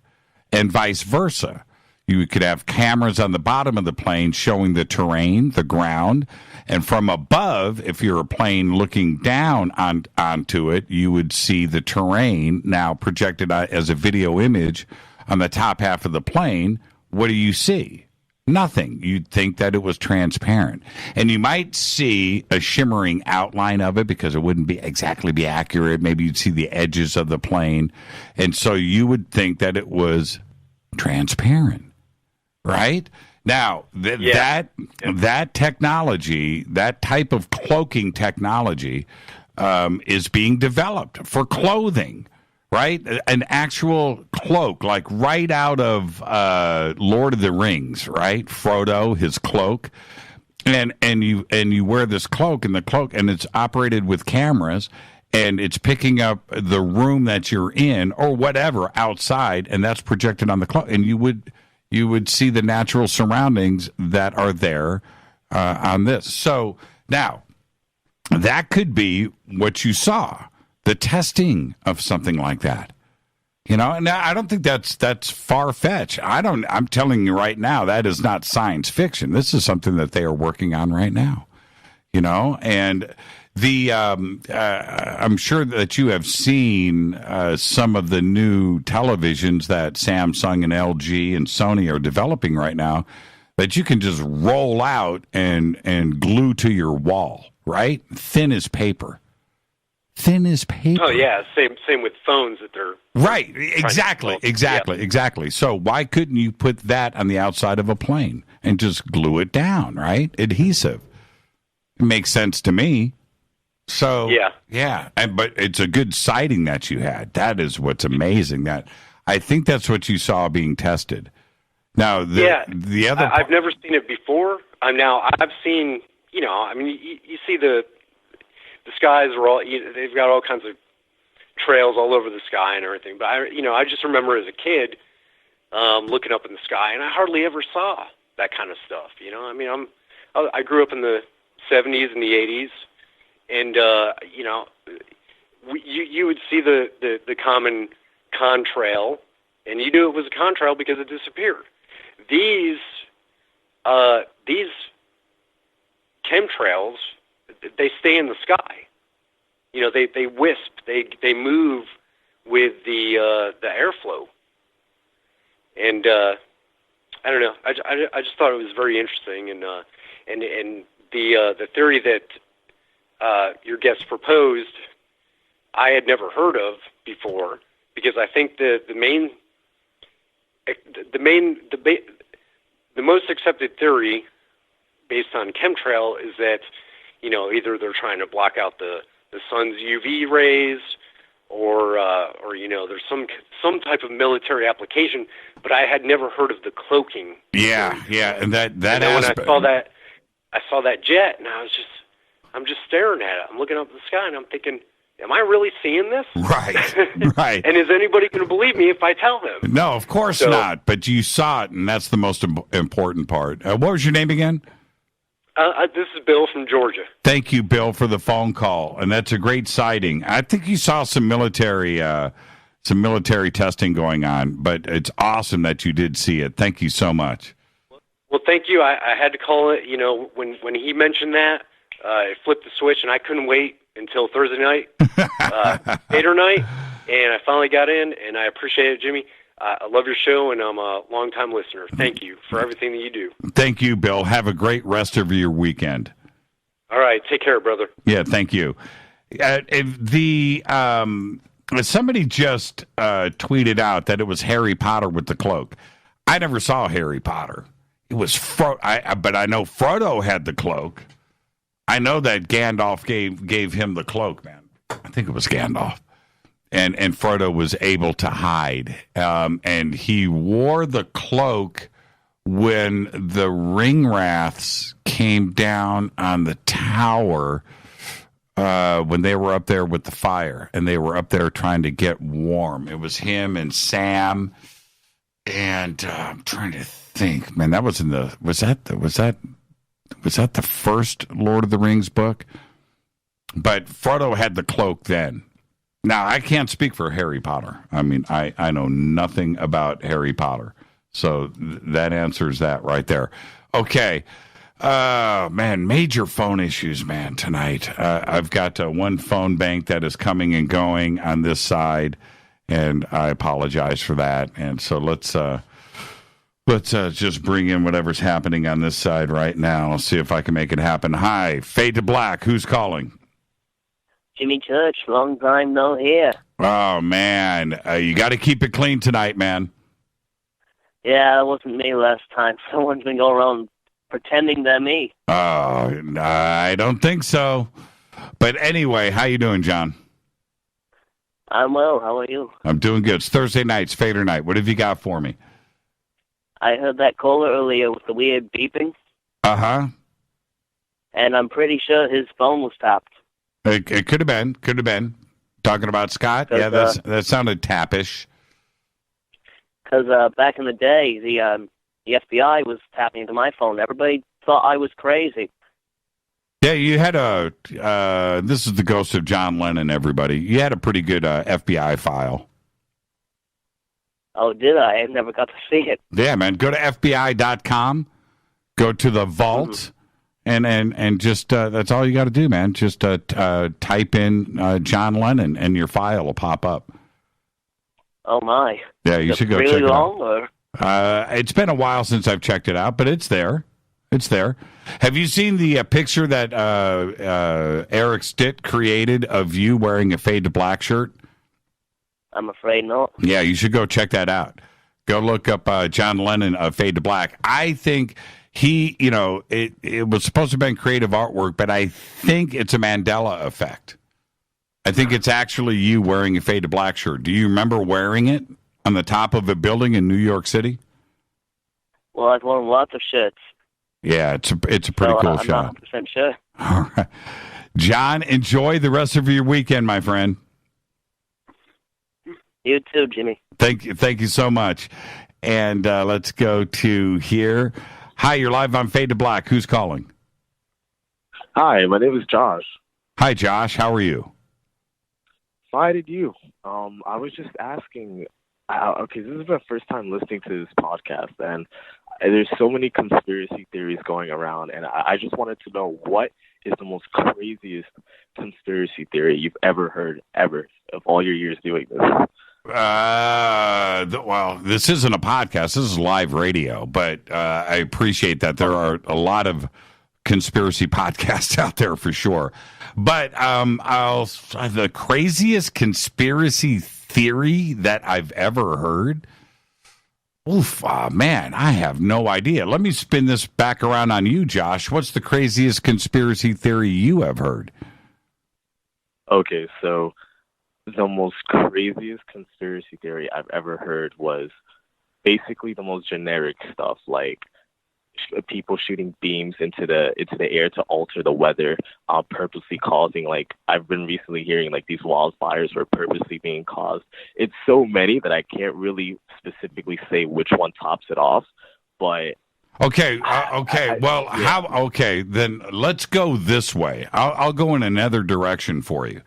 and vice versa. You could have cameras on the bottom of the plane showing the terrain, the ground, and from above, if you're a plane looking down onto it, you would see the terrain now projected as a video image on the top half of the plane. What do you see? Nothing. You'd think that it was transparent. And you might see a shimmering outline of it because it wouldn't be accurate. Maybe you'd see the edges of the plane. And so you would think that it was transparent. Right? Now, that technology, that type of cloaking technology, is being developed for clothing, right? An actual cloak, like right out of Lord of the Rings, right? Frodo, his cloak, and you wear this cloak, and it's operated with cameras, and it's picking up the room that you're in or whatever outside, and that's projected on the cloak, and you would see the natural surroundings that are there on this. So now, that could be what you saw, the testing of something like that. And I don't think that's far-fetched. I'm telling you right now, that is not science fiction. This is something that they are working on right now. And I'm sure that you have seen some of the new televisions that Samsung and LG and Sony are developing right now that you can just roll out and glue to your wall, right? Thin as paper. Thin as paper. Oh, yeah. Same with phones that they're... Right. Exactly. So why couldn't you put that on the outside of a plane and just glue it down, right? Adhesive. It makes sense to me. So yeah, but it's a good sighting that you had. That is what's amazing. That I think that's what you saw being tested. Now, the other I've never seen it before. I've seen. You see the skies are all. They've got all kinds of trails all over the sky and everything. But I just remember as a kid looking up in the sky, and I hardly ever saw that kind of stuff. I grew up in the 70s and the 80s. And you would see the common contrail, and you knew it was a contrail because it disappeared. These chemtrails, they stay in the sky. They wisp. They move with the airflow. And I don't know. I just thought it was very interesting, and the theory that your guest proposed, I had never heard of before, because I think the most accepted theory based on chemtrail is that either they're trying to block out the sun's UV rays, or there's some type of military application, but I had never heard of the cloaking. Yeah, and that and then aspect. When I saw that jet, and I'm just staring at it. I'm looking up at the sky, and I'm thinking, am I really seeing this? Right. And is anybody going to believe me if I tell them? No, of course not. But you saw it, and that's the most important part. What was your name again? This is Bill from Georgia. Thank you, Bill, for the phone call. And that's a great sighting. I think you saw some military testing going on, but it's awesome that you did see it. Thank you so much. Well, thank you. I had to call it. When he mentioned that, it flipped the switch, and I couldn't wait until Thursday night, Fader night, and I finally got in, and I appreciate it, Jimmy. I love your show, and I'm a longtime listener. Thank you for everything that you do. Thank you, Bill. Have a great rest of your weekend. All right. Take care, brother. Yeah, thank you. Somebody just tweeted out that it was Harry Potter with the cloak. I never saw Harry Potter. It was but I know Frodo had the cloak. I know that Gandalf gave him the cloak, man. I think it was Gandalf. And Frodo was able to hide. And he wore the cloak when the Ringwraiths came down on the tower when they were up there with the fire. And they were up there trying to get warm. It was him and Sam. And I'm trying to think. Man, that was in the... Was that the first Lord of the Rings book? But Frodo had the cloak then. Now, I can't speak for Harry Potter. I mean, I know nothing about Harry Potter. So that answers that right there. Okay. Man, major phone issues, man, tonight. I've got one phone bank that is coming and going on this side, and I apologize for that. And so let's just bring in whatever's happening on this side right now. I'll see if I can make it happen. Hi, Fade to Black. Who's calling? Jimmy Church, long time no hear. Oh, man. You got to keep it clean tonight, man. Yeah, that wasn't me last time. Someone's been going around pretending they're me. Oh, I don't think so. But anyway, how you doing, John? I'm well. How are you? Oh. I'm doing good. It's Thursday night. It's Fader night. What have you got for me? I heard that caller earlier with the weird beeping. Uh-huh. And I'm pretty sure his phone was tapped. It could have been. Could have been. Talking about Scott? Yeah, that sounded tappish. Because back in the day, the FBI was tapping into my phone. Everybody thought I was crazy. Yeah, you had this is the ghost of John Lennon, everybody. You had a pretty good FBI file. Oh, did I? I never got to see it. Yeah, man. Go to FBI.com. Go to the vault. And just that's all you got to do, man. Just type in John Lennon, and your file will pop up. Oh my! Yeah, you should go really check it long, out. Or? It's been a while since I've checked it out, but it's there. It's there. Have you seen the picture that Eric Stitt created of you wearing a Fade to Black shirt? I'm afraid not. Yeah, you should go check that out. Go look up John Lennon of Fade to Black. I think. It was supposed to have been creative artwork, but I think it's a Mandela effect. I think it's actually you wearing a Fade to Black shirt. Do you remember wearing it on the top of a building in New York City? Well, I've worn lots of shirts. Yeah, it's a pretty cool shot. I'm not 100% sure. All right. John, enjoy the rest of your weekend, my friend. You too, Jimmy. Thank you so much. And let's go to here. Hi, you're live on Fade to Black. Who's calling? Hi, my name is Josh. Hi, Josh. How are you? Fine, and you? I was just asking, okay, this is my first time listening to this podcast, and there's so many conspiracy theories going around, and I just wanted to know, what is the most craziest conspiracy theory you've ever heard, ever, of all your years doing this? Well, this isn't a podcast. This is live radio, but I appreciate that there are a lot of conspiracy podcasts out there for sure. But the craziest conspiracy theory that I've ever heard. Oof, man, I have no idea. Let me spin this back around on you, Josh. What's the craziest conspiracy theory you have heard? Okay, so the most craziest conspiracy theory I've ever heard was basically the most generic stuff, like people shooting beams into the air to alter the weather, purposely causing, like, I've been recently hearing, like, these wildfires were purposely being caused. It's so many that I can't really specifically say which one tops it off, but Okay. Then let's go this way. I'll go in another direction for you.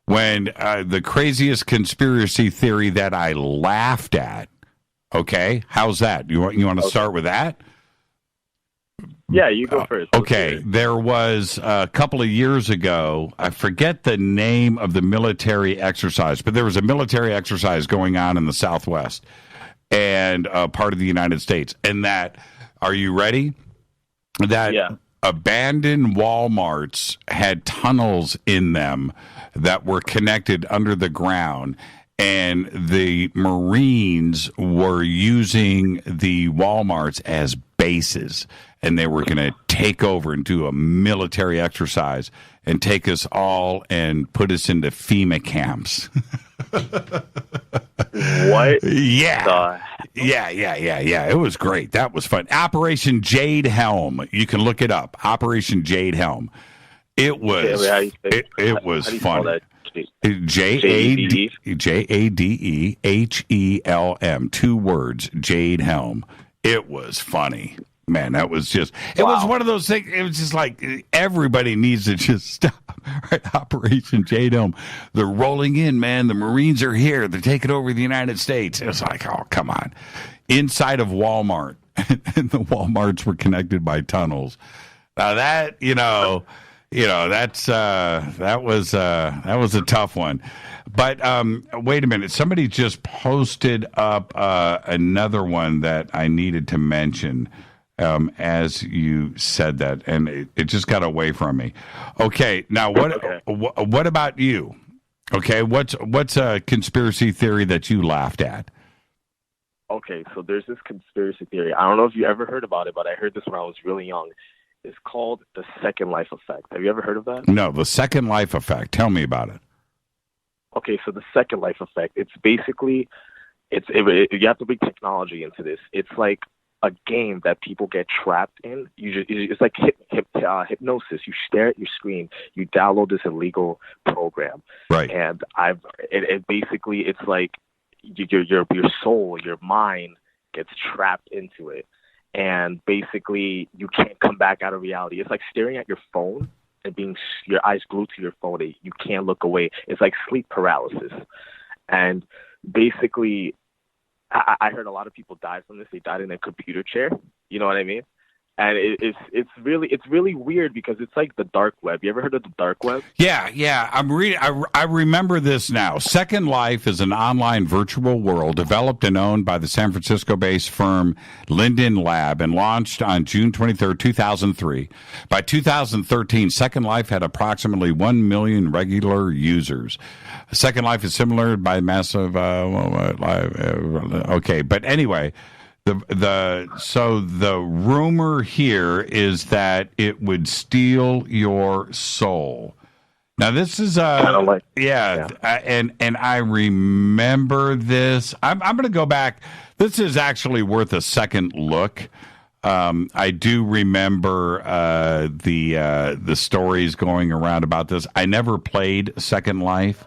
When the craziest conspiracy theory that I laughed at, okay, how's that? You want to start with that? Yeah, you go first. Okay, there was a couple of years ago, I forget the name of the military exercise, but there was a military exercise going on in the Southwest and part of the United States. And that, are you ready? That abandoned Walmarts had tunnels in them that were connected under the ground, and the Marines were using the Walmarts as bases, and they were going to take over and do a military exercise and take us all and put us into FEMA camps. What? Yeah. Yeah. It was great. That was fun. Operation Jade Helm. You can look it up. Operation Jade Helm. It was. It was fun. JADEHELM. 2 words. Jade Helm. It was funny. Man, that was just, it was one of those things. It was just like everybody needs to just stop. Right? Operation Jade Helm. They're rolling in, man. The Marines are here. They're taking over the United States. It was like, oh, come on. Inside of Walmart. And the Walmarts were connected by tunnels. Now that, that's that was a tough one. But wait a minute. Somebody just posted up another one that I needed to mention. As you said that, and it just got away from me. Okay, now what about you? Okay, what's a conspiracy theory that you laughed at? Okay, so there's this conspiracy theory. I don't know if you ever heard about it, but I heard this when I was really young. It's called the Second Life Effect. Have you ever heard of that? No, the Second Life Effect. Tell me about it. Okay, so the Second Life Effect. It's basically, you have to bring technology into this. It's like a game that people get trapped in. It's like hypnosis. You stare at your screen. You download this illegal program, right? And it basically, it's like your soul, your mind gets trapped into it, and basically you can't come back out of reality. It's like staring at your phone and being your eyes glued to your phone. You can't look away. It's like sleep paralysis, and basically, I heard a lot of people died from this. They died in a computer chair. You know what I mean? And it's really weird because it's like the dark web. You ever heard of the dark web? Yeah. I remember this now. Second Life is an online virtual world developed and owned by the San Francisco-based firm Linden Lab and launched on June 23rd, 2003. By 2013, Second Life had approximately 1 million regular users. Second Life is similar by massive. Okay, but anyway. The rumor here is that it would steal your soul. Now this is and I remember this. I'm going to go back. This is actually worth a second look. I do remember the stories going around about this. I never played Second Life.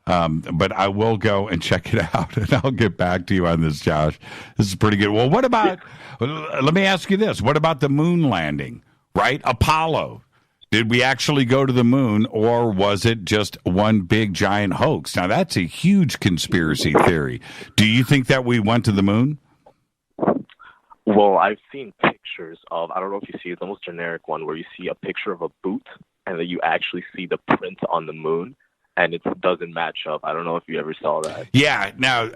But I will go and check it out, and I'll get back to you on this, Josh. This is pretty good. Well, what about, let me ask you this. What about the moon landing, right? Apollo. Did we actually go to the moon, or was it just one big giant hoax? Now, that's a huge conspiracy theory. Do you think that we went to the moon? Well, I've seen pictures of, I don't know if you see it, the most generic one, where you see a picture of a boot, and then you actually see the print on the moon. And it doesn't match up. I don't know if you ever saw that. Yeah. Now,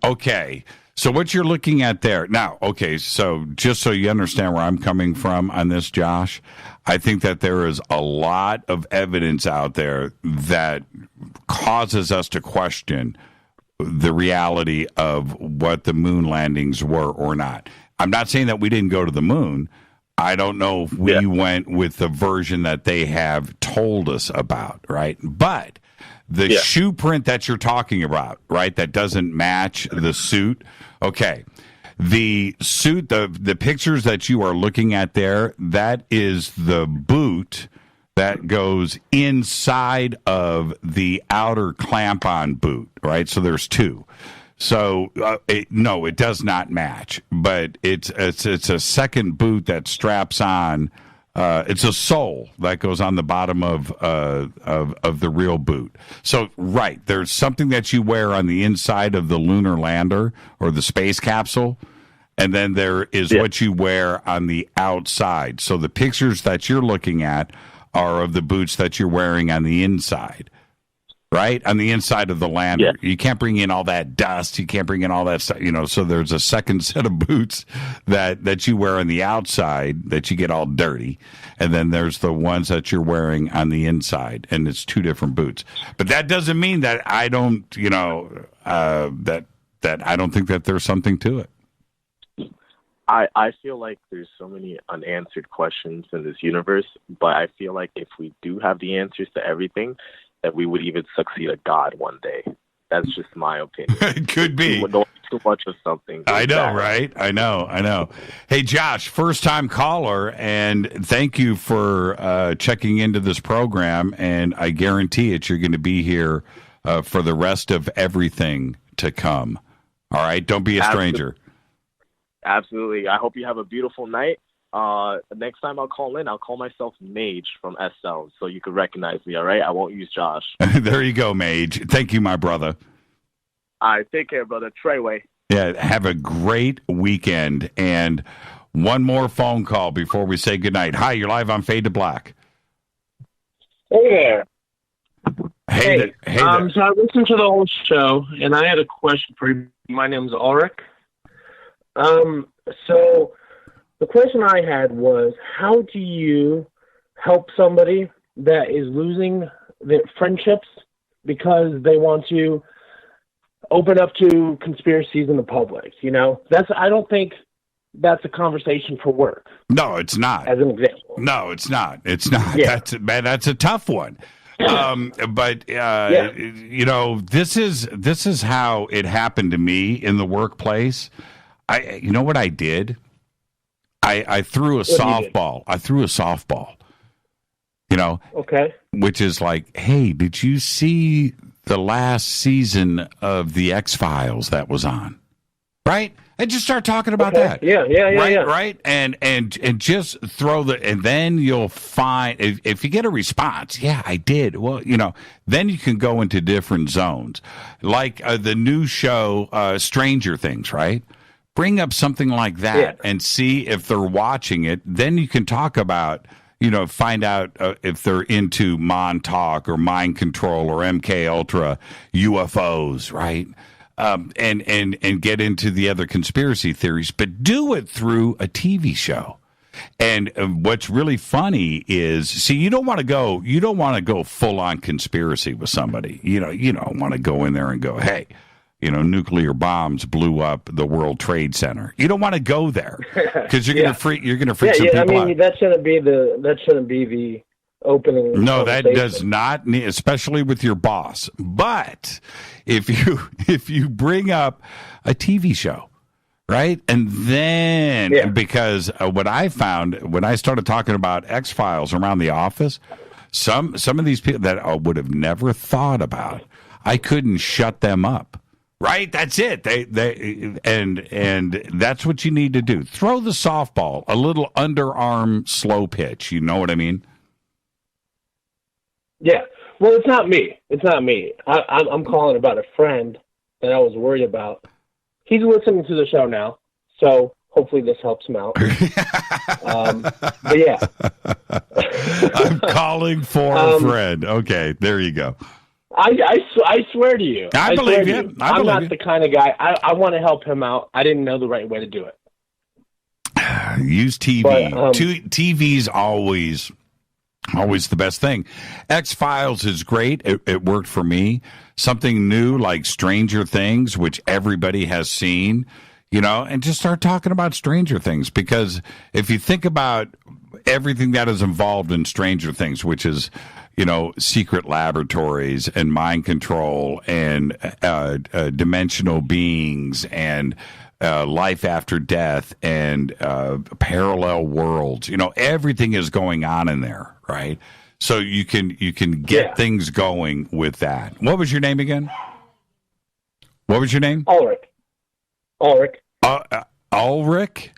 okay. So what you're looking at there. Now, okay, so just so you understand where I'm coming from on this, Josh, I think that there is a lot of evidence out there that causes us to question the reality of what the moon landings were or not. I'm not saying that we didn't go to the moon. I don't know if we went with the version that they have told us about, right? But the shoe print that you're talking about, right, that doesn't match the suit, okay. The suit, the pictures that you are looking at there, that is the boot that goes inside of the outer clamp-on boot, right? So there's 2. So no, it does not match, but it's a second boot that straps on. It's a sole that goes on the bottom of the real boot. So right, there's something that you wear on the inside of the lunar lander or the space capsule, and then there is what you wear on the outside. So the pictures that you're looking at are of the boots that you're wearing on the inside. Right? On the inside of the lander. Yeah. You can't bring in all that dust. You can't bring in all that stuff, so there's a second set of boots that you wear on the outside that you get all dirty. And then there's the ones that you're wearing on the inside, and it's 2 different boots. But that doesn't mean that I don't, that I don't think that there's something to it. I feel like there's so many unanswered questions in this universe, but I feel like if we do have the answers to everything, that we would even succeed a God one day. That's just my opinion. It could be. Too much of something. I know, right? I know. Hey, Josh, first-time caller, and thank you for checking into this program, and I guarantee it, you're going to be here for the rest of everything to come. All right? Don't be a stranger. Absolutely. I hope you have a beautiful night. Next time I'll call in, I'll call myself Mage from SL, so you can recognize me, all right? I won't use Josh. There you go, Mage. Thank you, my brother. All right, take care, brother. Treyway. Yeah, have a great weekend. And one more phone call before we say goodnight. Hi, you're live on Fade to Black. Hey there. Hey there. So I listened to the whole show, and I had a question for you. My name's Ulrich. So the question I had was, how do you help somebody that is losing their friendships because they want to open up to conspiracies in the public? You know, I don't think that's a conversation for work. No, it's not. As an example. No, it's not. It's not. Yeah. That's a tough one. But you know, this is how it happened to me in the workplace. You know what I did? I threw a softball. I threw a softball. You know, okay, which is like, hey, did you see the last season of the X-Files that was on? Right? And just start talking about that. Yeah. Right? And just throw and then you'll find, if you get a response, yeah, I did. Well, you know, then you can go into different zones. Like the new show, Stranger Things, right? Bring up something like that and see if they're watching it. Then you can talk about, you know, find out if they're into Montauk or mind control or MK Ultra, UFOs, right? And get into the other conspiracy theories, but do it through a TV show. And what's really funny is, see, you don't want to go full on conspiracy with somebody. You know, you don't want to go in there and go, hey, you know, nuclear bombs blew up the World Trade Center. You don't want to go there because you're going to freak. You're going to freak some people out. I mean, that shouldn't be the opening. No, that does not need, especially with your boss. But if you bring up a TV show, right, and then because what I found when I started talking about X-Files around the office, some of these people that I would have never thought about, I couldn't shut them up. Right, that's it. And that's what you need to do. Throw the softball, a little underarm slow pitch. You know what I mean? Yeah. Well, it's not me. I'm calling about a friend that I was worried about. He's listening to the show now, so hopefully this helps him out. But yeah. I'm calling for a friend. Okay, there you go. I swear to you. I believe you. I'm not the kind of guy. I want to help him out. I didn't know the right way to do it. Use TV. But, TV's always the best thing. X-Files is great. It worked for me. Something new like Stranger Things, which everybody has seen, you know, and just start talking about Stranger Things. Because if you think about everything that is involved in Stranger Things, which is, you know, secret laboratories and mind control and dimensional beings and life after death and parallel worlds, you know, everything is going on in there, right? So you can get things going with that. What was your name again? What was your name? Ulrich. Ulrich? ULRIK.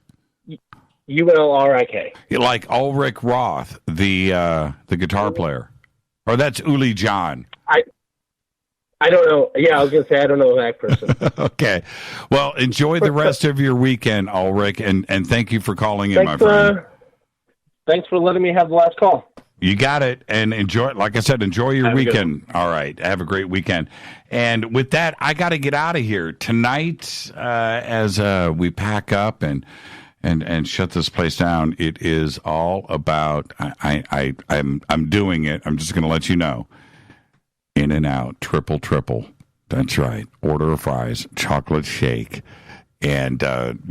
Like Ulrich Roth, the guitar player. Or that's Uli John. I don't know. Yeah, I was going to say I don't know that person. Okay. Well, enjoy the rest of your weekend, Ulrich, and thank you for calling in, my friend. Thanks for letting me have the last call. You got it. And enjoy, like I said, enjoy your weekend. All right. Have a great weekend. And with that, I got to get out of here. Tonight, as we pack up and shut this place down, it is all about, I'm doing it. I'm just going to let you know. In and out, triple. That's right. Order of fries, chocolate shake, and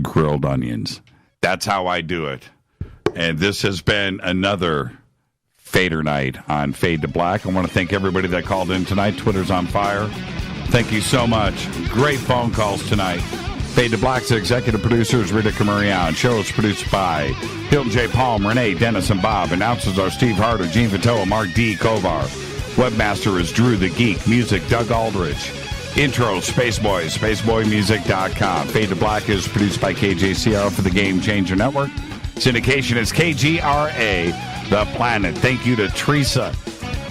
grilled onions. That's how I do it. And this has been another Fader Night on Fade to Black. I want to thank everybody that called in tonight. Twitter's on fire. Thank you so much. Great phone calls tonight. Fade to Black's executive producer is Rita Camarion. Show is produced by Hilton J. Palm, Renee, Dennis, and Bob. Announcers are Steve Harder, Gene Vitoa, Mark D. Kovar. Webmaster is Drew the Geek. Music, Doug Aldrich. Intro, Spaceboy, spaceboymusic.com. Fade to Black is produced by KJCR for the Game Changer Network. Syndication is KGRA, The Planet. Thank you to Teresa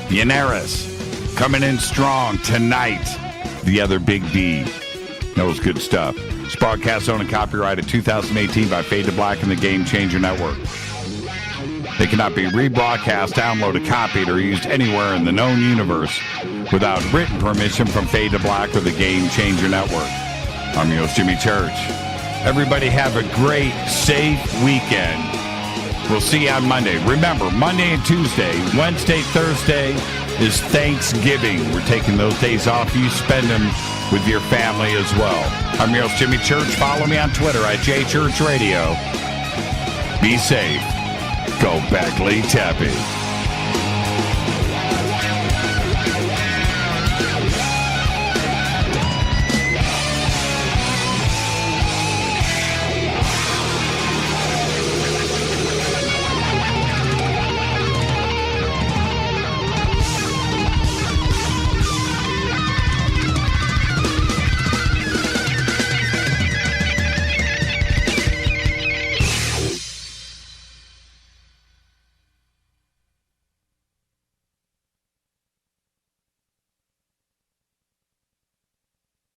Yanaros coming in strong tonight. The other Big D knows good stuff. This broadcast owned and copyrighted 2018 by Fade to Black and the Game Changer Network. They cannot be rebroadcast, downloaded, copied, or used anywhere in the known universe without written permission from Fade to Black or the Game Changer Network. I'm your host, Jimmy Church. Everybody have a great, safe weekend. We'll see you on Monday. Remember, Monday and Tuesday, Wednesday, Thursday is Thanksgiving. We're taking those days off. You spend them with your family as well. I'm your host, Jimmy Church. Follow me on Twitter at JChurchRadio. Be safe. Go Beckley Tappy.